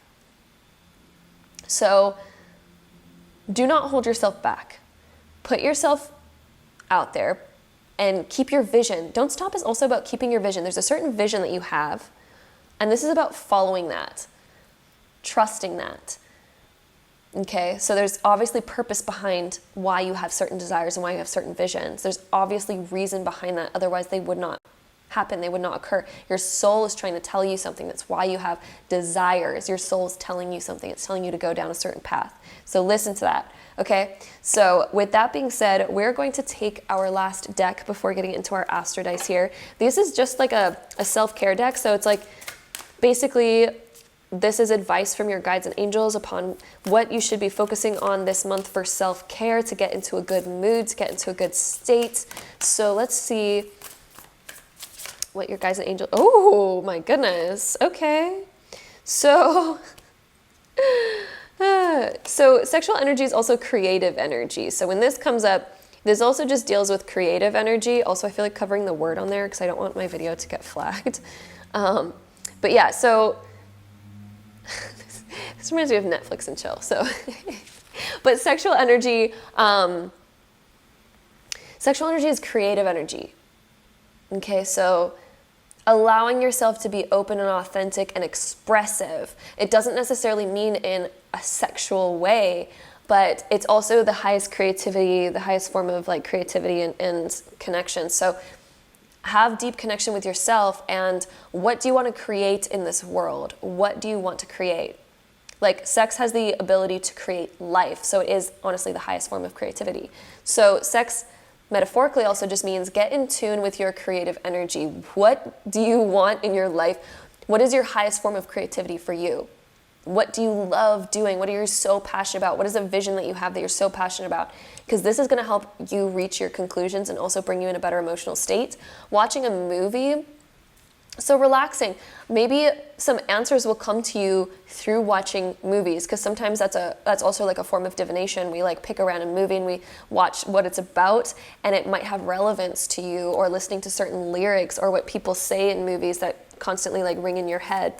So do not hold yourself back. Put yourself out there and keep your vision. Don't stop is also about keeping your vision. There's a certain vision that you have, and this is about following that, trusting that. Okay, so there's obviously purpose behind why you have certain desires and why you have certain visions. There's obviously reason behind that, otherwise they would not happen, they would not occur. Your soul is trying to tell you something. That's why you have desires. Your soul is telling you something. It's telling you to go down a certain path. So listen to that. Okay, so with that being said, we're going to take our last deck before getting into our Astro Dice here. This is just like a self-care deck, so it's like basically this is advice from your guides and angels upon what you should be focusing on this month for self-care, to get into a good mood, to get into a good state. So let's see what your guides and angels, oh my goodness, okay. So sexual energy is also creative energy. So when this comes up, this also just deals with creative energy. Also, I feel like covering the word on there because I don't want my video to get flagged. But yeah, so this reminds me of Netflix and chill. So, but sexual energy is creative energy. Okay, so allowing yourself to be open and authentic and expressive. It doesn't necessarily mean in a sexual way, but it's also the highest creativity, the highest form of like creativity and connection. So have deep connection with yourself, and what do you want to create in this world? What do you want to create? Like, sex has the ability to create life, so it is honestly the highest form of creativity. So sex metaphorically also just means get in tune with your creative energy. What do you want in your life? What is your highest form of creativity for you? What do you love doing? What are you so passionate about? What is a vision that you have that you're so passionate about? Because this is going to help you reach your conclusions and also bring you in a better emotional state. Watching a movie, so relaxing. Maybe some answers will come to you through watching movies, because sometimes that's also like a form of divination. We like pick a random movie and we watch what it's about, and it might have relevance to you, or listening to certain lyrics or what people say in movies that constantly like ring in your head.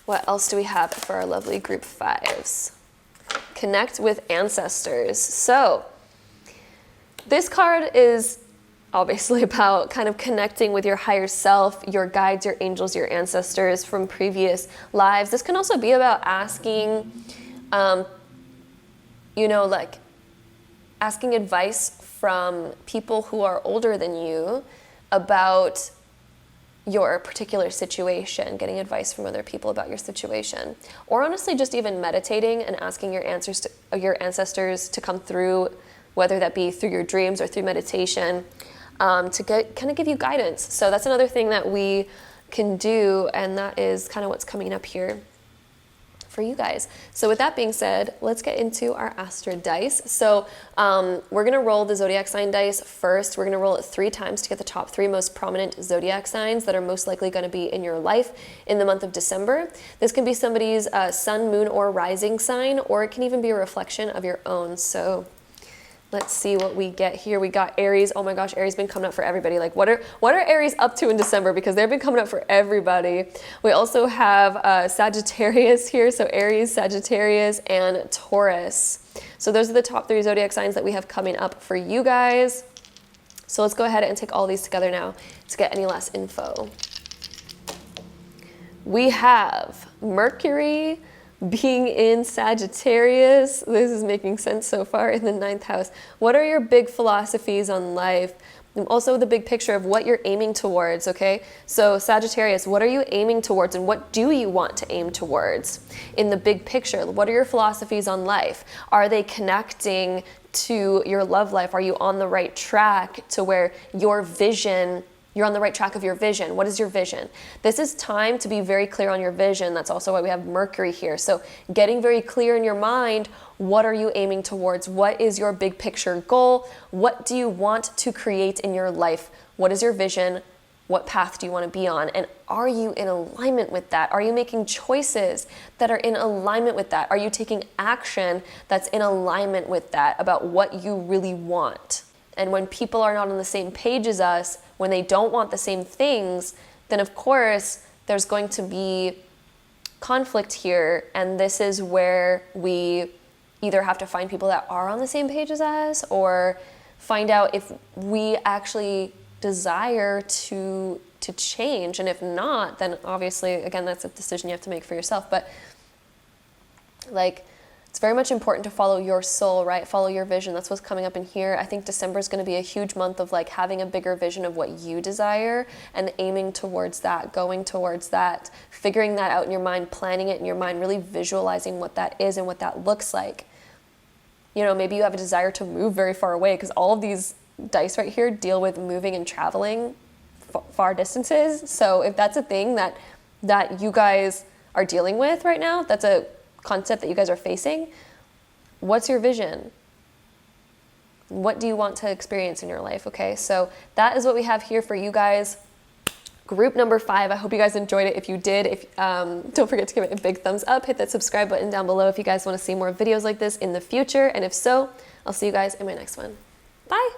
What else do we have for our lovely group fives? Connect with ancestors. So this card is obviously about kind of connecting with your higher self, your guides, your angels, your ancestors from previous lives. This can also be about asking, like asking advice from people who are older than you about your particular situation, getting advice from other people about your situation, or honestly just even meditating and asking your ancestors to come through, whether that be through your dreams or through meditation, to kind of give you guidance. So that's another thing that we can do, and that is kind of what's coming up here for you guys. So with that being said, let's get into our Astro dice. So we're going to roll the zodiac sign dice first. We're going to roll it 3 times to get the top 3 most prominent zodiac signs that are most likely going to be in your life in the month of December. This can be somebody's sun, moon, or rising sign, or it can even be a reflection of your own. So let's see what we get here. We got Aries. Oh my gosh, Aries been coming up for everybody. Like what are Aries up to in December? Because they've been coming up for everybody. We also have Sagittarius here. So Aries, Sagittarius, and Taurus. So those are the top 3 zodiac signs that we have coming up for you guys. So let's go ahead and take all these together now to get any last info. We have Mercury being in Sagittarius. This is making sense so far, in the 9th house. What are your big philosophies on life? And also the big picture of what you're aiming towards, okay? So Sagittarius, what are you aiming towards, and what do you want to aim towards in the big picture? What are your philosophies on life? Are they connecting to your love life? Are you on the right track to where your vision, you're on the right track of your vision? What is your vision? This is time to be very clear on your vision. That's also why we have Mercury here. So getting very clear in your mind, what are you aiming towards? What is your big picture goal? What do you want to create in your life? What is your vision? What path do you want to be on? And are you in alignment with that? Are you making choices that are in alignment with that? Are you taking action that's in alignment with that about what you really want? And when people are not on the same page as us, when they don't want the same things, then of course there's going to be conflict here. And this is where we either have to find people that are on the same page as us, or find out if we actually desire to change. And if not, then obviously, again, that's a decision you have to make for yourself. But like, it's very much important to follow your soul, right? Follow your vision. That's what's coming up in here. I think December is going to be a huge month of like having a bigger vision of what you desire and aiming towards that, going towards that, figuring that out in your mind, planning it in your mind, really visualizing what that is and what that looks like. You know, maybe you have a desire to move very far away, because all of these dice right here deal with moving and traveling far distances. So if that's a thing that you guys are dealing with right now, that's a concept that you guys are facing, what's your vision? What do you want to experience in your life? Okay, so that is what we have here for you guys. Group number 5. I hope you guys enjoyed it. If you did, don't forget to give it a big thumbs up. Hit that subscribe button down below if you guys want to see more videos like this in the future. And if so, I'll see you guys in my next one. Bye.